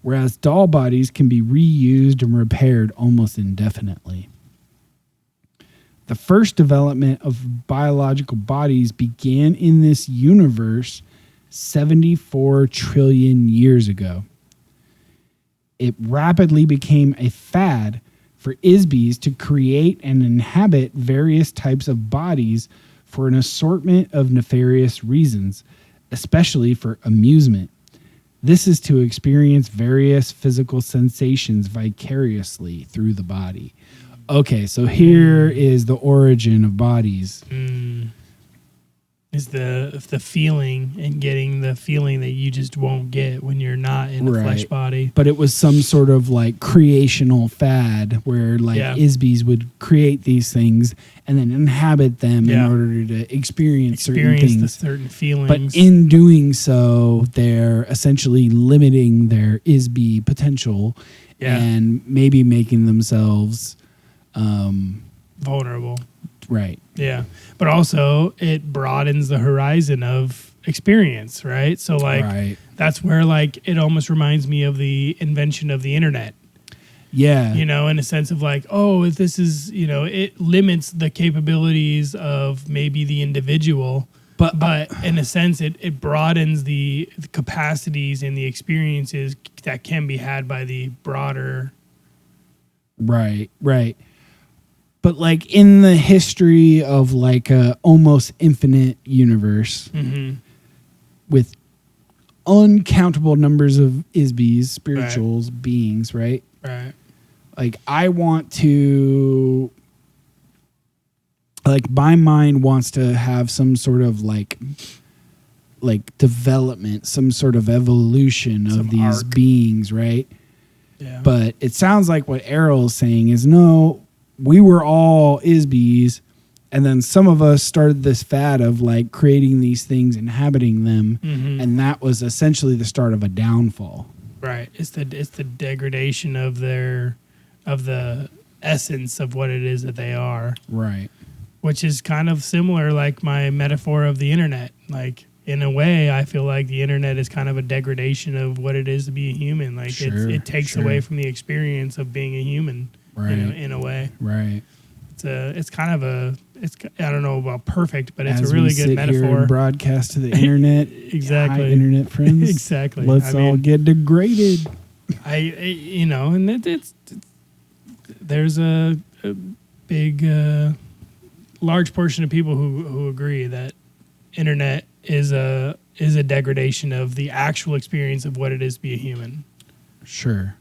whereas doll bodies can be reused and repaired almost indefinitely. The first development of biological bodies began in this universe 74 trillion years ago. It rapidly became a fad for ISBs to create and inhabit various types of bodies for an assortment of nefarious reasons, especially for amusement. This is to experience various physical sensations vicariously through the body. Okay, so here is the origin of bodies. Is the feeling and getting the feeling that you just won't get when you're not in a flesh body. But it was some sort of like creational fad where like ISBs would create these things and then inhabit them in order to experience certain things. The certain feelings. But in doing so, they're essentially limiting their ISB potential and maybe making themselves vulnerable. Right. Yeah. But also it broadens the horizon of experience, right? So like that's where like it almost reminds me of the invention of the internet. Yeah. You know, in a sense of like, oh, if this is, you know, it limits the capabilities of maybe the individual, but in a sense it broadens the capacities and the experiences that can be had by the broader. Right. But like in the history of like a almost infinite universe with uncountable numbers of ISBs, spirituals, beings, right? Right. Like I want to, like my mind wants to have some sort of like development, some sort of evolution of these beings, right? Yeah. But it sounds like what Errol is saying is no, we were all Isbies, and then some of us started this fad of like creating these things, inhabiting them, and that was essentially the start of a downfall. Right. It's the degradation of the essence of what it is that they are. Right. Which is kind of similar, like my metaphor of the internet. Like, in a way, I feel like the internet is kind of a degradation of what it is to be a human. Like, it takes away from the experience of being a human, in a way. Right. It's kind of I don't know about perfect, but it's As a really we good sit metaphor. Here and broadcast to the internet. Exactly. Hi, internet friends. Exactly. Let's all get degraded. And it's there's a big, large portion of people who agree that internet is a degradation of the actual experience of what it is to be a human. Sure.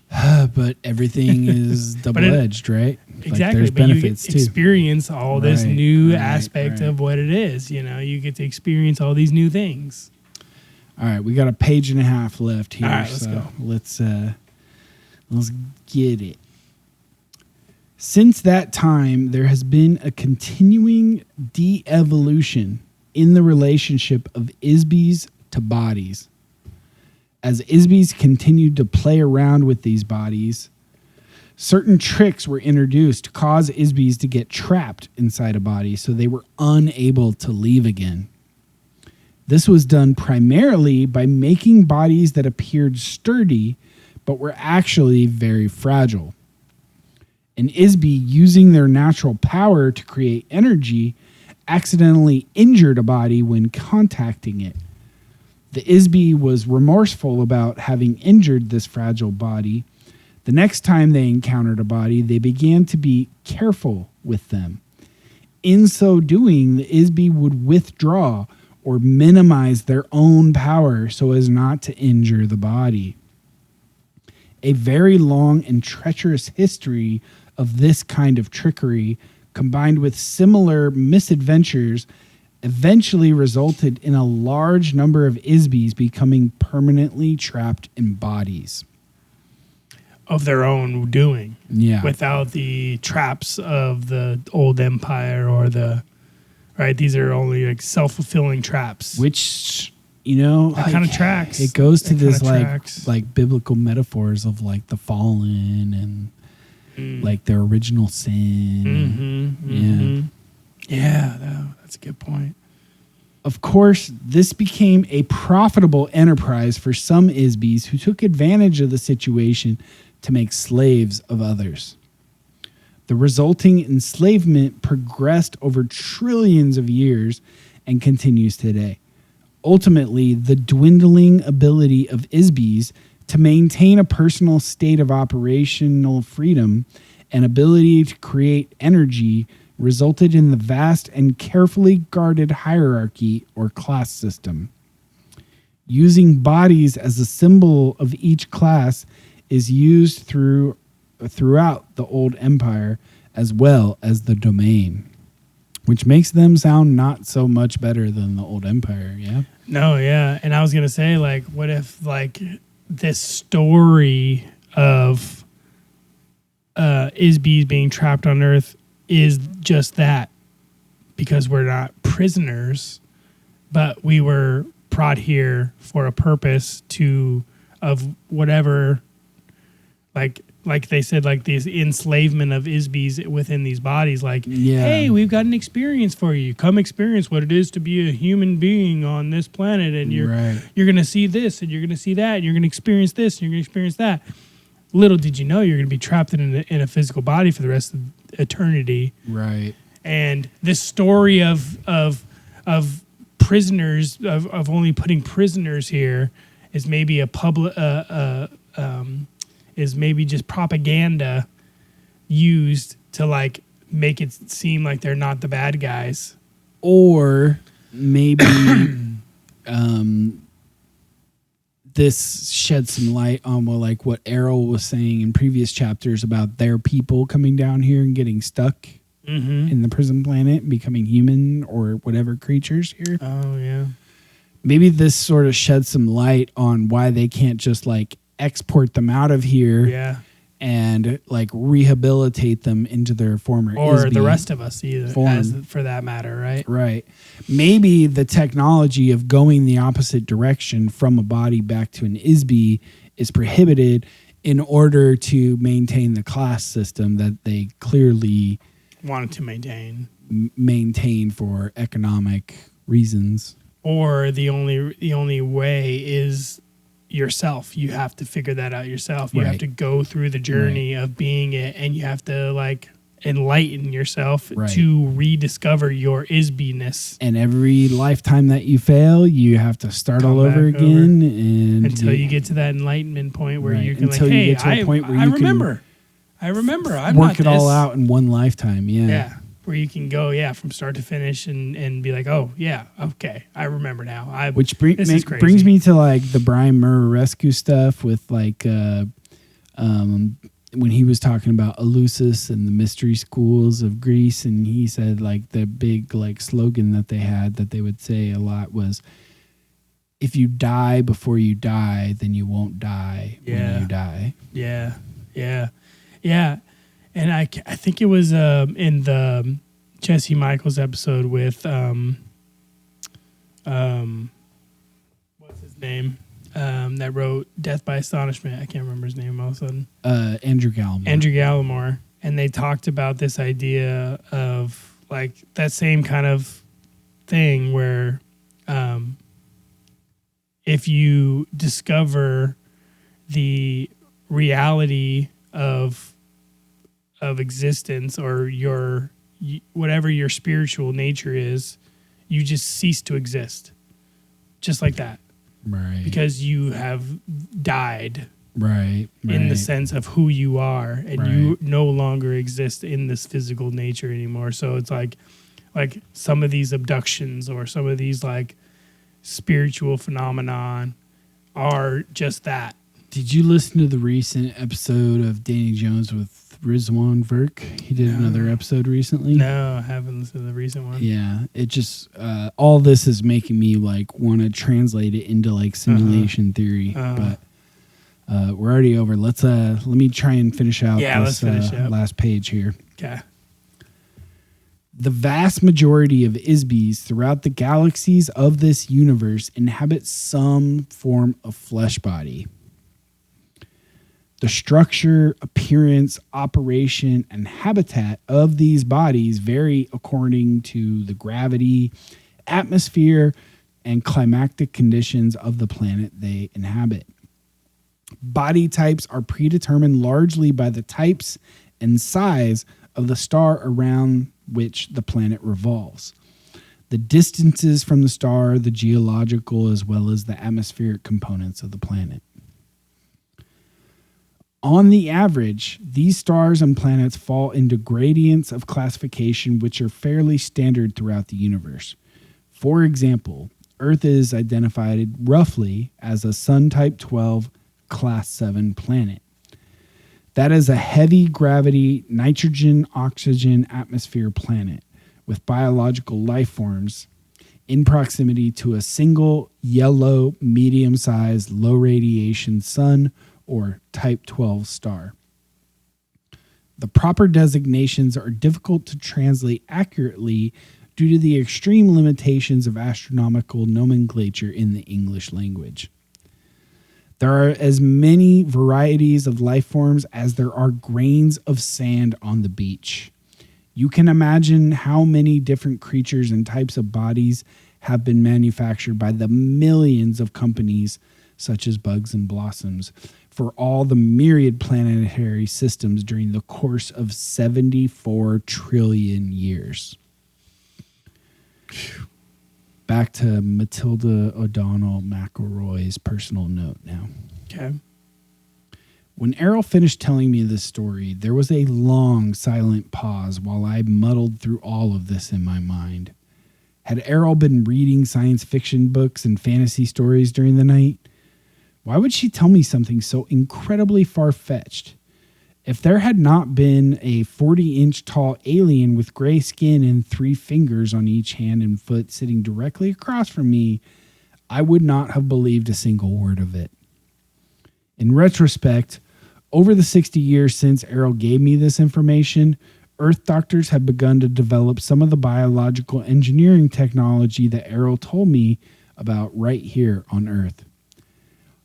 But everything is double-edged, right? Exactly. Like there's but you benefits get to too. experience all this new aspect of what it is. You get to experience all these new things. All right, we got a page and a half left here. All right, let's go. Let's get it. Since that time, there has been a continuing de-evolution in the relationship of Isbies to bodies. As Isbies continued to play around with these bodies, certain tricks were introduced to cause Isbies to get trapped inside a body so they were unable to leave again. This was done primarily by making bodies that appeared sturdy but were actually very fragile. An Isbie, using their natural power to create energy, accidentally injured a body when contacting it. The Isbie was remorseful about having injured this fragile body. The next time they encountered a body, they began to be careful with them. In so doing, the Isbie would withdraw or minimize their own power so as not to injure the body. A very long and treacherous history of this kind of trickery, combined with similar misadventures, eventually resulted in a large number of Isbies becoming permanently trapped in bodies. Of their own doing. Yeah. Without the traps of the old empire or these are only like self-fulfilling traps. Which, that kind of tracks. It goes to this tracks. like biblical metaphors of like the fallen and like their original sin. Yeah, that's a good point. Of course, this became a profitable enterprise for some Isbies who took advantage of the situation to make slaves of others. The resulting enslavement progressed over trillions of years and continues today. Ultimately, the dwindling ability of Isbies to maintain a personal state of operational freedom and ability to create energy resulted in the vast and carefully guarded hierarchy or class system. Using bodies as a symbol of each class is used throughout the old empire as well as the domain, which makes them sound not so much better than the old empire, yeah? No, yeah. And I was going to say, like, what if, like, this story of Isbies being trapped on Earth is just that, because we're not prisoners, but we were brought here for a purpose of whatever, like they said, like this enslavement of Isbies within these bodies. Like, hey, we've got an experience for you. Come experience what it is to be a human being on this planet, and you're going to see this, and you're going to see that, and you're going to experience this, and you're going to experience that. Little did you know you're going to be trapped in a physical body for the rest of eternity. Right. And this story of prisoners, of only putting prisoners here, is maybe is maybe just propaganda used to like make it seem like they're not the bad guys. Or maybe this sheds some light on what Errol was saying in previous chapters about their people coming down here and getting stuck in the prison planet and becoming human or whatever creatures here. Oh, yeah. Maybe this sort of sheds some light on why they can't just like export them out of here and like rehabilitate them into their former or ISB the rest of us either, form. as for that matter, right? Right. Maybe the technology of going the opposite direction from a body back to an ISB is prohibited in order to maintain the class system that they clearly Wanted to maintain for economic reasons. or the only way is yourself. You have to figure that out yourself. You have Right. to go through the journey of being it, and you have to like enlighten yourself Right. to rediscover your isbiness And every lifetime that you fail, you have to start Come all over back again and until you get to that enlightenment point where Right. you can Until like, you hey, get to a point where I you can remember. I'm work not it all this. out in one lifetime. Yeah. Where you can go, from start to finish and be like, oh, yeah, okay, I remember now. Which this is crazy. brings me to like the Brian Muraresku stuff with like when he was talking about Eleusis and the mystery schools of Greece, and he said like the big like slogan that they had that they would say a lot was, if you die before you die, then you won't die when you die. Yeah. And I think it was in the Jesse Michaels episode with what's his name, that wrote Death by Astonishment. I can't remember his name all of a sudden. Andrew Gallimore. Andrew Gallimore. And they talked about this idea of like that same kind of thing where if you discover the reality of existence or whatever your spiritual nature is, you just cease to exist, just like that, Right. because you have died Right. in the sense of who you are, and you Right. no longer exist in this physical nature anymore. So it's like some of these abductions or some of these like spiritual phenomenon are just that. Did you listen to the recent episode of Danny Jones with Rizwan Virk? He did another episode recently. No, I haven't listened to the recent one. Yeah, it just all this is making me like want to translate it into like simulation theory, but we're already over. Let me try and finish out let's this finish up. last page here. Okay. The vast majority of ISBs throughout the galaxies of this universe inhabit some form of flesh body. The structure, appearance, operation, and habitat of these bodies vary according to the gravity, atmosphere, and climatic conditions of the planet they inhabit. Body types are predetermined largely by the types and size of the star around which the planet revolves, the distances from the star, the geological as well as the atmospheric components of the planet. On the average, these stars and planets fall into gradients of classification which are fairly standard throughout the universe. For example, Earth is identified roughly as a Sun Type 12 Class 7 planet. That is a heavy gravity, nitrogen, oxygen atmosphere planet with biological life forms in proximity to a single yellow, medium-sized, low radiation sun or Type 12 star. The proper designations are difficult to translate accurately due to the extreme limitations of astronomical nomenclature in the English language. There are as many varieties of life forms as there are grains of sand on the beach. You can imagine how many different creatures and types of bodies have been manufactured by the millions of companies such as Bugs and Blossoms for all the myriad planetary systems during the course of 74 trillion years. Back to Matilda O'Donnell McElroy's personal note now. Okay. When Errol finished telling me this story, there was a long, silent pause while I muddled through all of this in my mind. Had Errol been reading science fiction books and fantasy stories during the night? Why would she tell me something so incredibly far-fetched? If there had not been a 40-inch tall alien with gray skin and 3 fingers on each hand and foot sitting directly across from me, I would not have believed a single word of it. In retrospect, Over the 60 years since Errol gave me this information, Earth doctors have begun to develop some of the biological engineering technology that Errol told me about right here on Earth.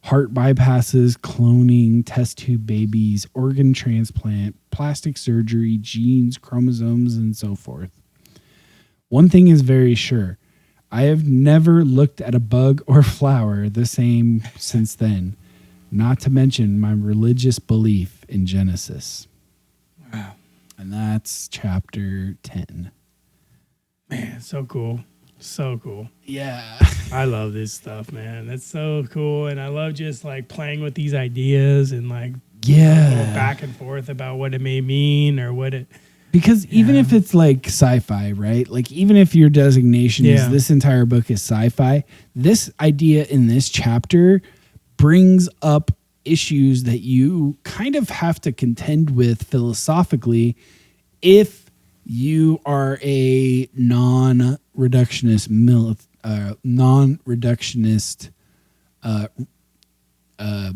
Heart bypasses, cloning, test tube babies, organ transplant, plastic surgery, genes, chromosomes, and so forth. One thing is very sure. I have never looked at a bug or flower the same since then, not to mention my religious belief in Genesis. Wow. And that's chapter 10. Man, so cool. So cool. Yeah. I love this stuff, man. That's so cool. And I love just like playing with these ideas and like going back and forth about what it may mean or what it. Because even if it's like sci-fi, right? Like even if your designation is this entire book is sci-fi, this idea in this chapter brings up issues that you kind of have to contend with philosophically if you are a non-reductionist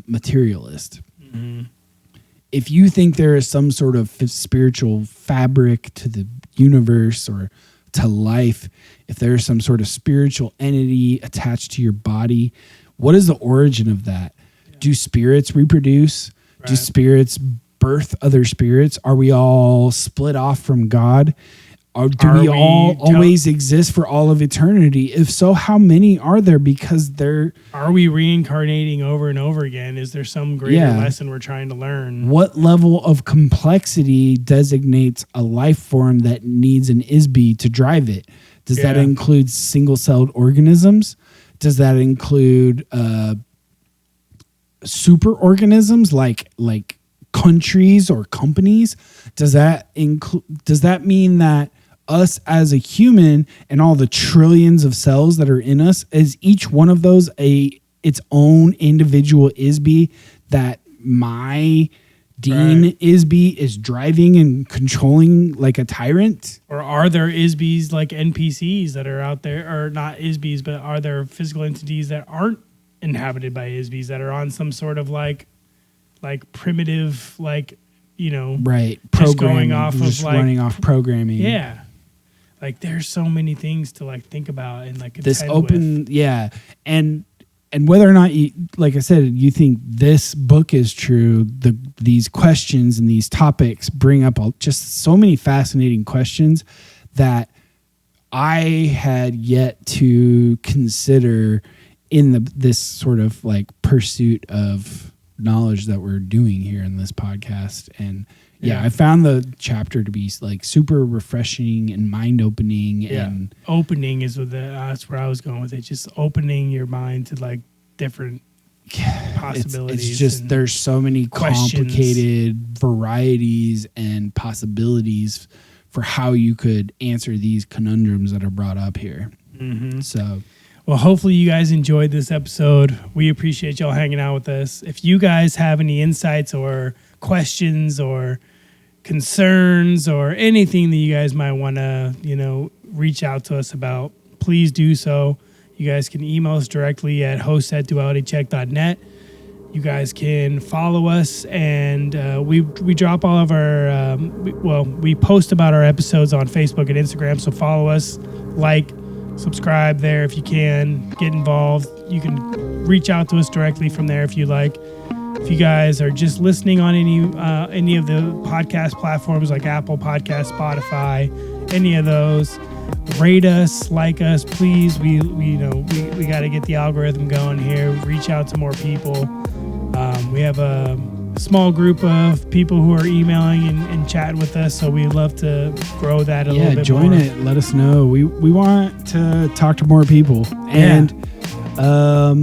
materialist. Mm-hmm. If you think there is some sort of spiritual fabric to the universe or to life, if there is some sort of spiritual entity attached to your body, what is the origin of that? Yeah. Do spirits reproduce? Right. Do spirits birth other spirits? Are we all split off from God? Or do we all always exist for all of eternity? If so, how many are there? Because are we reincarnating over and over again? Is there some greater lesson we're trying to learn? What level of complexity designates a life form that needs an ISB to drive it? Does that include single-celled organisms? Does that include superorganisms like countries or companies? Does that mean that us as a human and all the trillions of cells that are in us, is each one of those its own individual ISB that my Dean ISB is driving and controlling like a tyrant? Or are there ISBs like NPCs that are out there, or not ISBs, but are there physical entities that aren't inhabited by ISBs that are on some sort of like primitive, like, you know, just going off of just like running off programming? Yeah. Like there's so many things to like think about and like this open with. And whether or not you, like I said, you think this book is true, these questions and these topics bring up just so many fascinating questions that I had yet to consider in this sort of like pursuit of knowledge that we're doing here in this podcast. And I found the chapter to be like super refreshing and mind opening. Yeah. And opening is that's where I was going with it. Just opening your mind to like different possibilities. It's just there's so many complicated varieties and possibilities for how you could answer these conundrums that are brought up here. Mm-hmm. So. Well, hopefully you guys enjoyed this episode. We appreciate y'all hanging out with us. If you guys have any insights or questions or concerns or anything that you guys might want to, reach out to us about, please do so. You guys can email us directly at host@dualitycheck.net. You guys can follow us, and we drop all of our, we post about our episodes on Facebook and Instagram, so follow us, subscribe there if you can, get involved. You can reach out to us directly from there if you like. If you guys are just listening on any of the podcast platforms like Apple Podcasts, Spotify, any of those, rate us, like us, please. We got to get the algorithm going here. Reach out to more people. We have a small group of people who are emailing and chatting with us, so we'd love to grow that a little bit more. Yeah, join it. Let us know. We want to talk to more people. And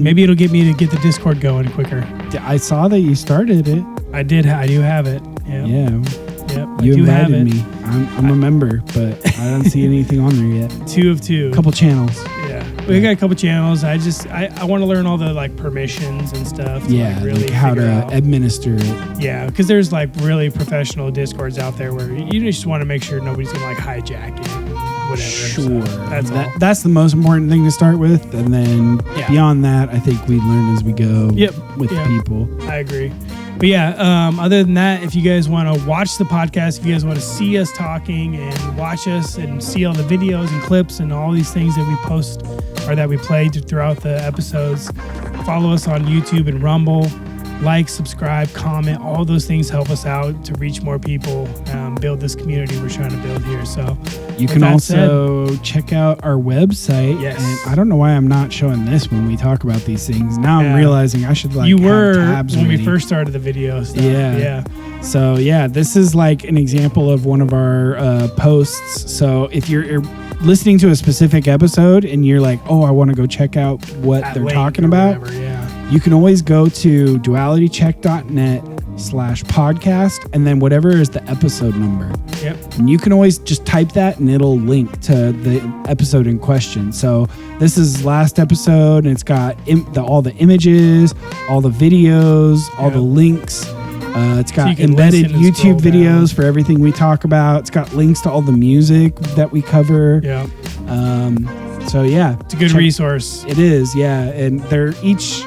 maybe it'll get me to get the Discord going quicker. I saw that you started it. I do have it. Yep. Yeah. Yep. You invited me. I'm a member, but I don't see anything on there yet. 2 of 2. Couple channels. Yeah. We got a couple channels. I want to learn all the permissions and stuff. To really how to administer it. Yeah, because there's really professional Discords out there where you just want to make sure nobody's gonna hijack it. Whatever. Sure. So that's the most important thing to start with, and then beyond that, I think we learn as we go. Yep. With people. I agree. But yeah, other than that, if you guys want to watch the podcast, if you guys want to see us talking and watch us and see all the videos and clips and all these things that we post or that we play throughout the episodes, follow us on YouTube and Rumble. Like, subscribe, comment, all those things help us out to reach more people, build this community we're trying to build here. So you can also check out our website. Yes. And I don't know why I'm not showing this when we talk about these things. Now I'm realizing I should you have were tabs when ready. we first started the video stuff. Yeah. So this is like an example of one of our posts. So if you're listening to a specific episode and you're like, oh, I want to go check out what they're talking about. Whatever, You can always go to dualitycheck.net/podcast and then whatever is the episode number. Yep. And you can always just type that and it'll link to the episode in question. So this is last episode and it's got all the images, all the videos, all the links. It's got embedded YouTube videos for everything we talk about. It's got links to all the music that we cover. Yeah. It's a good resource. It is, yeah. And they're each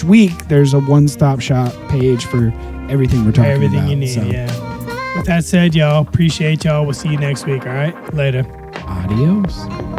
week there's a one-stop shop page for everything we're talking about. Everything you need, yeah. With that said, y'all, appreciate y'all. We'll see you next week, all right? Later. Adios.